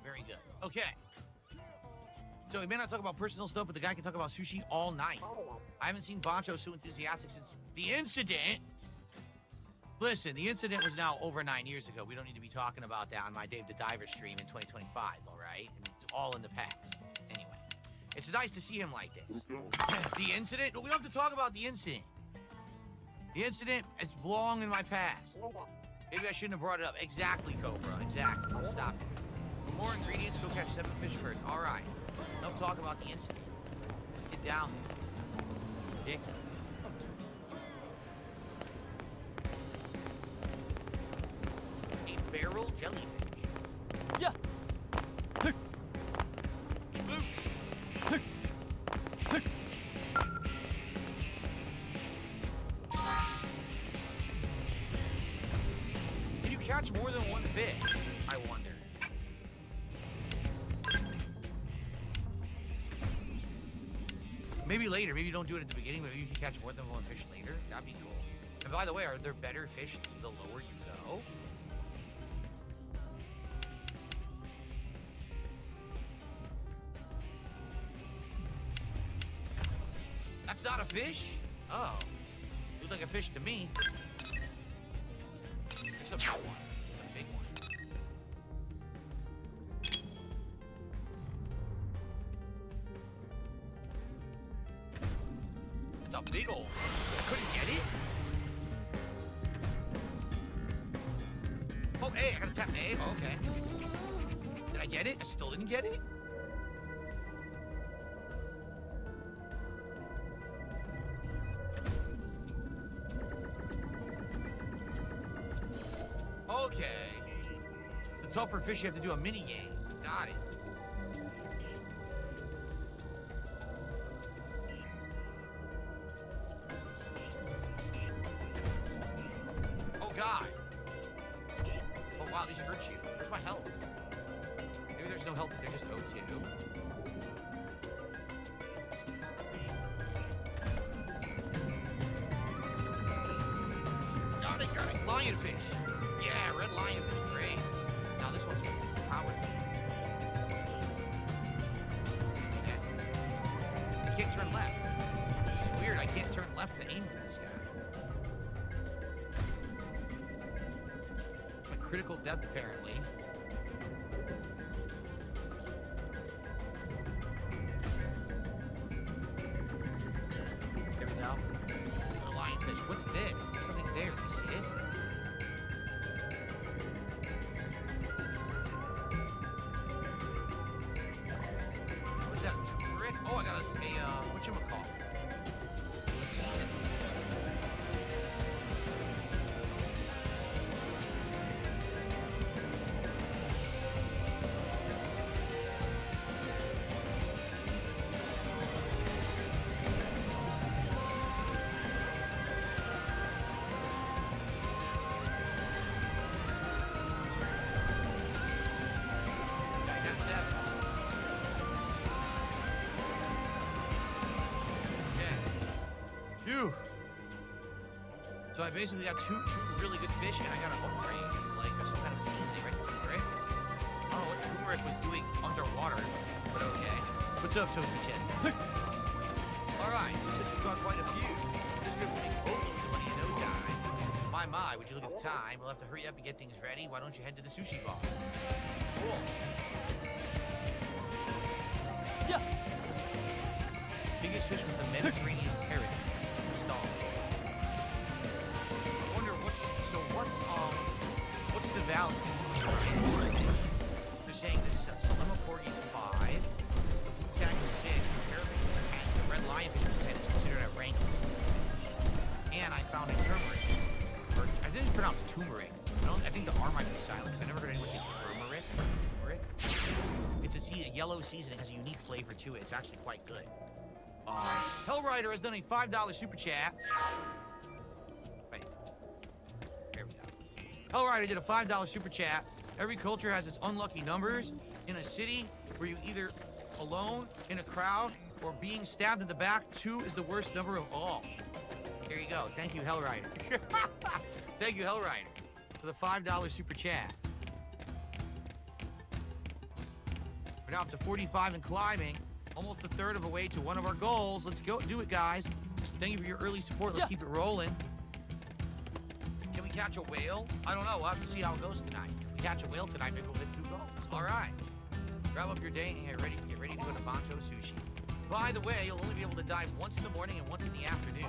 Very good. Okay. So we may not talk about personal stuff, but the guy can talk about sushi all night. I haven't seen Boncho so enthusiastic since the incident. Listen, the incident was now over 9 years ago. We don't need to be talking about that on my Dave the Diver stream in 2025, all right? And it's all in the past. Anyway, it's nice to see him like this. The incident? We don't have to talk about the incident. The incident is long in my past. Maybe I shouldn't have brought it up. Exactly, Cobra. Exactly. Stop it. For more ingredients, go catch 7 fish first. All right. Enough talk about the incident. Let's get down there. Ridiculous. A barrel jellyfish. Yeah. Boosh. Can you catch more than 1 fish? I wonder. Maybe later. Maybe you don't do it at the beginning. Maybe you can catch more than one fish later. That'd be cool. And by the way, are there better fish the lower you go? That's not a fish? Oh. Looked like a fish to me. There's some big ones. Some big ones. It's a big old. I couldn't get it. Oh, hey, I gotta tap A. Oh, okay. Did I get it? I still didn't get it? Okay. The tougher fish, you have to do a mini game. Got it. Oh, God. Oh, wow, these hurt you. Where's my health? Maybe there's no health, they're just O2. Got it. Lionfish. Yeah, red lionfish, great. Now this one's powered. I can't turn left. This is weird, I can't turn left to aim for this guy. My critical depth, apparently. There we go. The lionfish. What's this? There's something there. Do you see it? What's that? A turmeric? Oh, I got a whatchamacallit? A season. So I basically got two really good fish, and I got an upgrade, like some kind of seasoning, right? Turmeric. I don't know what turmeric was doing underwater, but okay. What's up, Toasty Chestnut? All right, looks like we've got quite a few. This trip will make boatloads of money in no time. My, would you look at the time? We'll have to hurry up and get things ready. Why don't you head to the sushi bar? Cool. Yeah. Biggest fish with the Mediterranean parrot. 2 stars. What's the value? They're saying this Salema Porgy is 5, the blue tag is 6, the parrotfish is 10, the red lionfish is 10. It's considered at rank. And I found a turmeric. Or I think it's pronounced turmeric. I think the R might be silent because I never heard anyone say turmeric. It's a yellow seasoning, has a unique flavor to it. It's actually quite good. Hellrider has done a $5 super chat. Wait. There we go. Hellrider did a $5 super chat. Every culture has its unlucky numbers. In a city where you either alone, in a crowd, or being stabbed in the back, 2 is the worst number of all. There you go. Thank you, Hellrider. Thank you, Hellrider, for the $5 super chat. We're now up to 45 and climbing. Almost a third of a way to one of our goals. Let's go do it, guys. Thank you for your early support. Let's keep it rolling. Can we catch a whale? I don't know. We'll have to see how it goes tonight. If we catch a whale tonight, maybe we'll get 2 goals. All right. Grab up your day and get ready to go to Bancho Sushi. By the way, you'll only be able to dive once in the morning and once in the afternoon.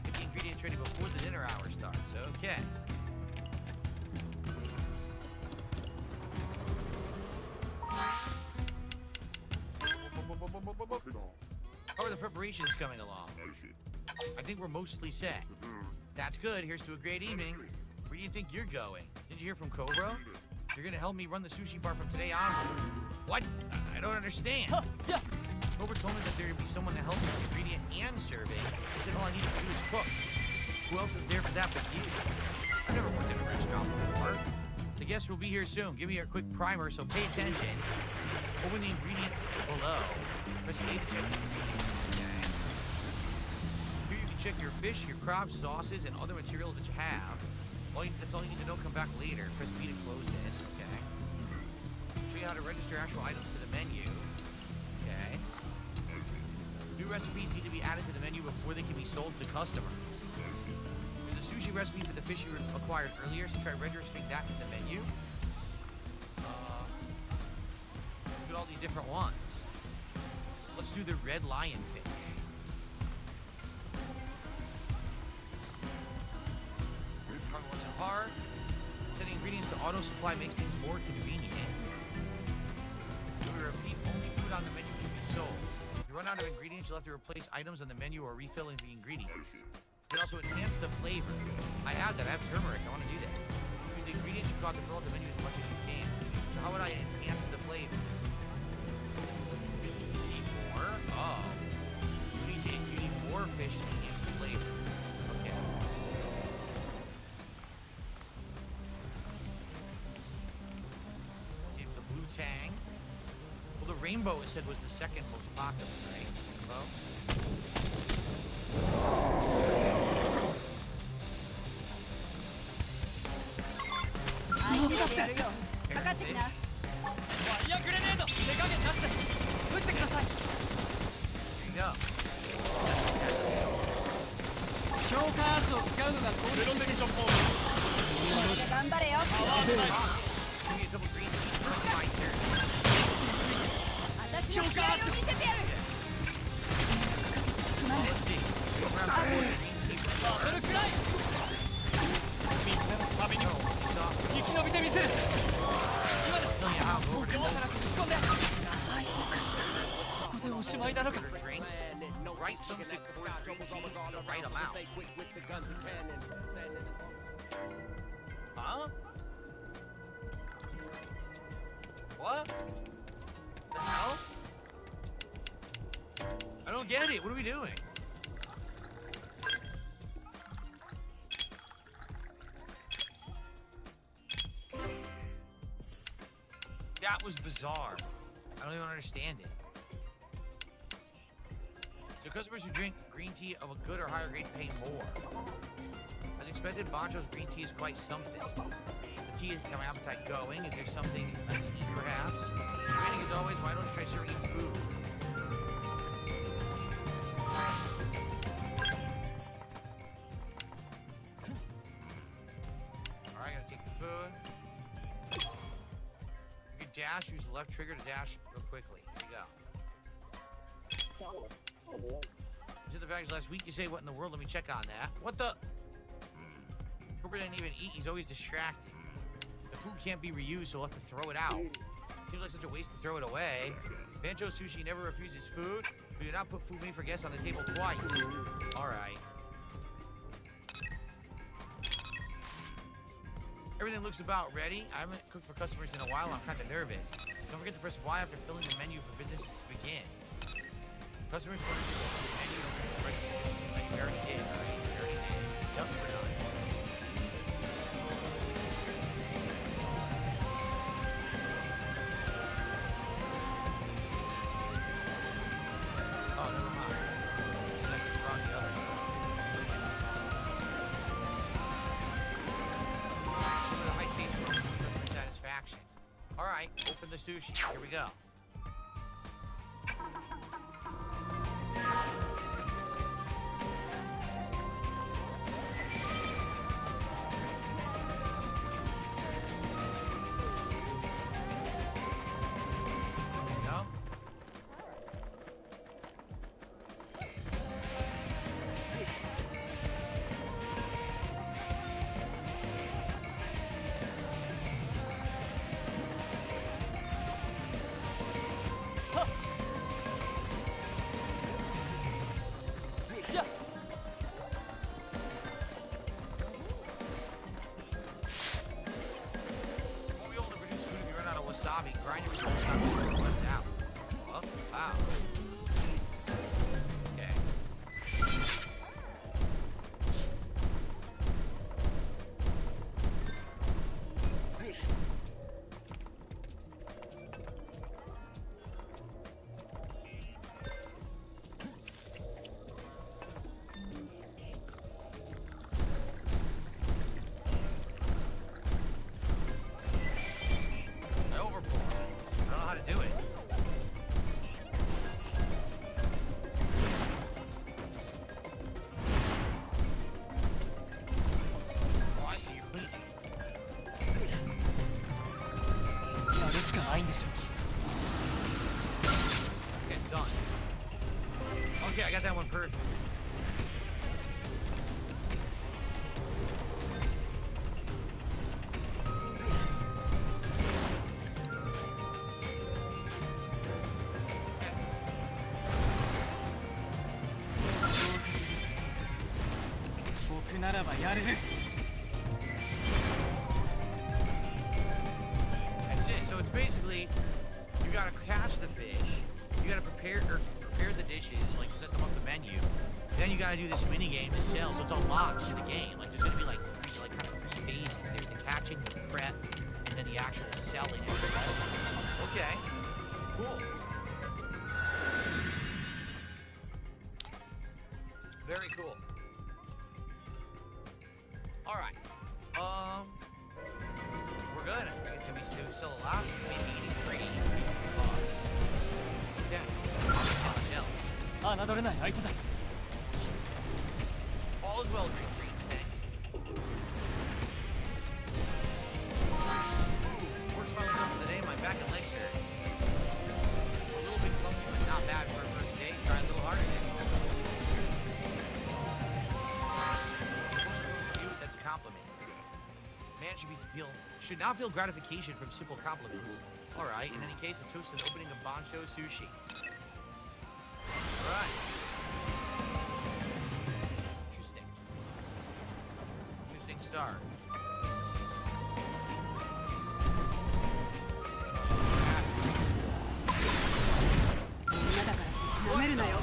Get the ingredients ready before the dinner hour starts. Okay. How are the preparations coming along? I think we're mostly set. That's good. Here's to a great evening. Where do you think you're going? Did you hear from Cobra? You're gonna help me run the sushi bar from today on. What? I don't understand. Yeah. Cobra told me that there would be someone to help me with ingredient and survey. He said all I need to do is cook. Who else is there for that but you? I've never worked in a restaurant before. The guests will be here soon. Give me a quick primer, so pay attention. Open the ingredients below. Press A to check the ingredients. Okay. check your fish, your crops, sauces, and other materials that you have. That's all you need to know. Come back later. Press B to close this. Okay. Show you how to register actual items to the menu. Okay. New recipes need to be added to the menu before they can be sold to customers. There's a sushi recipe for the fish you acquired earlier, so try registering that to the menu. Look at all these different ones. Let's do the red lionfish. Probably wasn't hard. Setting ingredients to auto supply makes things more convenient. We repeat, only food on the menu can be sold. If you run out of ingredients, you'll have to replace items on the menu or refilling the ingredients. You can also enhance the flavor. I have that. I have turmeric. I want to do that. Use the ingredients you caught to fill out the menu as much as you can. So how would I enhance the flavor? Oh. You need more fish to enhance the flavor. Okay. Okay, the blue tang. Well, the rainbow, it said, was the second most popular, right? Rainbow. There you go. 強化圧を使うのが効率的です。頑張れよ。 Give me a couple green teas for my turn. 私の気合を見せてやる。 Let's see. Grab some more green tea. バトルくらい。みんなのためにも生き延びてみせる。今です。両皿に打ち込んで。はい、僕した。ここでおしまいなのか。 Right substitute for green tea, the right amount. Huh? What? The hell? I don't get it. What are we doing? That was bizarre. I don't even understand it. So customers who drink green tea of a good or higher grade pay more. As expected, Bancho's green tea is quite something. The tea has got my appetite going. Is there something to eat, perhaps? Training as always, why don't you try serving food? Alright, gotta take the food. You can dash, use the left trigger to dash real quickly. There you go. He's in the bags last week. You say, what in the world? Let me check on that. What the? Cooper didn't even eat. He's always distracted. The food can't be reused, so we'll have to throw it out. Seems like such a waste to throw it away. Bancho Sushi never refuses food. We do not put food made for guests on the table twice. All right. Everything looks about ready. I haven't cooked for customers in a while. I'm kind of nervous. Don't forget to press Y after filling the menu for business to begin. Customers order to go to the menu. Like we already did, right? We already did. Yep, we're done. Oh, never mind. This is like the wrong the other. Look at the high taste for satisfaction. All right, open the sushi. Here we go. Wasabi, grind it with wasabi, runs out. Oh, wow. Okay. しかないんでしょ。 Okay, done. Okay, I got that one perfect. That's it. So it's basically you gotta catch the fish, you gotta prepare the dishes, like set them up the menu. Then you gotta do this mini game to sell. So it's a lot to the game. Like there's gonna be like three phases. There's the catching, the prep, and then the actual selling. Okay. Cool. Very cool. All right. We're good. Can we still sell a lot? Maybe 83. Yeah. Not much else. 侮れない相手だ。 All is well, Green Greens. Thanks. Works fine with something today. My back and legs hurt. A little bit clumsy, but not bad for a first day. Try a little harder next time. That's a compliment. Man should not feel gratification from simple compliments. All right. In any case, a toast to the opening of Bancho Sushi. All right. Interesting start. みんなだから舐めるなよ。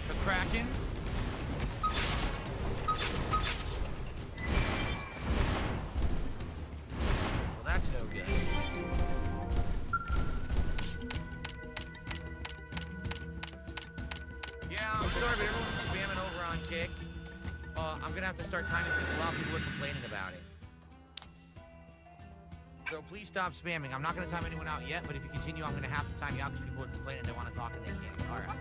The Kraken. Well, that's no good. Yeah, I'm sorry, but everyone's spamming over on Kick. I'm gonna have to start timing people out. People are complaining about it. So please stop spamming. I'm not gonna time anyone out yet, but if you continue, I'm gonna have to time you out because people are complaining they want to talk and they can't. All right.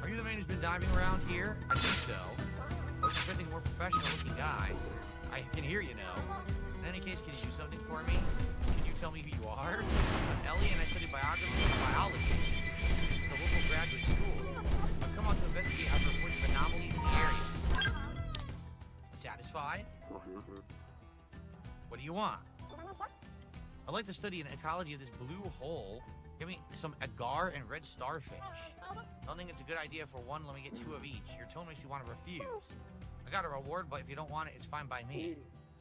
Are you the man who's been diving around here? I think so. I was expecting a more professional-looking guy. I can hear you now. In any case, can you do something for me? Can you tell me who you are? I'm Ellie, and I study biology at the local graduate school. I've come out to investigate after reports of anomalies in the area. Satisfied? What do you want? I'd like to study an ecology of this blue hole. Give me some agar and red starfish. I don't think it's a good idea for one. Let me get 2 of each. Your tone makes me want to refuse. I got a reward, but if you don't want it, it's fine by me.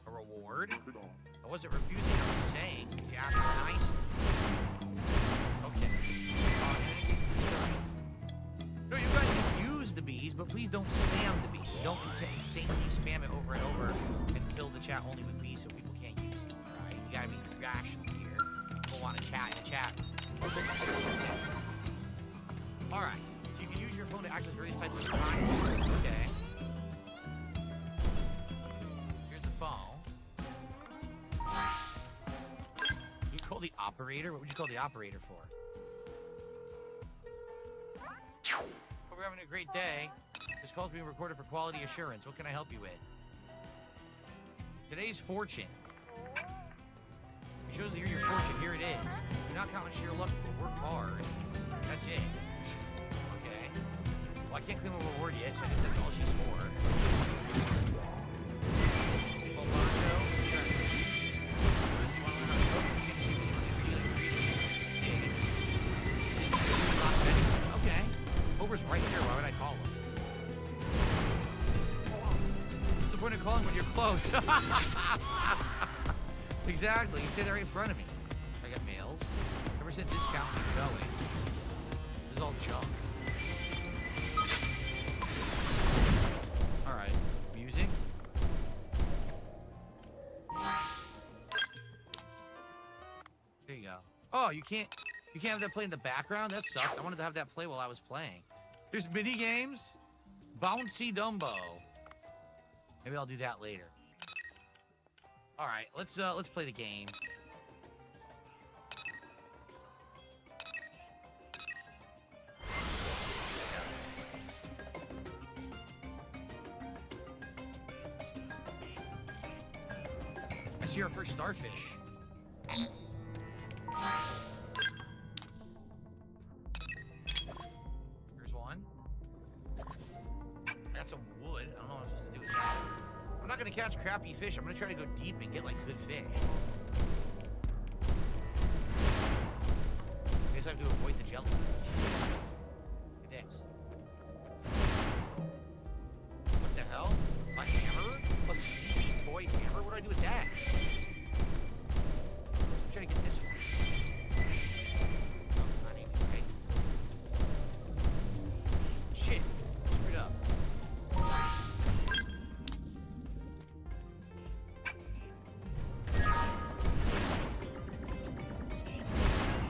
A reward? I wasn't refusing, I was saying. Did you ask for nice? Okay. No, you guys can use the bees, but please don't spam the bees. Don't insanely spam it over and over and fill the chat only with bees so people can't use it. Alright? You gotta be rational here. People want to chat in the chat. Alright. So you can use your phone to access various types of content. Okay. Here's the phone. You call the operator? What would you call the operator for? Hope we're having a great day. This call's being recorded for quality assurance. What can I help you with? Today's fortune. It shows that you're your fortune. Here it is. Do not count on sheer luck, but work hard. That's it. Okay. Well, I can't claim a reward yet, so I guess that's all she's for. Well, Bancho, okay. Ober's right here. Why would I call him? What's the point of calling when you're close? Exactly. You stay there right in front of me. I got mails. Ever since discount keeps going. This is all junk. All right. Music. There you go. Oh, you can't have that play in the background? That sucks. I wanted to have that play while I was playing. There's mini games. Bouncy Dumbo. Maybe I'll do that later. All right, let's play the game. see our first starfish. Here's one. I got some wood. I don't know what I'm supposed to do with that. I'm not gonna catch crappy fish. I'm gonna try to go deep and get like good fish. I guess I have to avoid the jellyfish. Look at this. What the hell? A hammer? A sleepy toy hammer? What do I do with that? I'm trying to get this one. Oh, not even, right? Shit. Screwed up.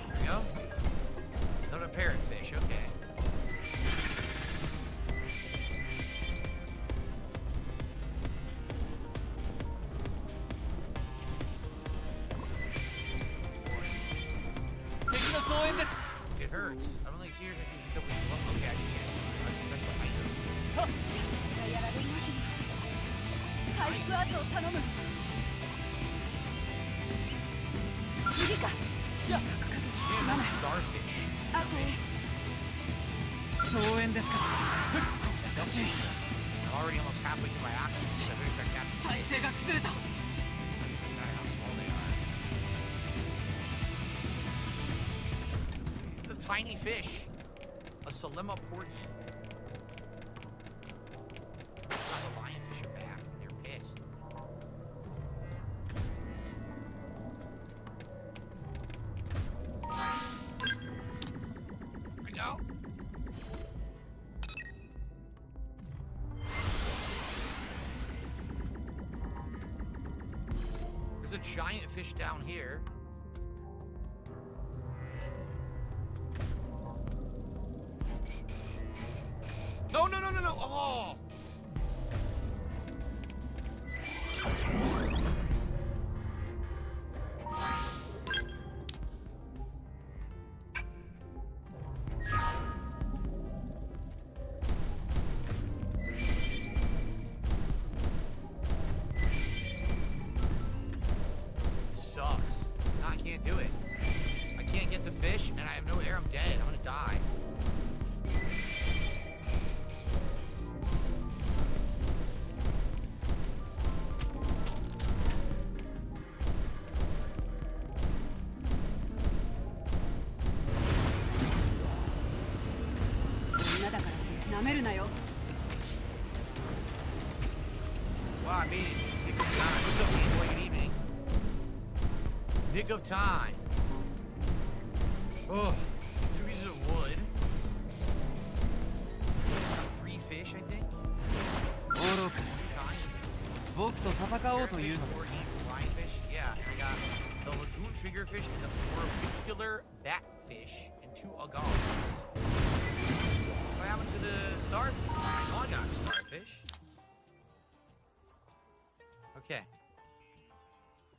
There we go. Another parrotfish, okay. It hurts. I don't think serious. I think you don't look. Okay, I can that's a special item. 私がやられるまでに回復圧を頼む。次か。やっすまない。Starfish. あと増援ですか。難しい。 I'm already almost halfway through my oxygen, so I better start catching. 体勢が崩れた。 God, how small they are. The tiny fish. A Salema porgy. The lionfish are back. They're pissed. There we go. There's a giant fish down here. No, no, no, no, no. Oh. Sucks. No, I can't do it. I can't get the fish, and I have no air. I'm dead. I'm gonna die. Wow, I made it. Nick of time. What's up, Weasel? Good evening. Nick of time. Oh, 2 pieces of wood. 3 fish, I think. 僕と戦おうというのですか。 Lionfish, yeah, and I got the lagoon triggerfish and the orbicular batfish and 2 agars. What happened to the starfish? Oh, I got a starfish. Okay.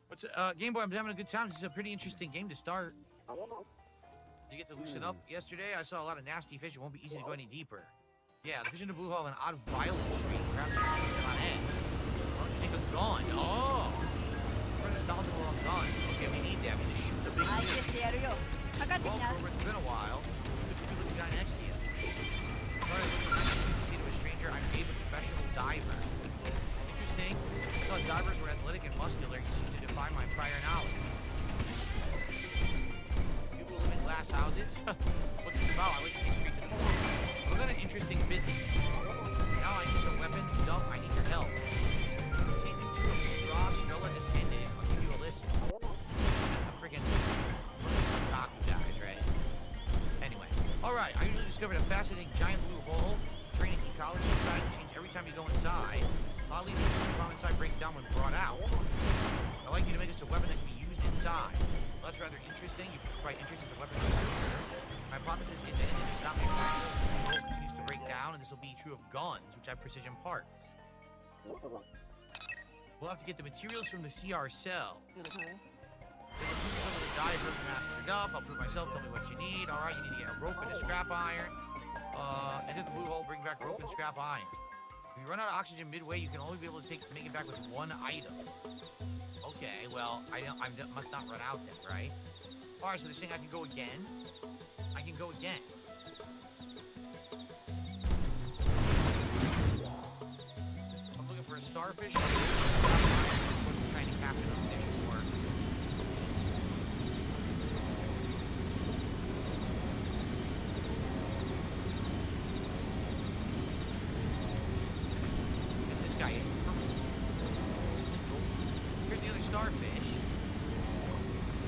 What's Game Boy? I'm having a good time. This is a pretty interesting game to start. Did you get to loosen up yesterday? I saw a lot of nasty fish. It won't be easy to go any deeper. Yeah, the fish in the blue hole have an odd violent streak. Perhaps it's them on edge. Why don't you take a gun? Oh! For nostalgia while I'm gone. Okay, we need that. We need to shoot the big fish. してやるよ。かかってき Well, な。 Cobra, it's been a while. Good to be with the guy next to you. Sorry, to see to a stranger. I'm a professional diver. Interesting. I thought divers were athletic and muscular. You seem to defy my prior knowledge. People live in glass houses? What's this about? I like to get straight to the point. We've got an interesting business. Now I need some weapons. Duff, I need your help. Season 2 of Straw Strolla just ended. I'll give you a listen. A freaking otaku guys, right? Anyway. Alright, I usually discovered a fascinating giant blue hole. Training ecology inside and change every time you go inside. Oddly, the human found inside breaks down when brought out. I'd like you to make us a weapon that can be used inside. Well, that's rather interesting. You can provide interest as a weapon researcher. My hypothesis is that it is not made the hole continues to break down, and this will be true of guns, which have precision parts. We'll have to get the materials from the sea ourselves. Then we'll prove some of the diver mastered up. I'll prove myself. Tell me what you need. All right, you need to get a rope and a scrap iron. Enter the blue hole. Bring back rope and scrap iron. If you run out of oxygen midway, you can only be able to make it back with 1 item. Okay, well, I must not run out then, right? All right, so they're saying I can go again? I can go again. I'm looking for a starfish. I'm trying to capture a fish for. Get this guy in. Here's the other starfish.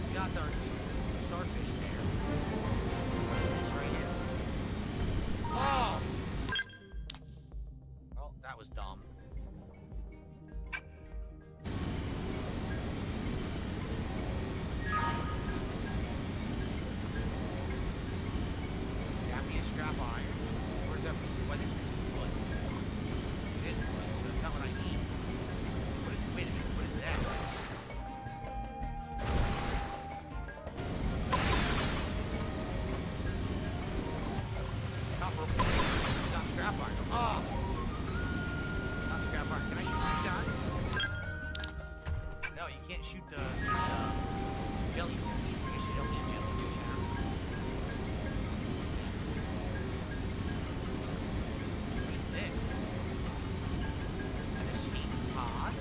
We got our starfish there. This right here. Oh! Oh, that was dumb. Got me a scrap iron. Where's that piece of weather piece of wood? It is wood, so it's not what I need. What is, wait a minute, what is that? Copper. It's not scrap iron. Oh! Not scrap iron. Can I shoot these guys? No, you can't shoot the jellyfish. I guess you don't need jellyfish, huh? What is this? An escape pod?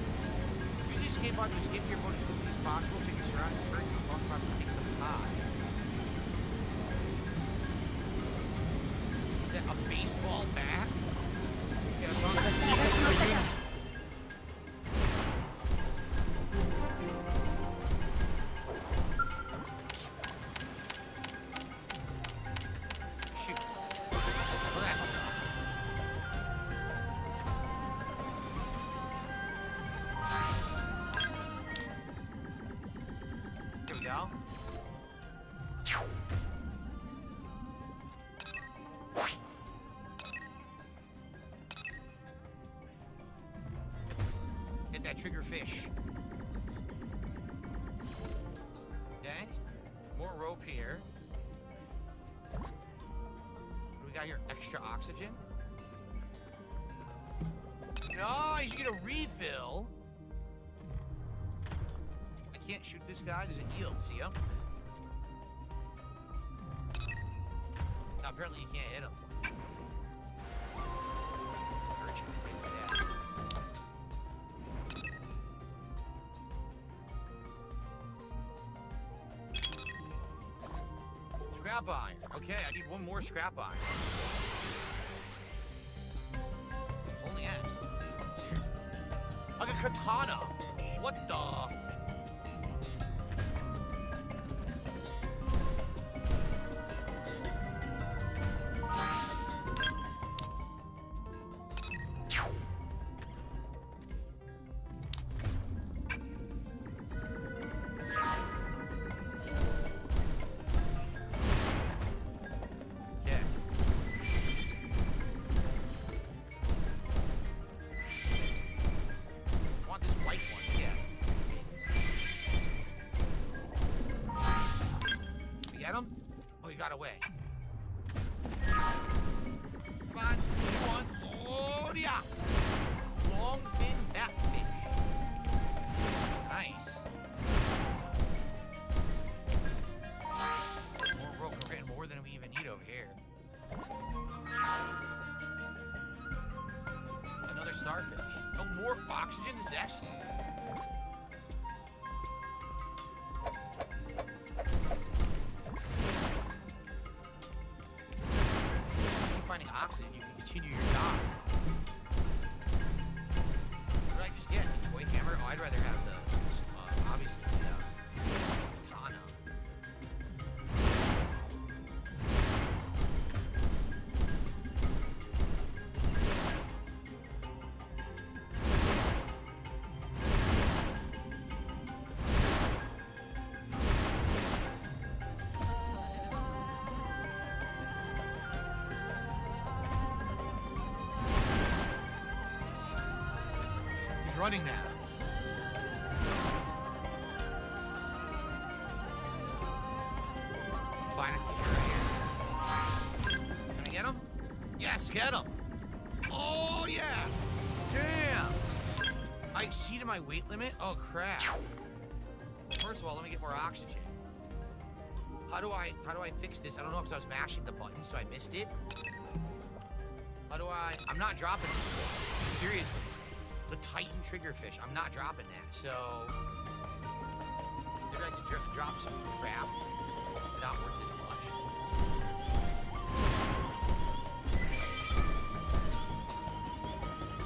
Use the escape pod to escape your boat as quickly as possible. Check your surroundings first and walk across and take some pod. Is that a baseball bat? Yeah, it's on the secret for you. Shoot. Well, that's Here we go. Hit that trigger fish. Okay. More rope here. What do we got here? Extra oxygen? Nice! You get a refill. I can't shoot this guy. There's a yield. See him? Now, apparently you can't hit him. Hurt you. I think that. Scrap iron. Okay, I need one more scrap iron. Only ask. Like a katana. What the? Okay. I want this white one. Yeah. You get him? Oh, he got away. Come on. Come on. Oh, yeah. Long fin batfish. Nice. More rope. We're getting more than we even need over here. Another starfish. No more oxygen. This is excellent. Keep finding oxygen, you can continue your dive. What did I just get? The toy hammer? Oh, I'd rather have the, obviously, the katana. He's running now. Fine, can I get him? Yes, get him. Oh yeah. Damn. I exceeded my weight limit? Oh, crap. First of all, let me get more oxygen. How do I fix this? I don't know because I was mashing the button, so I missed it. I'm not dropping this. Seriously. The Titan triggerfish. I'm not dropping that. So maybe I can drop some crap. It's not worth as much.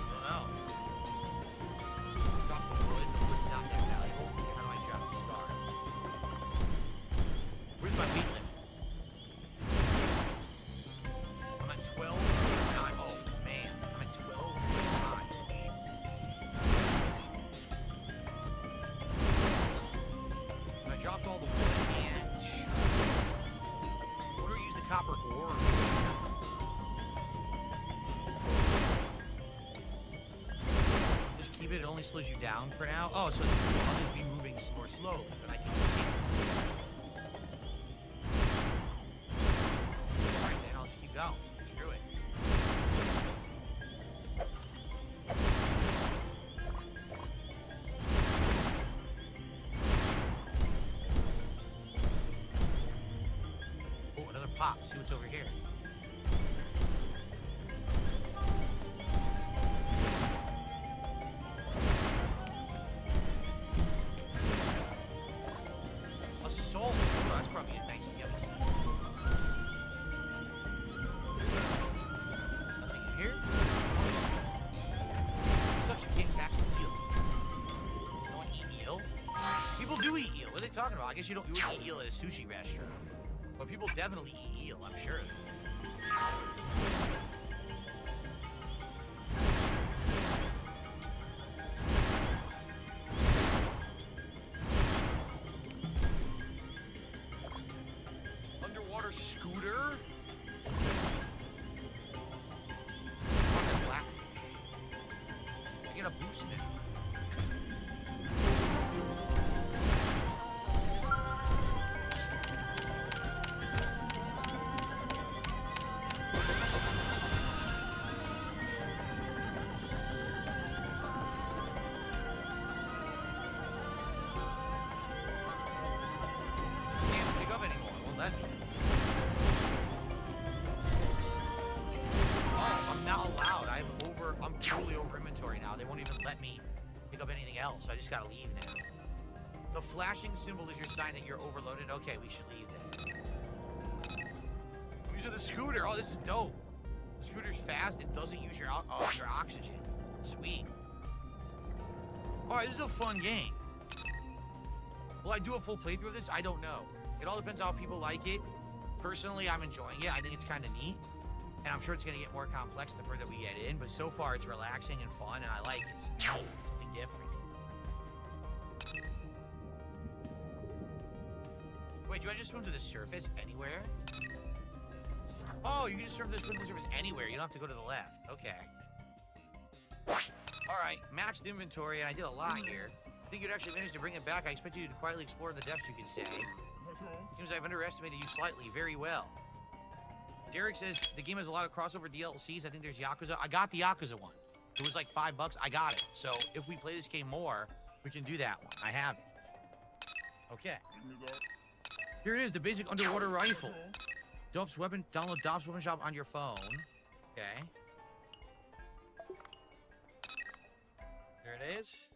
I don't know. Drop the wood. The wood's not that valuable. Okay, how do I drop the scar? Where's my weight limit? I'm at 12. Oh man, I'm at 12. I dropped all the wood and what do we use the copper ore? Just keep it. It only slows you down for now. Oh, so I'll just be moving more slowly, but I can continue. Alright then, I'll just keep going. Screw it. Oh, another pop. See what's over here. Assault. Oh, that's probably a nice yummy season. Nothing in here. Sucks you can't catch the eel. No one eat eel? People do eat eel. What are they talking about? I guess you wouldn't eat eel at a sushi restaurant. But people definitely eat eel, I'm sure. Underwater scooter? Fucking blackfish. I get a boost now. Can't pick up anymore. It won't let me. Oh, I'm now allowed. I'm totally over inventory now. They won't even let me pick up anything else. So I just gotta leave now. The flashing symbol is your sign that you're overloaded. Okay, we should leave then. Use of the scooter. Oh, this is dope. The scooter's fast. It doesn't use your oxygen. Sweet. All right, this is a fun game. Will I do a full playthrough of this? I don't know. It all depends on how people like it. Personally, I'm enjoying it. I think it's kind of neat. And I'm sure it's going to get more complex the further we get in. But so far, it's relaxing and fun, and I like it. It's neat. Something different. Wait, do I just swim to the surface anywhere? Oh, you can just swim to the surface anywhere. You don't have to go to the left. Okay. All right, maxed inventory, and I did a lot here. I think you'd actually manage to bring it back. I expect you to quietly explore the depths, you could say. Seems I've underestimated you slightly. Very well. Derek says the game has a lot of crossover DLCs. I think there's Yakuza. I got the Yakuza one. It was like $5. I got it. So if we play this game more, we can do that one. I have it. Okay. Here it is, the basic underwater rifle. Duff's weapon. Download Duff's weapon shop on your phone. Okay. There it is.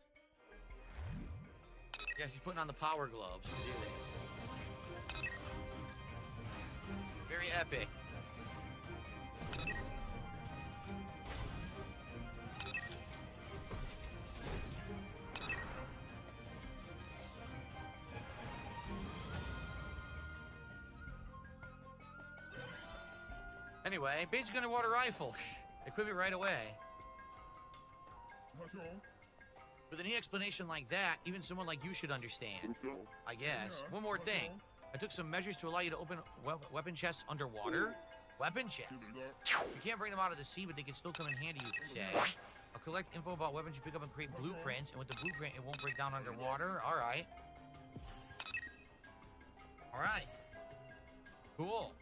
Yes, he's putting on the power gloves to do this. Very epic. Anyway, basic underwater rifle. Equip it right away. With any explanation like that, even someone like you should understand. I guess. One more thing. I took some measures to allow you to open weapon chests underwater. Weapon chests? You can't bring them out of the sea, but they can still come in handy, you could say. I'll collect info about weapons you pick up and create blueprints, and with the blueprint, it won't break down underwater. All right. All right. Cool.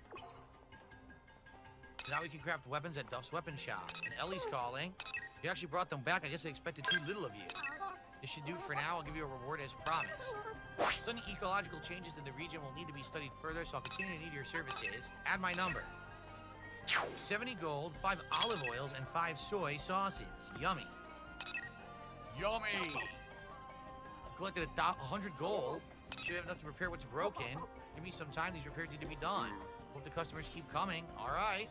So now we can craft weapons at Duff's weapon shop. And Ellie's calling. You actually brought them back. I guess they expected too little of you. This should do for now. I'll give you a reward as promised. Sudden ecological changes in the region will need to be studied further, so I'll continue to need your services. Add my number. 70 gold, 5 olive oils, and 5 soy sauces. Yummy. Yummy! Collected 100 gold. Should have enough to repair what's broken. Give me some time. These repairs need to be done. Hope the customers keep coming. All right.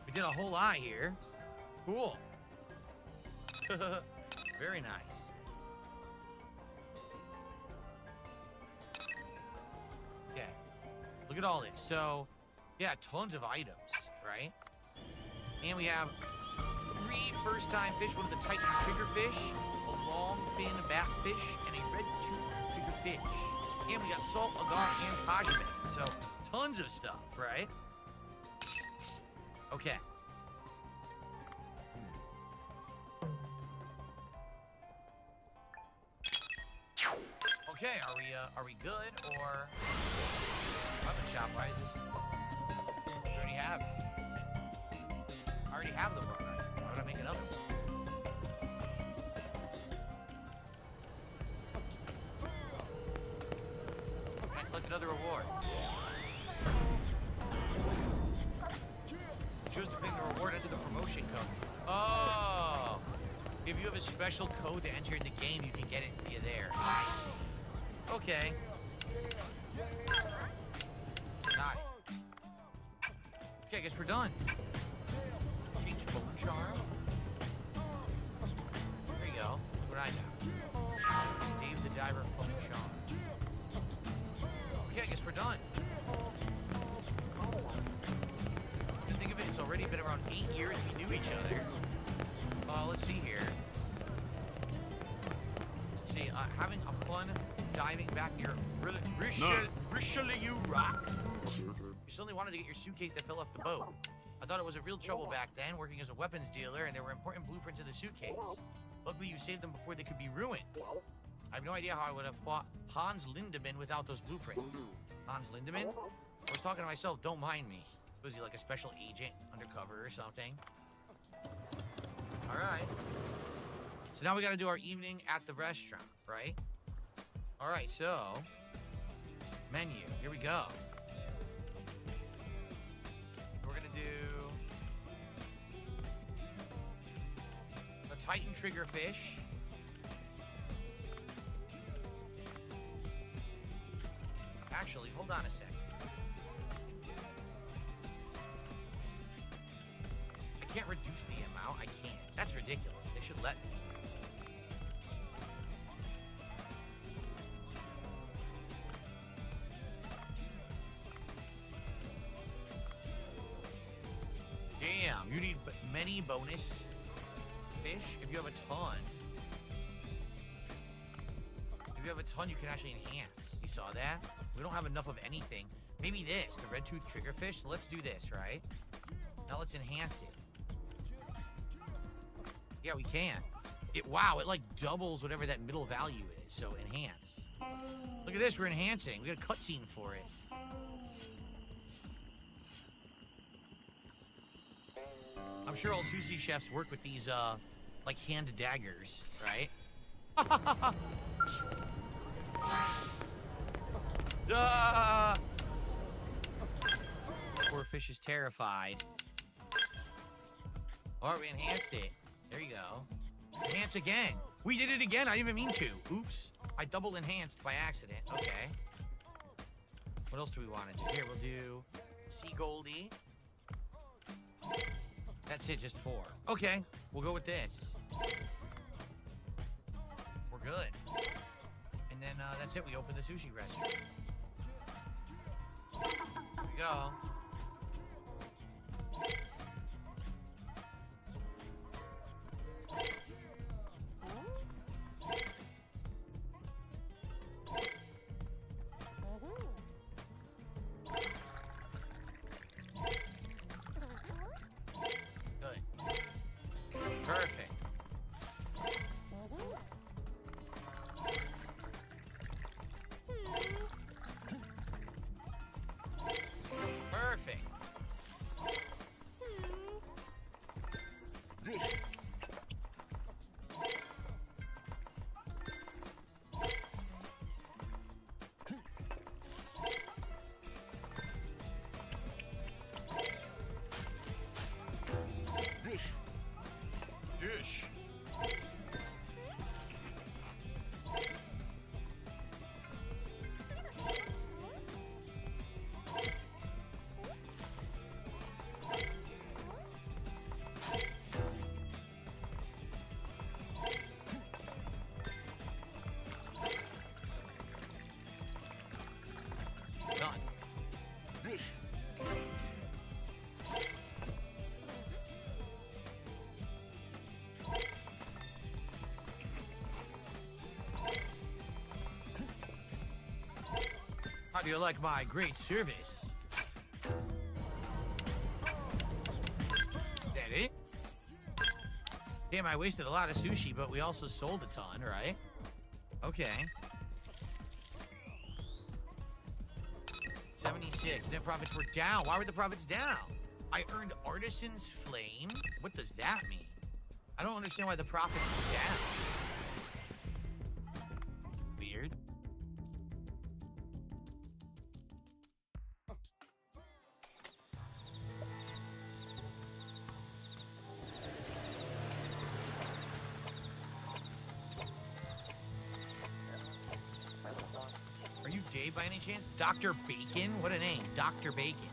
We did a whole lot here. Cool. Very nice. Okay. Look at all this. So, yeah, tons of items, right? And we have 3 first-time fish, one of the Titan triggerfish, a long-fin batfish, and a red-toothed triggerfish. And we got salt, agar, and pajabek. So, tons of stuff, right? Okay. Okay, are we good, or... Weapon shop, why is this... We already have it. I already have the one, right? Why would I make another one? And collect another reward. Choose to pick the reward into the promotion code. Oh! If you have a special code to enter in the game, you can get it via there. Nice. Okay. Nice. Okay, I guess we're done. Change phone charm. There you go. Look what I got. Dave the Diver phone charm. Okay, I guess we're done. Just think of it, it's already been around 8 years we knew each other. Let's see here. Let's see, having a fun diving back near Richelieu Rock. You suddenly wanted to get your suitcase that fell off the boat. I thought it was a real trouble back then, working as a weapons dealer, and there were important blueprints in the suitcase. Luckily, you saved them before they could be ruined. I have no idea how I would have fought Hans Lindemann without those blueprints. Hans Lindemann? I was talking to myself, don't mind me. Was he like a special agent, undercover or something? All right. So now we got to do our evening at the restaurant, right? All right, so menu. Here we go. We're gonna do the Titan triggerfish. Actually, hold on a second. I can't reduce the amount. I can't. That's ridiculous. They should let me. Damn, you need many bonus fish if you have a ton. If you have a ton, you can actually enhance. You saw that? We don't have enough of anything. Maybe this, the red tooth triggerfish. So let's do this, right? Now let's enhance it. Yeah, we can. Wow, it like doubles whatever that middle value is. So enhance. Look at this, we're enhancing. We got a cutscene for it. I'm sure all sushi chefs work with these, like hand daggers, right? Duh! Poor fish is terrified. Alright, we enhanced it. There you go. Enhance again. We did it again. I didn't even mean to. Oops. I double enhanced by accident. Okay. What else do we want to do? Here, we'll do Sea Goldie. That's it, just 4. Okay, we'll go with this. We're good. And then that's it. We open the sushi restaurant. There we go. Perfect. Perfect. do you like my great service? Is that it? Damn, I wasted a lot of sushi, but we also sold a ton, right? Okay. 76. Net profits were down. Why were the profits down? I earned Artisan's Flame. What does that mean? I don't understand why the profits were down. Weird. Are you Dave by any chance? Dr. Bacon? What a name. Dr. Bacon.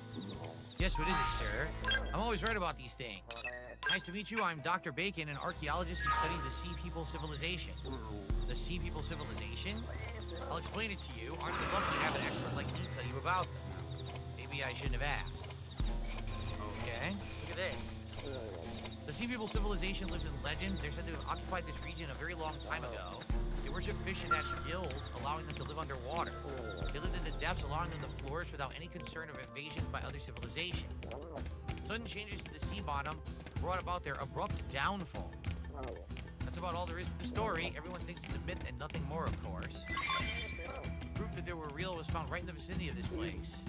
Yes, what is it, sir? I'm always right about these things. Nice to meet you. I'm Dr. Bacon, an archaeologist who studied the Sea People Civilization. The Sea People Civilization? I'll explain it to you. Aren't you lucky to have an expert like me tell you about them? Maybe I shouldn't have asked. Okay, look at this. The Sea People Civilization lives in legend. They're said to have occupied this region a very long time ago. They worship fish and had gills, allowing them to live underwater. They lived in the depths, allowing them to flourish without any concern of invasions by other civilizations. Sudden changes to the sea bottom brought about their abrupt downfall. That's about all there is to the story. Everyone thinks it's a myth and nothing more, of course. Proof that they were real was found right in the vicinity of this place.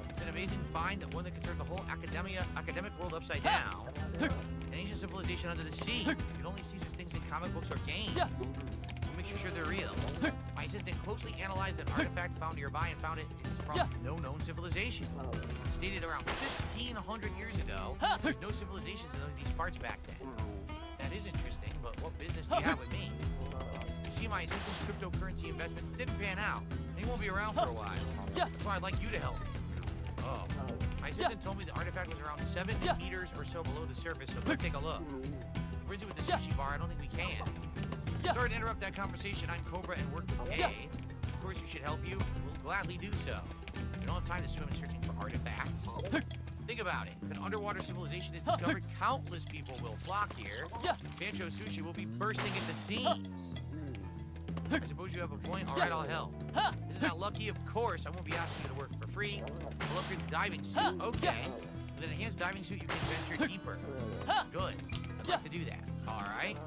It's an amazing find, one that could turn the whole academic world upside down. An ancient civilization under the sea. You can only see such things in comic books or games. What makes you sure they're real? My assistant closely analyzed an artifact found nearby and found it is from no known civilization. It's dated around 1,500 years ago. There's no civilizations in these parts back then. That is interesting, but what business do you have with me? You see, my assistant's cryptocurrency investments didn't pan out, and he won't be around for a while. That's why I'd like you to help me. Oh. My assistant told me the artifact was around 7 meters or so below the surface, so let's take a look. Where is it with the sushi bar? I don't think we can. Sorry to interrupt that conversation. I'm Cobra and work with A. Of course, we should help you. We'll gladly do so. We don't have time to swim searching for artifacts. Think about it. If an underwater civilization is discovered, countless people will flock here. Bancho Sushi will be bursting at the seams. I suppose you have a point. All right, I'll help. Isn't that lucky? Of course. I won't be asking you to work for free. I'll upgrade the diving suit. Okay. With an enhanced diving suit, you can venture deeper. Good. I'd like to do that. All right.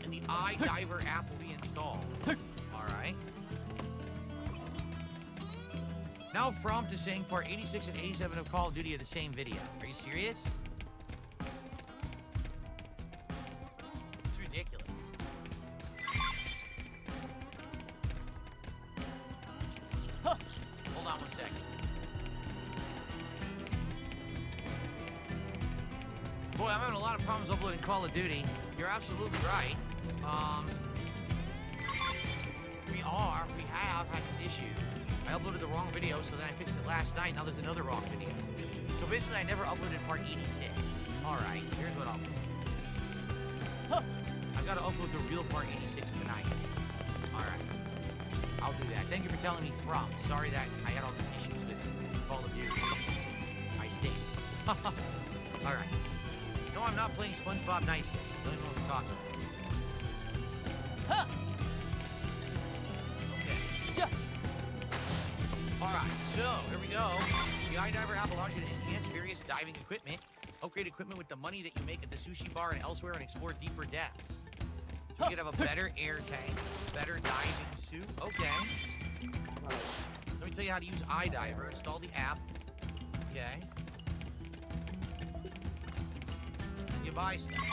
And the iDiver app will be installed. All right. Now Frompt is saying part 86 and 87 of Call of Duty are the same video. Are you serious? It's ridiculous. Hold on 1 second. Boy, I'm having a lot of problems uploading Call of Duty. You're absolutely right. We have had this issue. I uploaded the wrong video, so then I fixed it last night. Now there's another wrong video. So basically, I never uploaded part 86. All right, here's what I'll do. I've got to upload the real part 86 tonight. All right, I'll do that. Thank you for telling me from. Sorry that I had all these issues with Call of Duty. I stayed. All right. No, I'm not playing SpongeBob Night City. Don't even know what you're talking about. Alright, so here we go. The iDiver app allows you to enhance various diving equipment, upgrade equipment with the money that you make at the sushi bar and elsewhere, and explore deeper depths. So you can have a better air tank, better diving suit. Okay. Let me tell you how to use iDiver. Install the app. Okay. You buy stuff.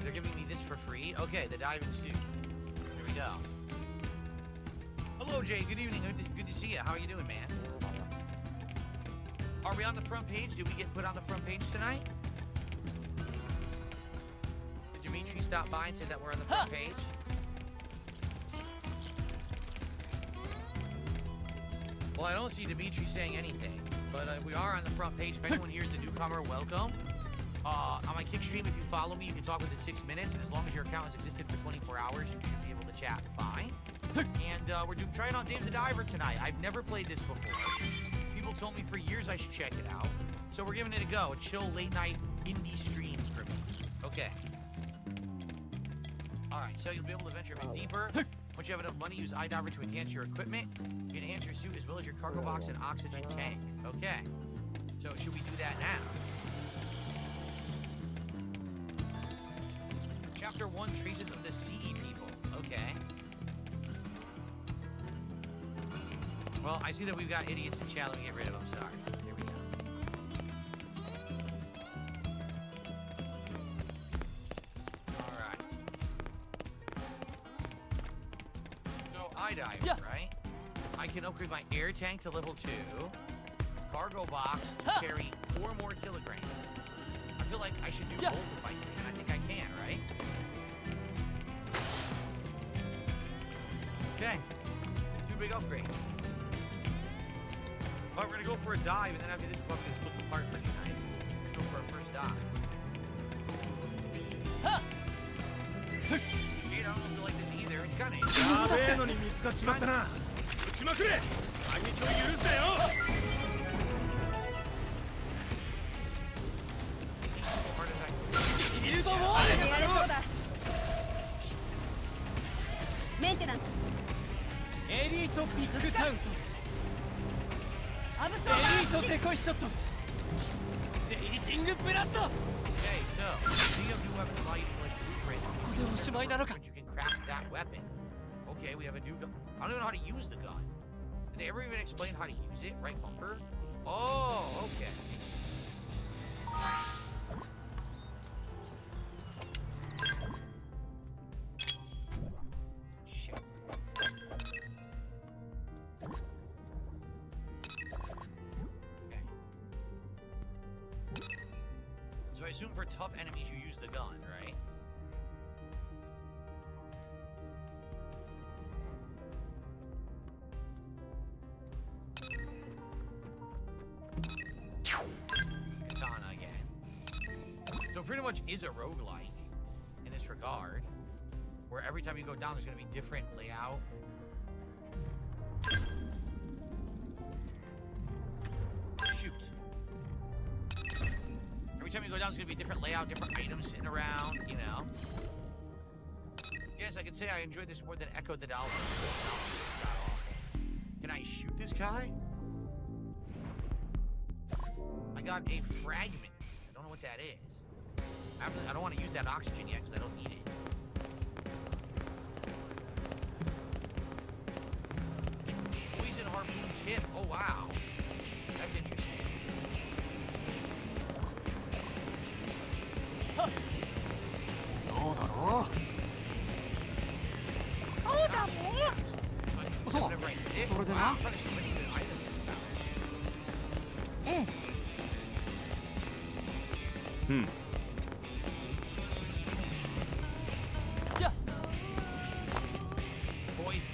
They're giving me this for free. Okay, the diving suit. Here we go. Hello, Jay. Good evening. Good to see you. How are you doing, man? Are we on the front page? Did we get put on the front page tonight? Did Dimitri stop by and say that we're on the front page? Well, I don't see Dimitri saying anything, but we are on the front page. If anyone here is a newcomer, welcome. On my Kick stream, if you follow me, you can talk within 6 minutes, and as long as your account has existed for 24 hours, you should be able to chat fine. And we're trying out Dave the Diver tonight. I've never played this before. People told me for years I should check it out. So we're giving it a go. A chill late night indie stream for me. Okay. All right. Alright, so you'll be able to venture a bit deeper. Once you have enough money, use iDiver to enhance your equipment. You can enhance your suit as well as your cargo box and oxygen tank. Okay. So should we do that now? Chapter 1, Traces of the Sea People. Okay. Well, I see that we've got idiots in chat. Let me get rid of them. Sorry. There we go. Alright. So, iDive, Yeah. right? I can upgrade my air tank to level 2. Cargo box to Huh. carry 4 more kilograms. I feel like I should do Yeah. both if I can. I think I can, right? Okay. 2 big upgrades. Alright, we're gonna go for a dive, and then after this, we're probably gonna split the part for tonight. Let's go for our first dive. Huh. Dude, I don't feel like this either. It's kinda やべえのに見つかっちまったな。撃ちまくれ。反撃を許せよ。 seems as hard as I can. ビルドウォーやれそうだ。メンテナンス。エリートビッグカウント。アブソーエリーバートデコイショット。レイジングブラスト。 Okay, so, do you have new weapons allow you to like blueprints? ここでおしまいなのか。 You can craft that weapon. Okay, we have a new gun. I don't even know how to use the gun. Did they ever even explain how to use it? Right bumper? Oh, okay. Shit. Okay. So I assume for tough enemies you use the gun, right? Katana again. So it pretty much is a roguelike in this regard, where every time you go down there's gonna be different layout. Shoot. Every time you go down there's gonna be a different layout, different items sitting around, you know. Yes, I can say I enjoyed this more than Echo the Dolphin. Can I shoot this guy? I got a fragment. I don't know what that is. I don't want to use that oxygen yet because I don't need it. Poison harpoon tip. Oh, wow. That's interesting. So, Whenever I need it. so then Wow, now? I'm trying to see many good items and stuff. ええ。 Yeah. Poison.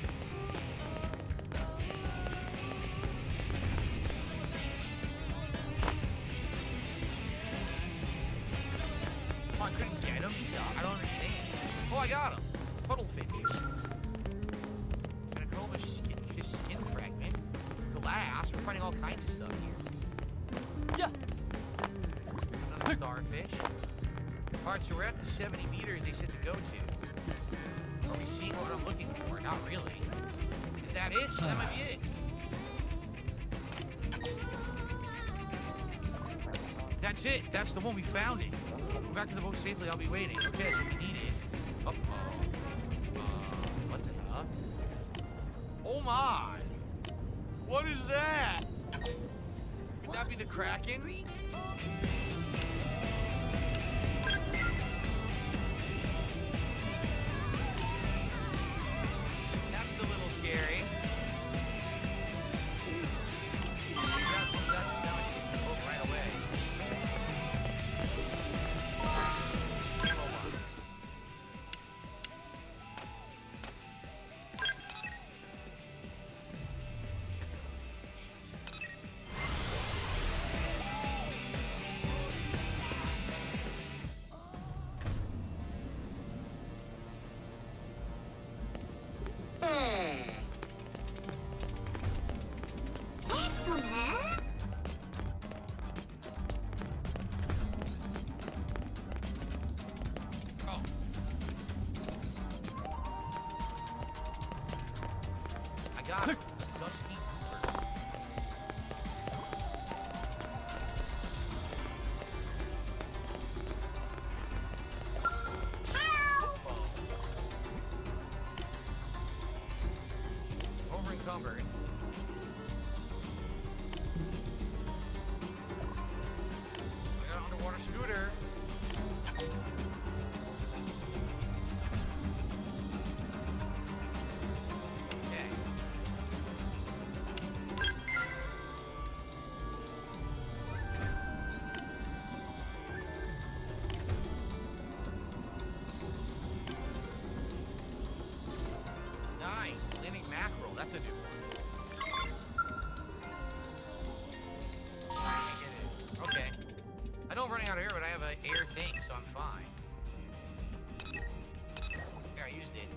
Oh, I couldn't get him? I don't understand. Oh, I got him. Puddlefish. Xenobeg skin fragment. Glass. We're finding all kinds of stuff here. Yeah. Another starfish. Alright, so we're at the 70 meters they said to go to. Are we seeing what I'm looking for? Not really. Is that it? That might be it. That's it. That's the one. We found it. Go back to the boat safely. I'll be waiting. Okay, so we need it. Uh-oh. What the hell? Oh my! What is that? Could that be the Kraken? That's a little scary. Right away. god. Dusty Cooper. Over encumbered. I got an underwater scooter. Okay. Nice. Landing mackerel. That's a new one. I can't get it. Okay. I know I'm running out of air, but I have an air thing, so I'm fine. There, I used it.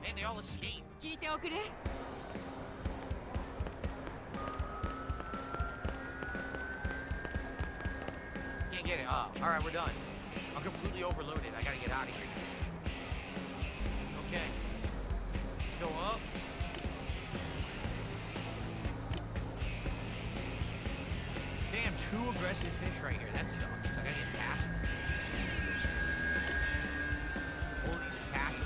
Man, they all escaped. 聞いておくれ Can't get it. Oh, all right, we're done. I'm completely overloaded. I gotta get out of here. Okay. Let's go up. Damn, 2 aggressive fish right here. That sucks. I gotta get past them. All these attacking me.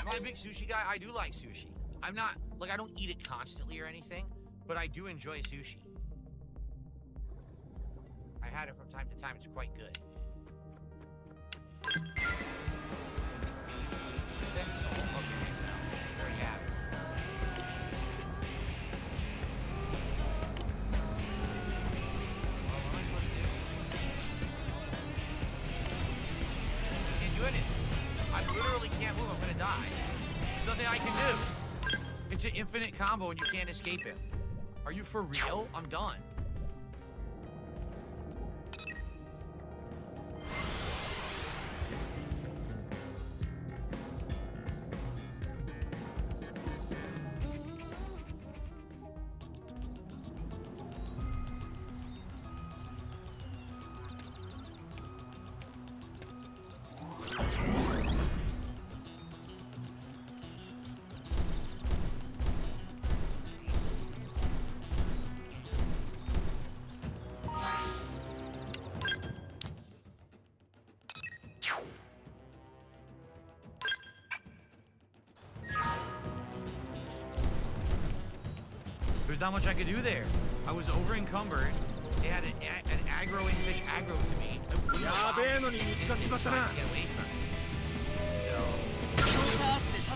Am I a big sushi guy? I do like sushi. I'm not, like, I don't eat it constantly or anything, but I do enjoy sushi. I had it from time to time. It's quite good. Is that salt? Okay, no. There you have it. Well, what am I supposed to do? Can't do anything. I literally can't move. I'm gonna die. There's nothing I can do. It's an infinite combo and you can't escape it. Are you for real? I'm done. There's not much I could do there. I was over encumbered. They had an aggroing fish aggro to me. Get away from it. So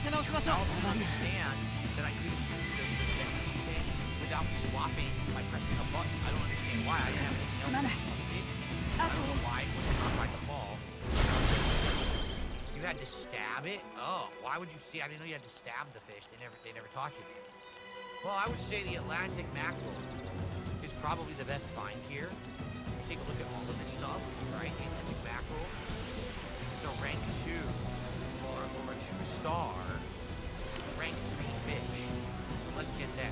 I also understand that I couldn't use the jet ski thing without swapping by pressing a button. I don't understand why. I didn't have anything else. I don't know why it was not by default. You had to stab it? Oh, why would you see? I didn't know you had to stab the fish. They never taught you that. Well, I would say the Atlantic mackerel is probably the best find here. Take a look at all of this stuff, right? The Atlantic mackerel. It's a rank 2 or a 2-star rank 3 fish. So let's get that.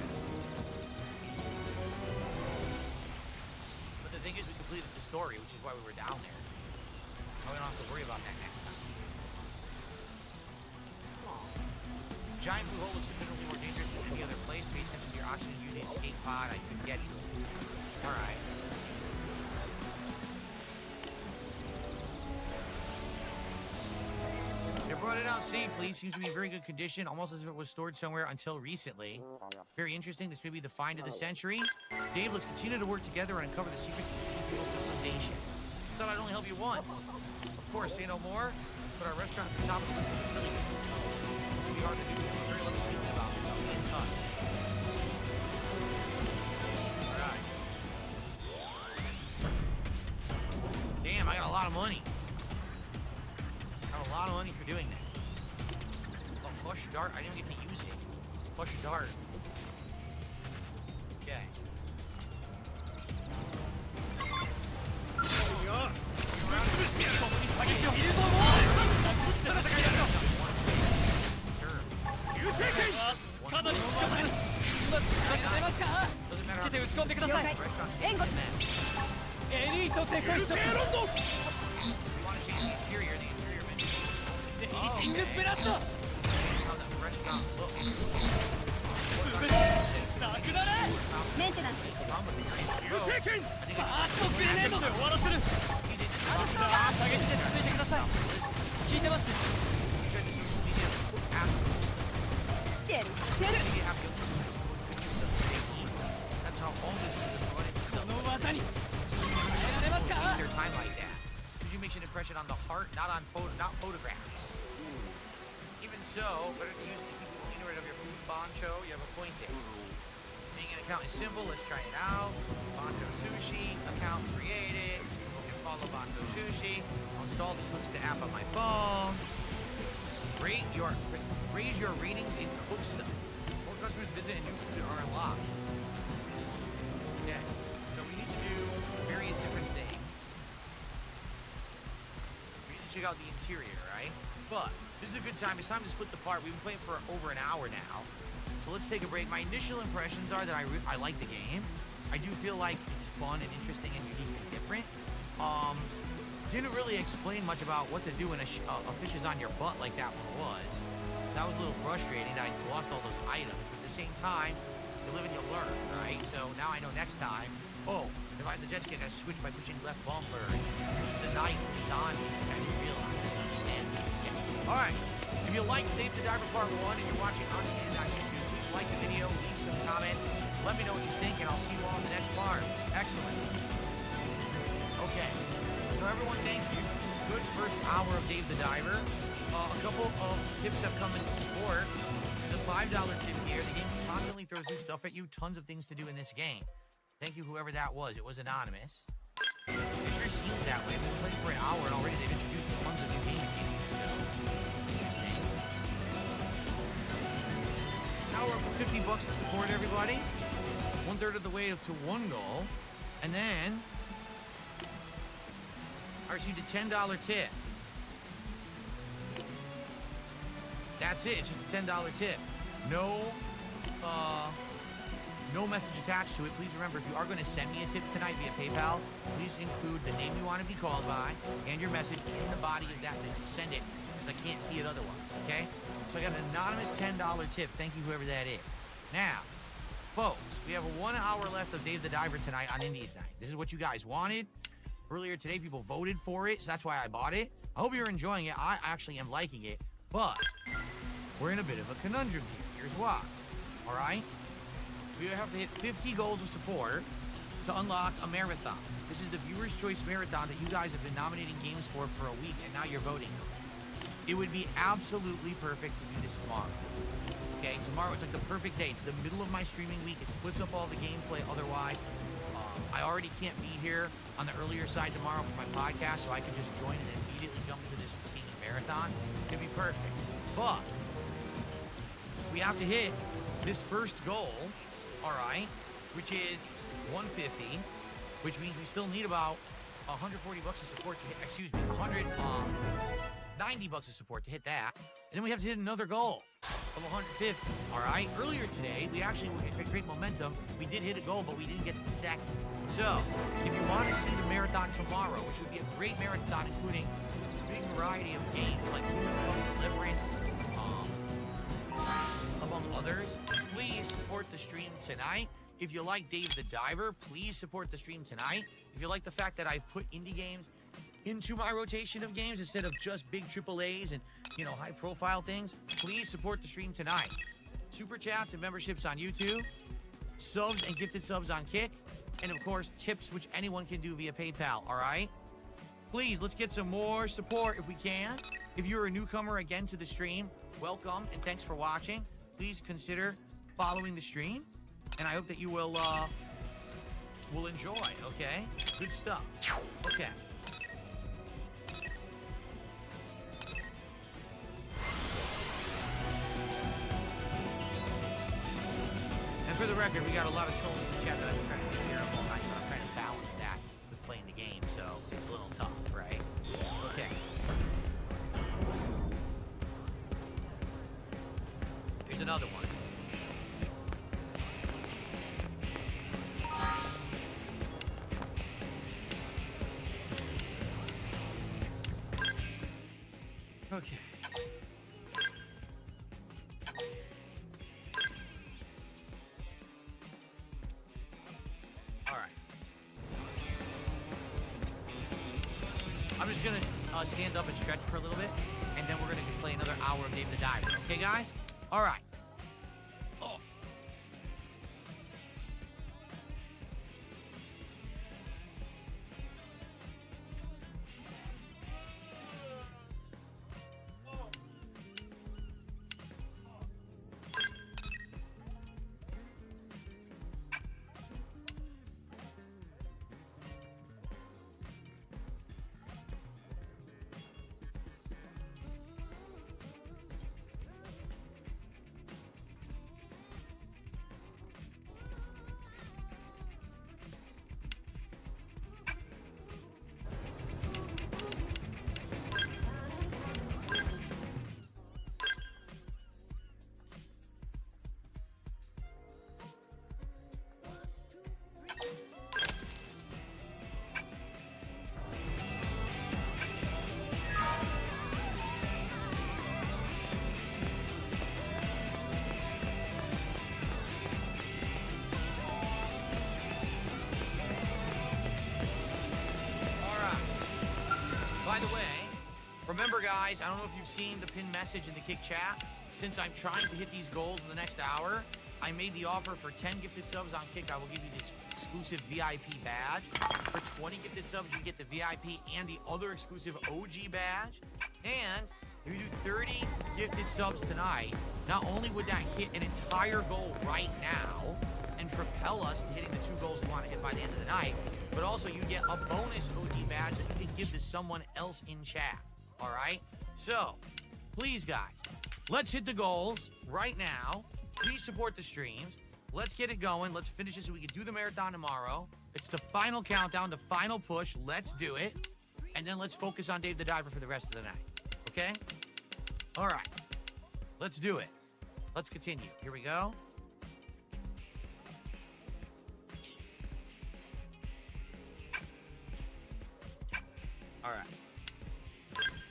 But the thing is, we completed the story, which is why we were down there. Now we don't have to worry about that next time. This giant blue hole looks infinitely more dangerous than any other place. Pay attention to your oxygen. Use the escape pod. I could get to it. All right. They brought it out safely. Seems to be in very good condition, almost as if it was stored somewhere until recently. Very interesting. This may be the find of the century. Dave, let's continue to work together and uncover the secrets of the sea people civilization. Thought I'd only help you once. Of course, say no more. Put our restaurant at the top of the list of affiliates. It'll be hard to do. There's very little to do about this. I'll be in touch. All right. Damn, I got a lot of money. Got a lot of money for doing that. Oh, flush dart. I didn't even get to use it. Flush dart. Okay. リーチングブラスト How that fresh gun looks. 全てなくなれメンテナンス 流星剣 I think ファーストグレネードで終わらせる he's in 射撃で続いてください聞いてます check the social media afterwards. 来てる来てる You have to That's how all this is running. その技に耐えられますか Waste their time like that. Usually makes an impression on the heart, not on not photographs. Even so, better to use the people ignorant of your food boncho. You have a point there. Being an account is simple. Let's try it out. Boncho Sushi account created. You can follow Boncho Sushi. I'll install the Cooks to app on my phone. Raise your ratings in Cooksta. More customers visit and new users are unlocked. Okay, so we need to do various different things. We need to check out the interior, right? But this is a good time. It's time to split the part. We've been playing for over an hour now. So let's take a break. My initial impressions are that I like the game. I do feel like it's fun and interesting and unique and different. Didn't really explain much about what to do when a fish is on your butt like that one was. That was a little frustrating that I lost all those items. But at the same time, you live and you learn, right? So now I know next time, oh, if I have the jet ski, I gotta switch by pushing left bumper. Use the knife when he's on me, which I didn't realize. I didn't understand. Yeah. All right. If you liked Dave the Diver Part 1 and you're watching on YouTube, please like the video, leave some comments. Let me know what you think, and I'll see you all in the next part. Excellent. Okay. So everyone, thank you. Good first hour of Dave the Diver. A couple of tips have come in support. There's a $5 tip here. The game constantly throws new stuff at you. Tons of things to do in this game. Thank you, whoever that was. It was anonymous. It sure seems that way. We've been playing for an hour, and already they've introduced tons of new game mechanics, so interesting. Now we're up to $50 to support everybody. 1/3 of the way up to 1 goal. And then I received a $10 tip. That's it. It's just a $10 tip. No message attached to it. Please remember, if you are going to send me a tip tonight via PayPal, please include the name you want to be called by and your message in the body of that thing. Send it, because I can't see it otherwise, okay? So I got an anonymous $10 tip. Thank you, whoever that is. Now, folks, we have a 1 hour left of Dave the Diver tonight on Indies Night. This is what you guys wanted. Earlier today, people voted for it, so that's why I bought it. I hope you're enjoying it. I actually am liking it, but we're in a bit of a conundrum here. Here's why. All right? We have to hit 50 goals of support to unlock a marathon. This is the Viewer's Choice Marathon that you guys have been nominating games for a week, and now you're voting. It would be absolutely perfect to do this tomorrow. Okay, tomorrow it's like the perfect day. It's the middle of my streaming week. It splits up all the gameplay otherwise. I already can't be here on the earlier side tomorrow for my podcast, so I can just join and immediately jump into this freaking marathon. It'd be perfect. But we have to hit this first goal, all right, which is 150, which means we still need about $140 of support to hit, excuse me, $90 of support to hit that. And then we have to hit another goal of 150, all right? Earlier today, we actually had great momentum. We did hit a goal, but we didn't get to the second. So, if you want to see the marathon tomorrow, which would be a great marathon, including a big variety of games like Deliverance, among others, please support the stream tonight. If you like Dave the Diver, please support the stream tonight. If you like the fact that I've put indie games into my rotation of games instead of just big AAAs and, high-profile things, please support the stream tonight. Super chats and memberships on YouTube, subs and gifted subs on Kick, and of course, tips which anyone can do via PayPal, all right? Please, let's get some more support if we can. If you're a newcomer again to the stream, welcome and thanks for watching. Please consider following the stream, and I hope that you will enjoy, okay? Good stuff. Okay. And for the record, we got a lot of trolls in the chat that I've been trying to take care of all night, but I'm trying to balance that with playing the game, so it's a little tough, right? Okay. Here's another one. Okay. I'm just gonna stand up and stretch for a little bit, and then we're gonna play another hour of Dave the Diver. Okay, guys? All right. Oh. By the way, remember guys, I don't know if you've seen the pinned message in the Kick chat. Since I'm trying to hit these goals in the next hour, I made the offer for 10 gifted subs on Kick. I will give you this exclusive VIP badge. For 20 gifted subs, you get the VIP and the other exclusive OG badge. And if you do 30 gifted subs tonight, not only would that hit an entire goal right now and propel us to hitting the 2 goals we want to hit by the end of the night, but also you get a bonus OG badge that you can give to someone else in chat. All right? So, please, guys, let's hit the goals right now. Please support the streams. Let's get it going. Let's finish this so we can do the marathon tomorrow. It's the final countdown, the final push. Let's do it. And then let's focus on Dave the Diver for the rest of the night. Okay? All right. Let's do it. Let's continue. Here we go.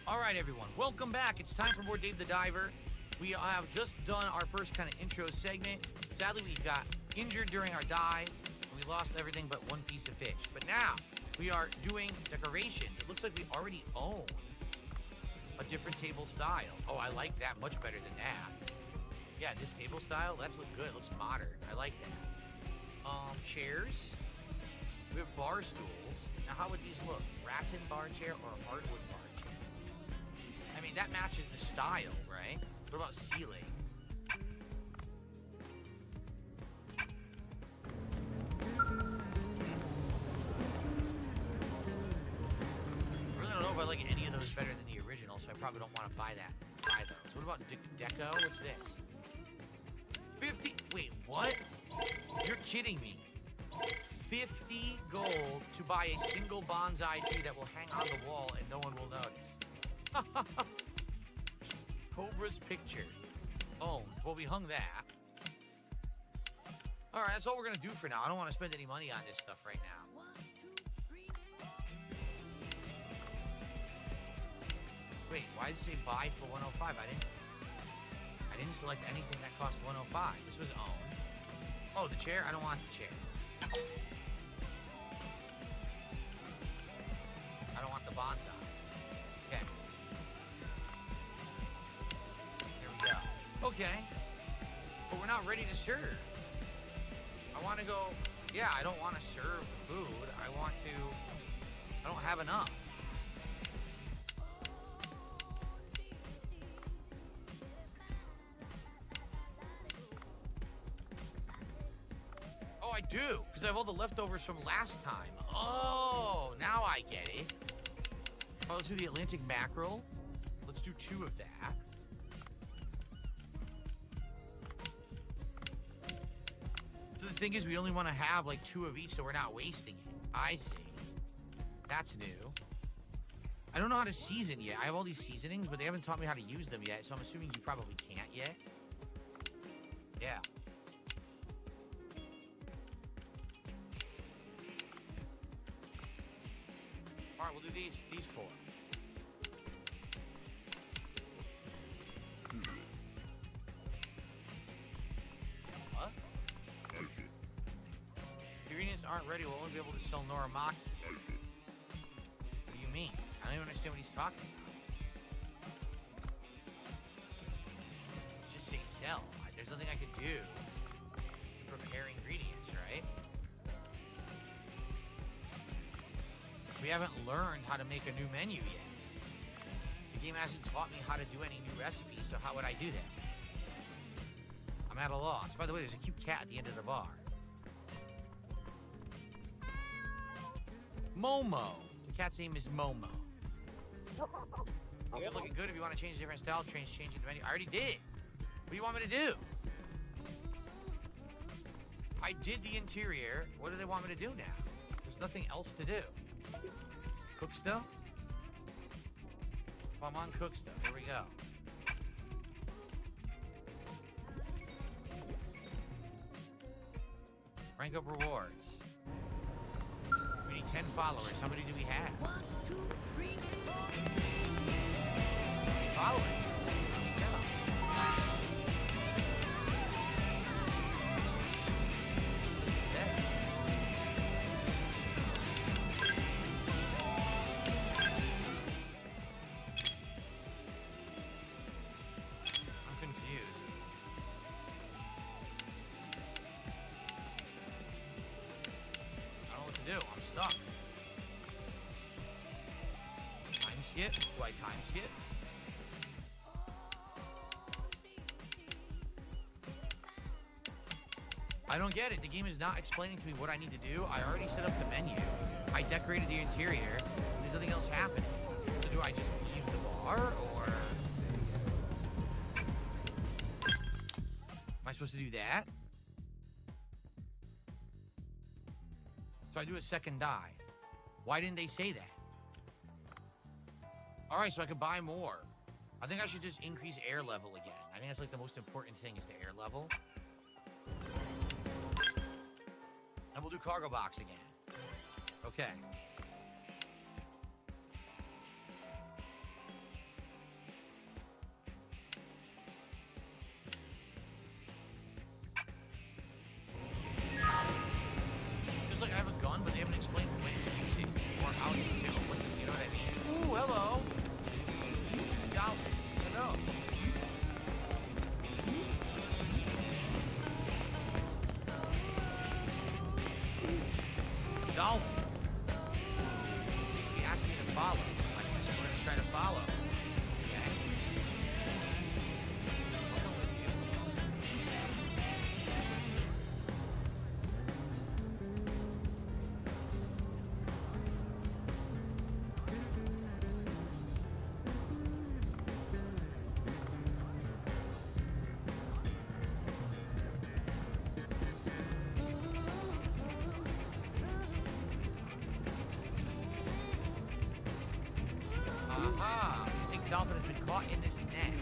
All right, everyone. Welcome back. It's time for more Dave the Diver. We have just done our first kind of intro segment. Sadly, we got injured during our dive. We lost everything but one piece of fish. But now we are doing decorations. It looks like we already own a different table style. Oh, I like that much better than that. Yeah, this table style, that's look good. It looks modern. I like that. Chairs. We have bar stools. Now, how would these look? Rattan bar chair or a hardwood bar chair? I mean, that matches the style, right? What about ceiling? I really don't know if I like any of those better than the original, so I probably don't want to buy those. What about deco? What's this? 50. Wait, what? You're kidding me. 50 gold to buy a single bonsai tree that will hang on the wall and no one will notice. Cobra's picture. Oh, well, we hung that. All right, that's all we're going to do for now. I don't want to spend any money on this stuff right now. 1, 2, 3. Wait, why does it say buy for 105? I didn't select anything that cost 105. This was owned. Oh, the chair? I don't want the chair. I don't want the bonsai. Okay. Here we go. Okay. But we're not ready to serve. I want to go... Yeah, I don't want to serve food. I don't have enough. Oh, I do, because I have all the leftovers from last time. Oh, now I get it. Oh, let's do the Atlantic mackerel. Let's do 2 of that. So the thing is, we only want to have like 2 of each, so we're not wasting it. I see. That's new. I don't know how to season yet. I have all these seasonings, but they haven't taught me how to use them yet, so I'm assuming you probably can't yet. Yeah. All right, we'll do these 4. What? Ingredients aren't ready. We'll only be able to sell Noramaki. What do you mean? I don't even understand what he's talking about. Just say sell. There's nothing I could do to prepare ingredients, right? We haven't learned how to make a new menu yet. The game hasn't taught me how to do any new recipes, so how would I do that? I'm at a loss. By the way, there's a cute cat at the end of the bar. Momo. The cat's name is Momo. It's looking good. If you want to change a different style, change the menu. I already did. What do you want me to do? I did the interior. What do they want me to do now? There's nothing else to do. Cook stuff? Well, I'm on cook stuff. Here we go. Rank up rewards. We need 10 followers. How many do we have? 1, 2, 3, 4. How many followers? Let me tell. I'm confused. I don't know what to do. I'm stuck. Time skip? Do I time skip? I don't get it. The game is not explaining to me what I need to do. I already set up the menu. I decorated the interior. There's nothing else happening. So do I just leave the bar, or am I supposed to do that? So I do a second dive. Why didn't they say that? All right, so I could buy more. I think I should just increase air level again. I think that's like the most important thing is the air level. And we'll do cargo box again. Okay. Just like I have a gun, but they haven't explained when to use it or how to use it or what to, you know what I mean? Ooh, hello. Dolphin. Hello. Dolphin. Seems to be asking me to follow. I guess I'm going to try to follow. Okay. I'll come with you. Aha! I think Dolphin has been caught in this net.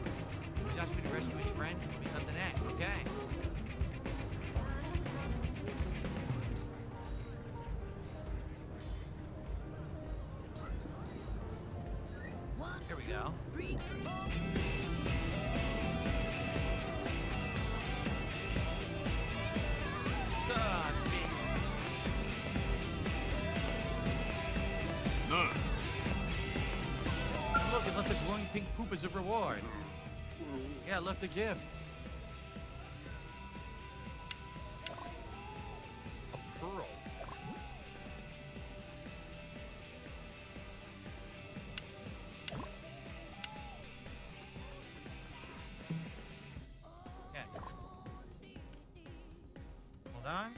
He's asking me to rescue his friend and we cut the net. Okay. Here we go. 3, 4. Ah, it's me. No. Look, it left a glowing pink poop as a reward. Yeah, it left a gift. A pearl. Okay. Hold on.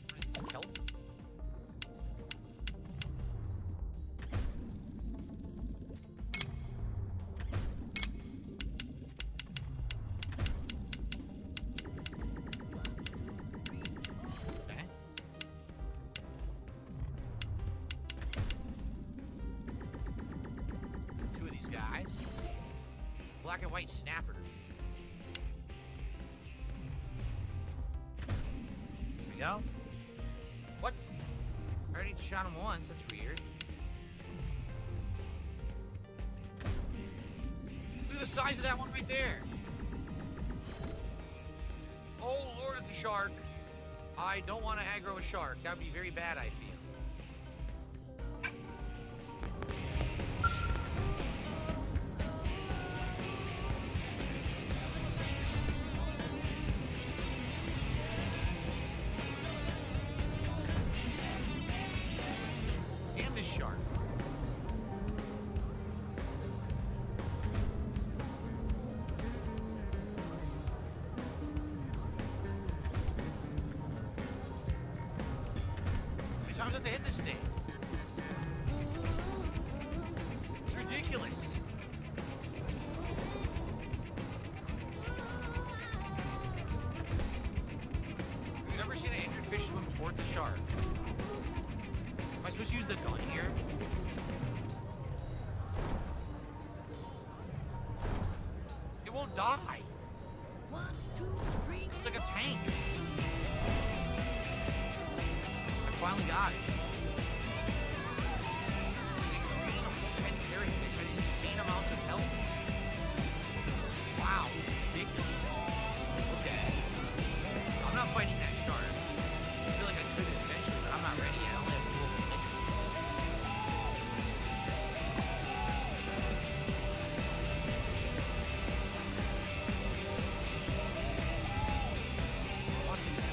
What is this, kelp? Okay. Two of these guys. Black and white snapper. Here we go. What? I already shot him once. That's weird. the size of that one right there. Oh, Lord, it's a shark. I don't want to aggro a shark. That would be very bad, I feel. Damn this shark. How many times do I have to hit this thing? It's ridiculous. Have you ever seen an injured fish swim towards a shark? Am I supposed to use the gun here? It won't die. It's like a tank. I finally got it. Using green bullpen parrotfish at insane amounts of health. Wow, it's ridiculous. Okay. So I'm not fighting that shark. I feel like I could eventually, but I'm not ready yet. I only have 4 minutes. What is this?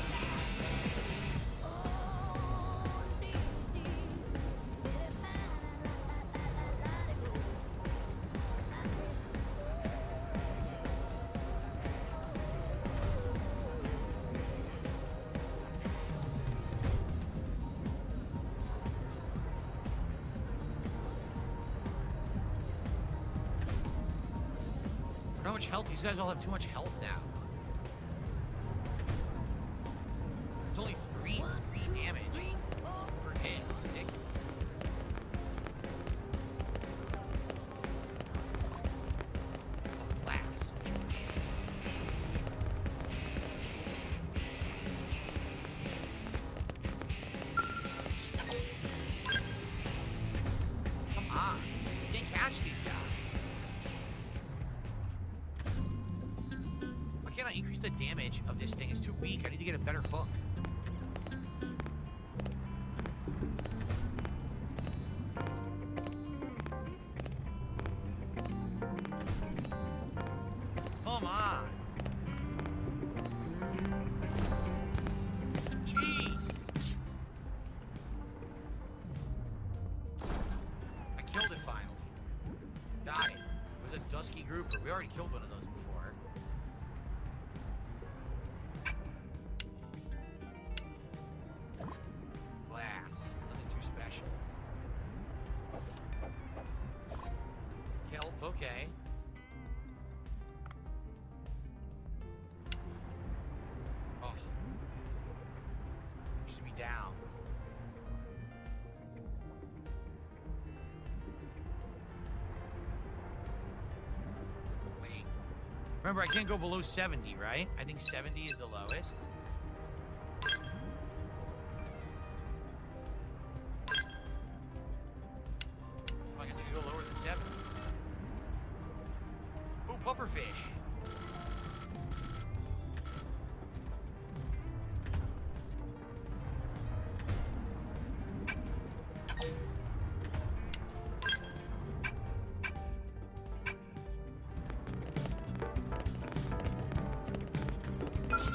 How much health? These guys all have too much health now. It's only 3 damage per hit. Ridiculous. A flask. Come on. You can't catch these guys. Why can't I increase the damage of this thing? It's too weak. I need to get a better hook. Come on. Jeez. I killed it finally. Got it. It was a dusky grouper. We already killed one of those before. Glass. Nothing too special. Kelp, okay. Oh. Pushes me down. Wait. Remember, I can't go below 70, right? I think 70 is the lowest. I guess I can go lower than 70. Ooh, pufferfish.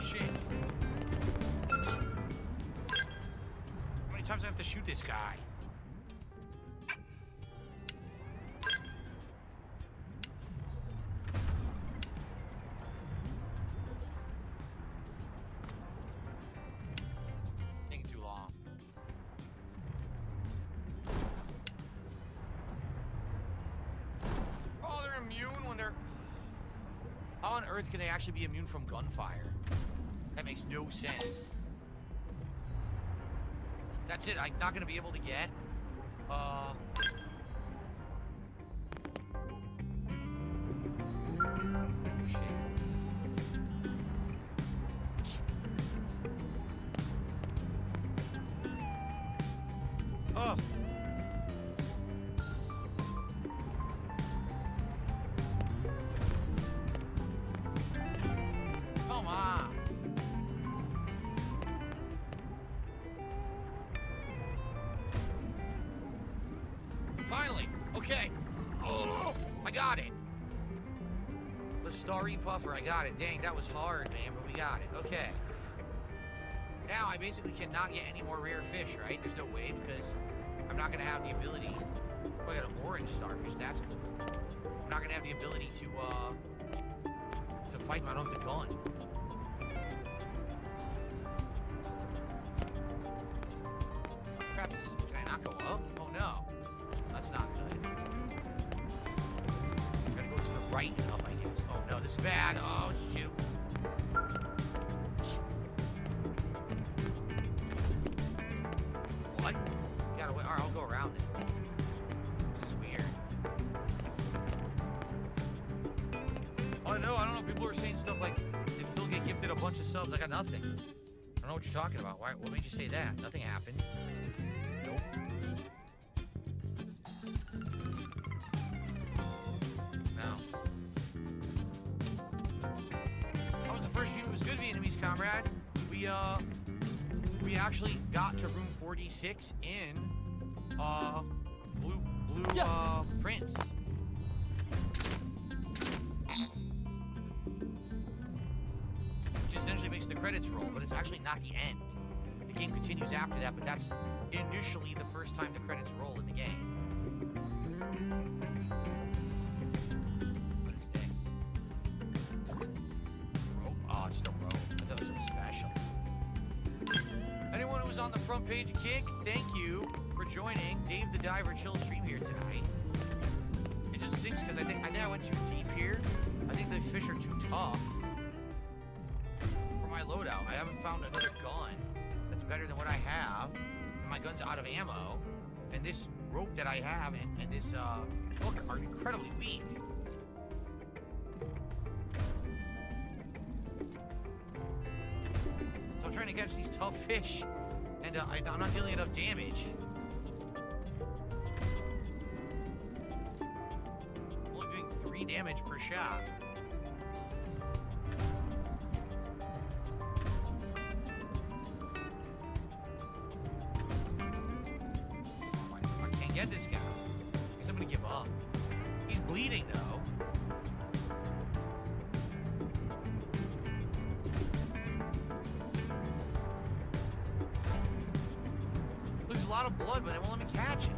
Shit. How many times do I have to shoot this guy? Taking too long. Oh, they're immune when they're... How on earth can they actually be immune from gunfire? That makes no sense. That's it. I'm not gonna be able to get. Shit. Oh. Come on. Finally. Okay. Oh, I got it. The starry puffer. I got it. Dang, that was hard, man, but we got it. Okay. Now I basically cannot get any more rare fish, right? There's no way because I'm not going to have the ability. Oh, I got an orange starfish. That's cool. I'm not going to have the ability to fight him. I don't have the gun. Crap, can I not go up? Oh, no. That's not good. Gotta go to the right and up, I guess. Oh, no, this is bad. Oh, shoot. What? You gotta wait. All right, I'll go around it. This is weird. Oh, no, I don't know. People are saying stuff like, did Phil get gifted a bunch of subs? I got nothing. I don't know what you're talking about. Why? What made you say that? Nothing happened. Nope. No. That was the first stream. It was good, Vietnamese comrade. We actually got to room 46 in blue Prince. Which essentially makes the credits roll, but it's actually not the end. The game continues after that, but that's initially the first time the credits roll in the game. What is this? Rope? Oh, it's the rope. I thought it was something special. Anyone who was on the front page kick, thank you for joining. Dave the Diver chill stream here tonight. It just sinks because I think I went too deep here. I think the fish are too tough for my loadout. I haven't found another gun that's better than what I have. And my gun's out of ammo. And this rope that I have and this hook are incredibly weak. So I'm trying to catch these tough fish, and I'm not dealing enough damage. I'm only doing 3 damage per shot. I can't get this guy. I guess I'm gonna give up. He's bleeding though. There's a lot of blood, but they won't let me catch it.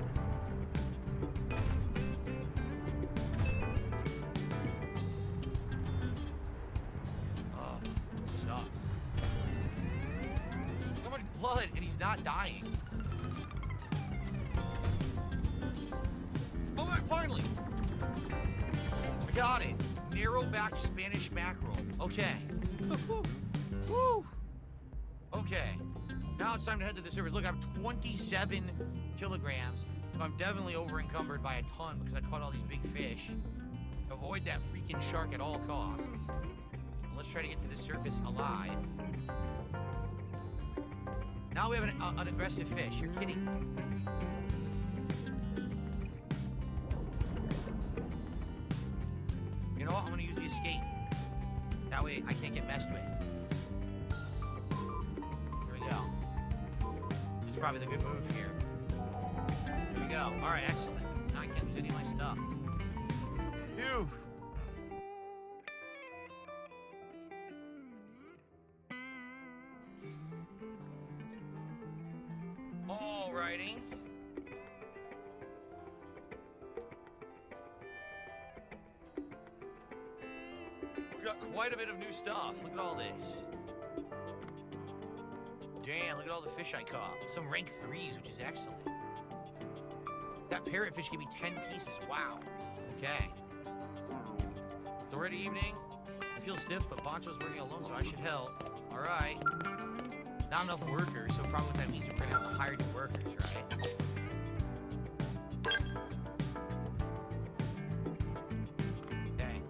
Oh, it sucks. So much blood, and he's not dying. Oh, my, finally! I got it. Narrow-backed Spanish mackerel. Okay. Woo! Okay. Now it's time to head to the surface. Look, I have 27 kilograms. So I'm definitely over-encumbered by a ton because I caught all these big fish. Avoid that freaking shark at all costs. Let's try to get to the surface alive. Now we have an aggressive fish. You're kidding me. You know what? I'm going to use the escape. That way I can't get messed with. Here we go. This is probably the good move here. Here we go. All right, excellent. Now I can't lose any of my stuff. Phew. Alrighty. We got quite a bit of new stuff. Look at all this. Damn, look at all the fish I caught. Some rank 3s, which is excellent. That parrotfish gave me 10 pieces. Wow. Okay. It's already evening. I feel stiff, but Bancho's working alone, so I should help. All right. Not enough workers, so probably what that means we're gonna have to hire new workers, right? Dang.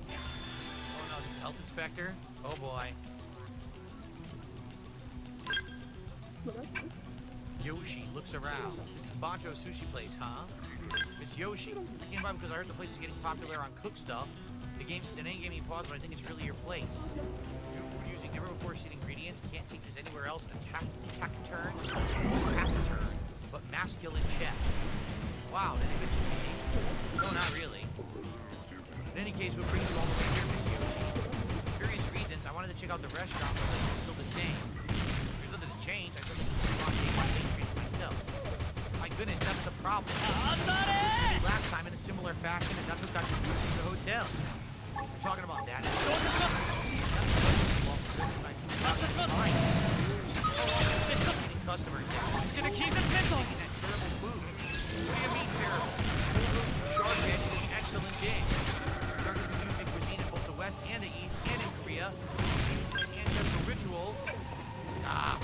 Oh no, this is health inspector? Oh boy. Yoshi looks around. This is Bancho Sushi Place, huh? It's Yoshi. I came by because I heard the place is getting popular on cook stuff. The name gave me pause, but I think it's really your place. New food using never before seen ingredients. Can't take this anywhere else. Taciturn, taciturn, but masculine chef. Wow, did they mention me? No, not really. In any case, what brings you all the way here, Miss Yoshi? For various reasons, I wanted to check out the restaurant, but it's still the same. There's nothing to change. I still want to take my pastries myself. My goodness, that's the problem. Last time in a similar fashion, and that's what got you to the hotel. We're talking about that. Customers making that terrible food. What do you mean terrible? Shark Head is an excellent dish. Shark has been used in cuisine in both the West and the East, and in Korea. Used in ancestral rituals. Stop.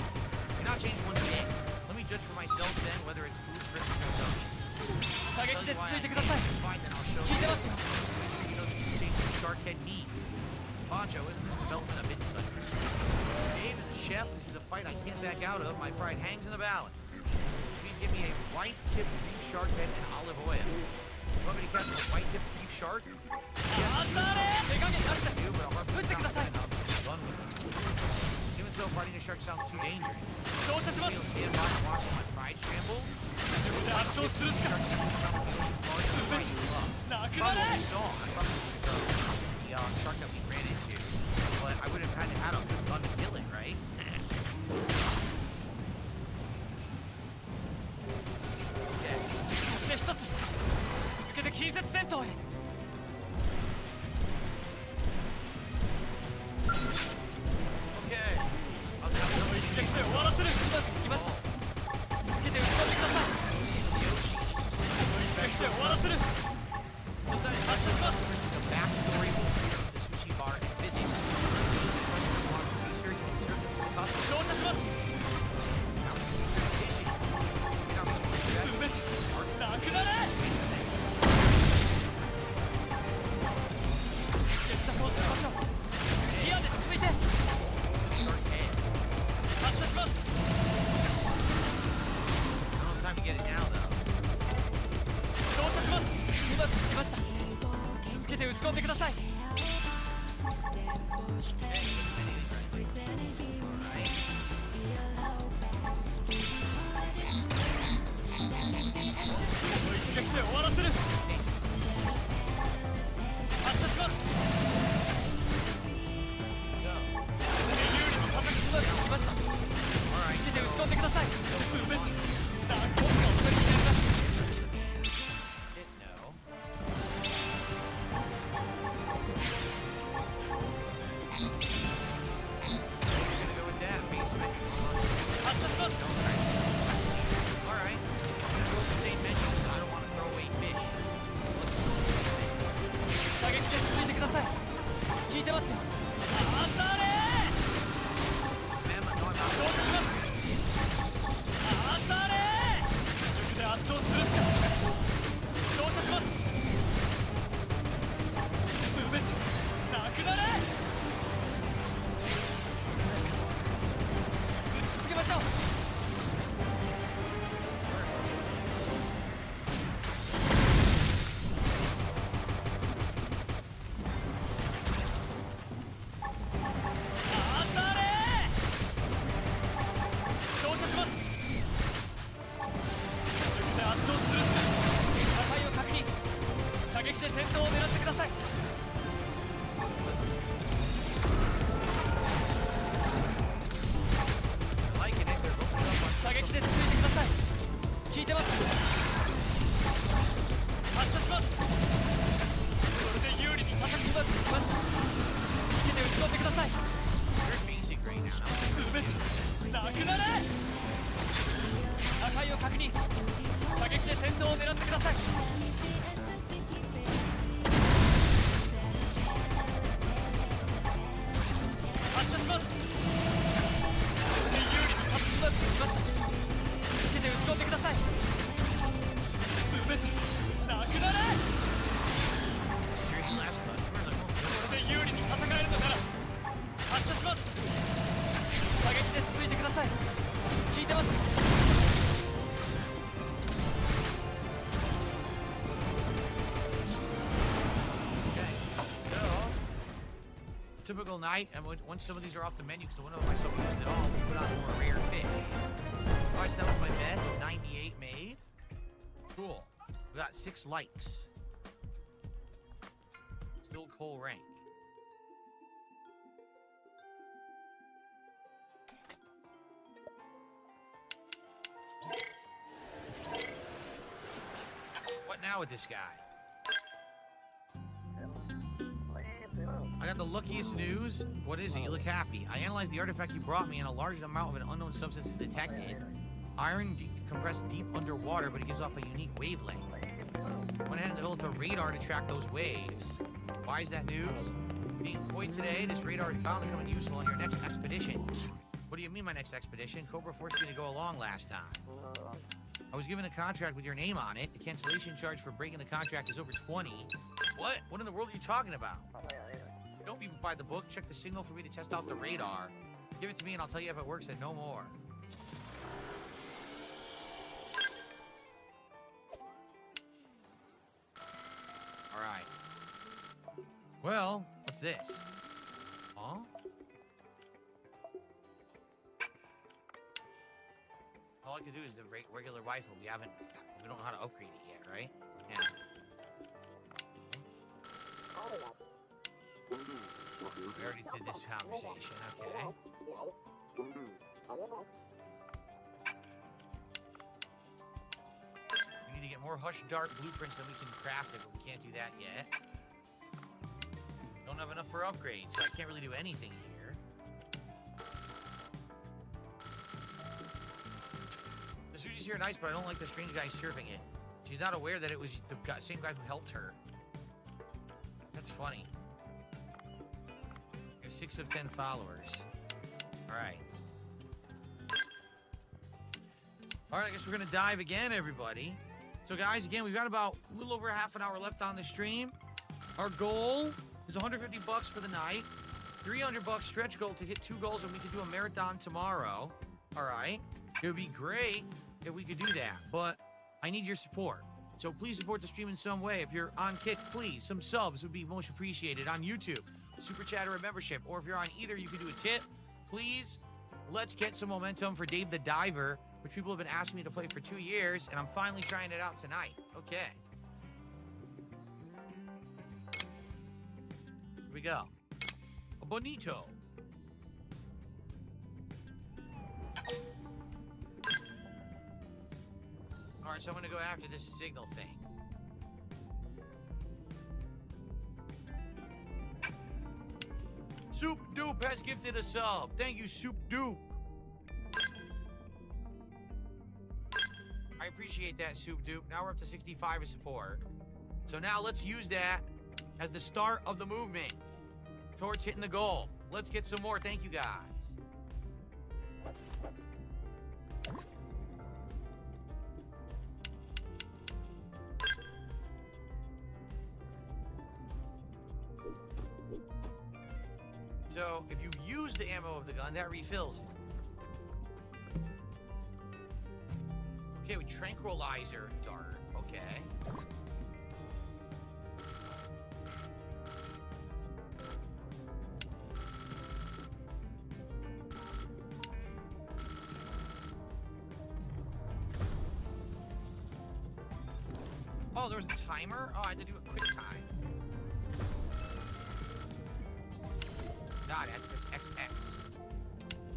You're not changing one bit. Let me judge for myself then whether it's food for consumption. I'll tell you why fine, then I'll show you. You know you taste the shark head meat. Bancho, isn't this development a bit sudden? Dave is a chef. This is a fight I can't back out of. My pride hangs in the balance. Please give me a white tip beef shark head and olive oil. You want me to catch a white tip beef shark? Yes, you, but I'll rub it down and I'll be done with you. Even so, fighting a shark sounds too dangerous. You'll stand by and watch my pride scramble? Probably saw. I probably the shark that we ran into, but I would have had to have a good gun to kill it, right? Okay. I'll have to the backstory will appear at the sushi bar and visit. Research and serve them to the customer. Time to get it now, though. Typical night, and once some of these are off the menu, because one of them I still used it all, we put on more rare fish. Alright, so that was my best. 98 made. Cool. We got 6 likes. Still coal rank. What now with this guy? I got the luckiest news. What is it? You look happy. I analyzed the artifact you brought me, and a large amount of an unknown substance is detected. Iron compressed deep underwater, but it gives off a unique wavelength. I went ahead and developed a radar to track those waves. Why is that news? Being coy today, this radar is bound to come in useful on your next expedition. What do you mean my next expedition? Cobra forced me to go along last time. I was given a contract with your name on it. The cancellation charge for breaking the contract is over 20. What? What in the world are you talking about? Don't be by the book. Check the signal for me to test out the radar. Give it to me and I'll tell you if it works and no more. Alright. Well, what's this? Huh? All I can do is the regular rifle. We don't know how to upgrade it yet, right? Yeah. We already did this conversation, okay. We need to get more Hush Dart blueprints than we can craft it, but we can't do that yet. Don't have enough for upgrades, so I can't really do anything here. The sushi's here nice, but I don't like the strange guy serving it. She's not aware that it was the same guy who helped her. That's funny. 6 of 10 followers. Alright. Alright, I guess we're gonna dive again, everybody. So guys, again, we've got about a little over half an hour left on the stream. Our goal is 150 bucks for the night. 300 bucks stretch goal to hit 2 goals, and we could do a marathon tomorrow. Alright. It would be great if we could do that, but I need your support. So please support the stream in some way. If you're on Kick, please, some subs would be most appreciated. On YouTube, super chat or a membership, or if you're on either, you can do a tip. Please, let's get some momentum for Dave the Diver, which people have been asking me to play for 2 years, and I'm finally trying it out tonight. Okay. Here we go. A bonito. All right, so I'm gonna go after this signal thing. Soup Doop has gifted a sub. Thank you, Soup Doop. I appreciate that, Soup Doop. Now we're up to 65 of support. So now let's use that as the start of the movement towards hitting the goal. Let's get some more. Thank you, guys. So, if you use the ammo of the gun, that refills it. Okay, with tranquilizer dart. Okay. Oh, there was a timer? Oh, I had to do a quick time. God, that's XX.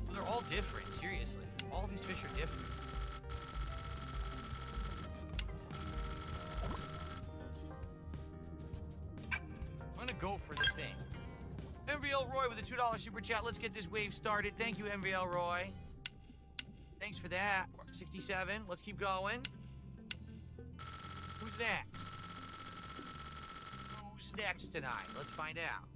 Well, they're all different, seriously. All these fish are different. I'm gonna go for the thing. MVL Roy with a $2 super chat. Let's get this wave started. Thank you, MVL Roy. Thanks for that. 67. Let's keep going. Who's next? Who's next tonight? Let's find out.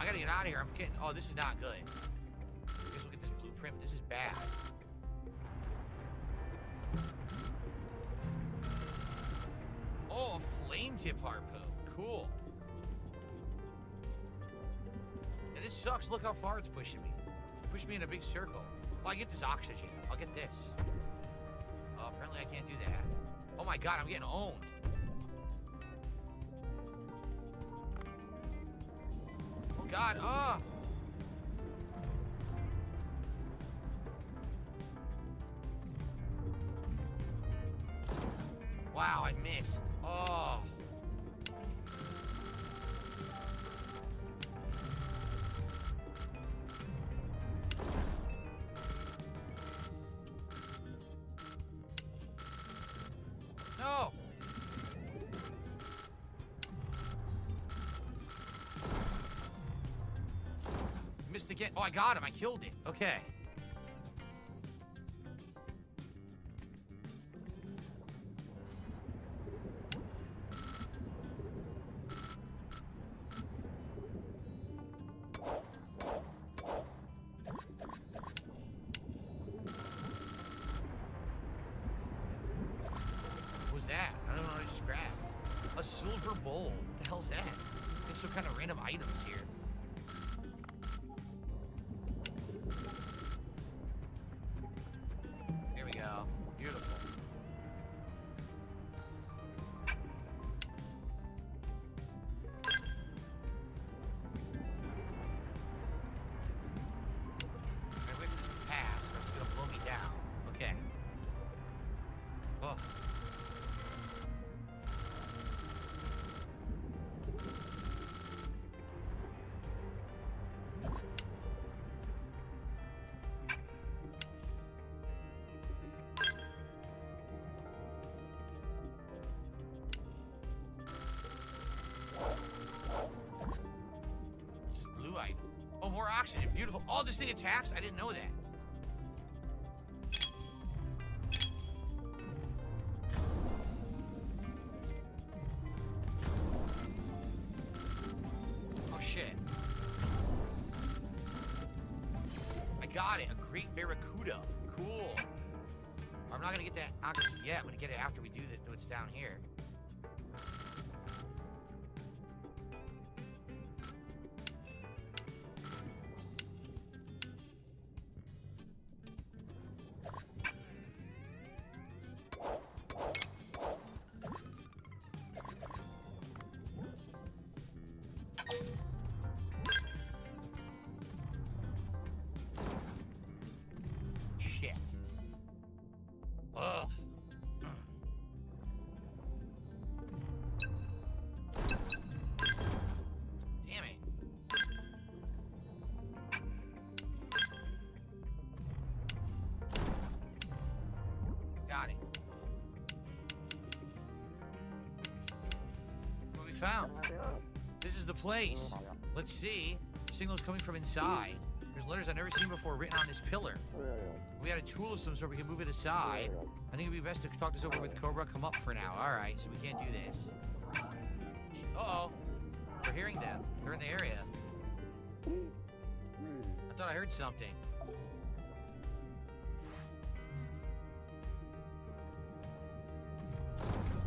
I gotta get out of here. I'm getting... Oh, this is not good. I guess look at this blueprint. This is bad. Oh, a flame tip harpoon. Cool. Yeah, this sucks. Look how far it's pushing me. It pushed me in a big circle. Oh, I get this oxygen. I'll get this. Oh, apparently I can't do that. Oh my god, I'm getting owned. Oh god, oh! Wow, I missed. Oh. No. Missed again. Oh, I got him. I killed it. Okay. What was that? I don't know what I just grabbed. A silver bowl. What the hell's that? There's some kind of random items here. Here we go. Beautiful. I wait for this to pass, or it's gonna blow me down. Okay. Oh. This is blue item. Oh, more oxygen. Beautiful. Oh, this thing attacks? I didn't know that. Oh, shit. I got it. A great barracuda. Cool. I'm not gonna get that oxygen yet. I'm gonna get it after we do what's down here. Shit. Ugh. Damn it. Got it. What we found? This is the place. Let's see. The signal's coming from inside. There's letters I've never seen before written on this pillar. We had a tool of some sort. We can move it aside. I think it'd be best to talk this over with Cobra. Come up for now. All right, so we can't do this. Uh-oh. We're hearing them. They're in the area. I thought I heard something.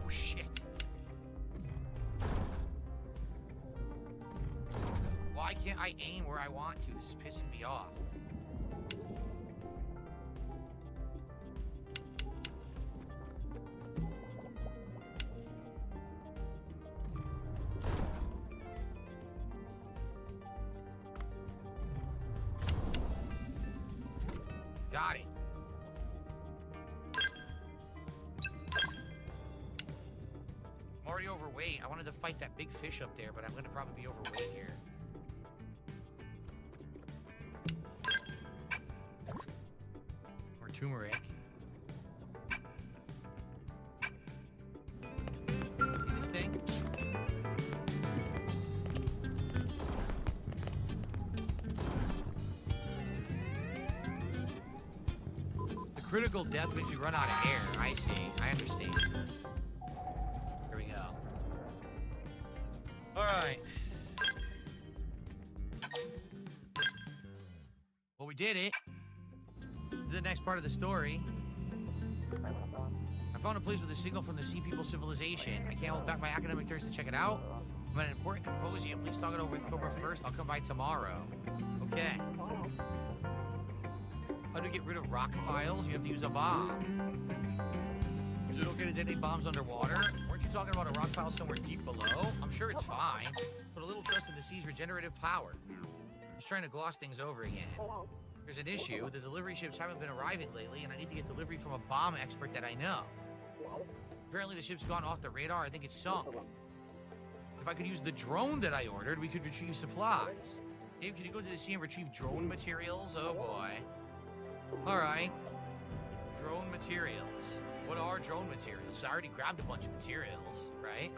Oh, shit. Why can't I aim where I want to? This is pissing me off. Got it. I'm already overweight. I wanted to fight that big fish up there, but I'm gonna probably be overweight here. Or turmeric. See this thing? Critical death makes you run out of air. I see. I understand. Here we go. All right. We did it. The next part of the story. I found a place with a signal from the Sea People civilization. I can't hold back my academic thirst to check it out. I'm at an important symposium. Please talk it over with Cobra first. I'll come by tomorrow. Okay. How to get rid of rock piles? You have to use a bomb. Is it okay to detonate bombs underwater? Weren't you talking about a rock pile somewhere deep below? I'm sure it's fine. Put a little trust in the sea's regenerative power. Just trying to gloss things over again. There's an issue. The delivery ships haven't been arriving lately, and I need to get delivery from a bomb expert that I know. Apparently the ship's gone off the radar. I think it's sunk. If I could use the drone that I ordered, we could retrieve supplies. Dave, can you go to the sea and retrieve drone materials? Oh boy. All right. Drone materials. What are drone materials? I already grabbed a bunch of materials, right?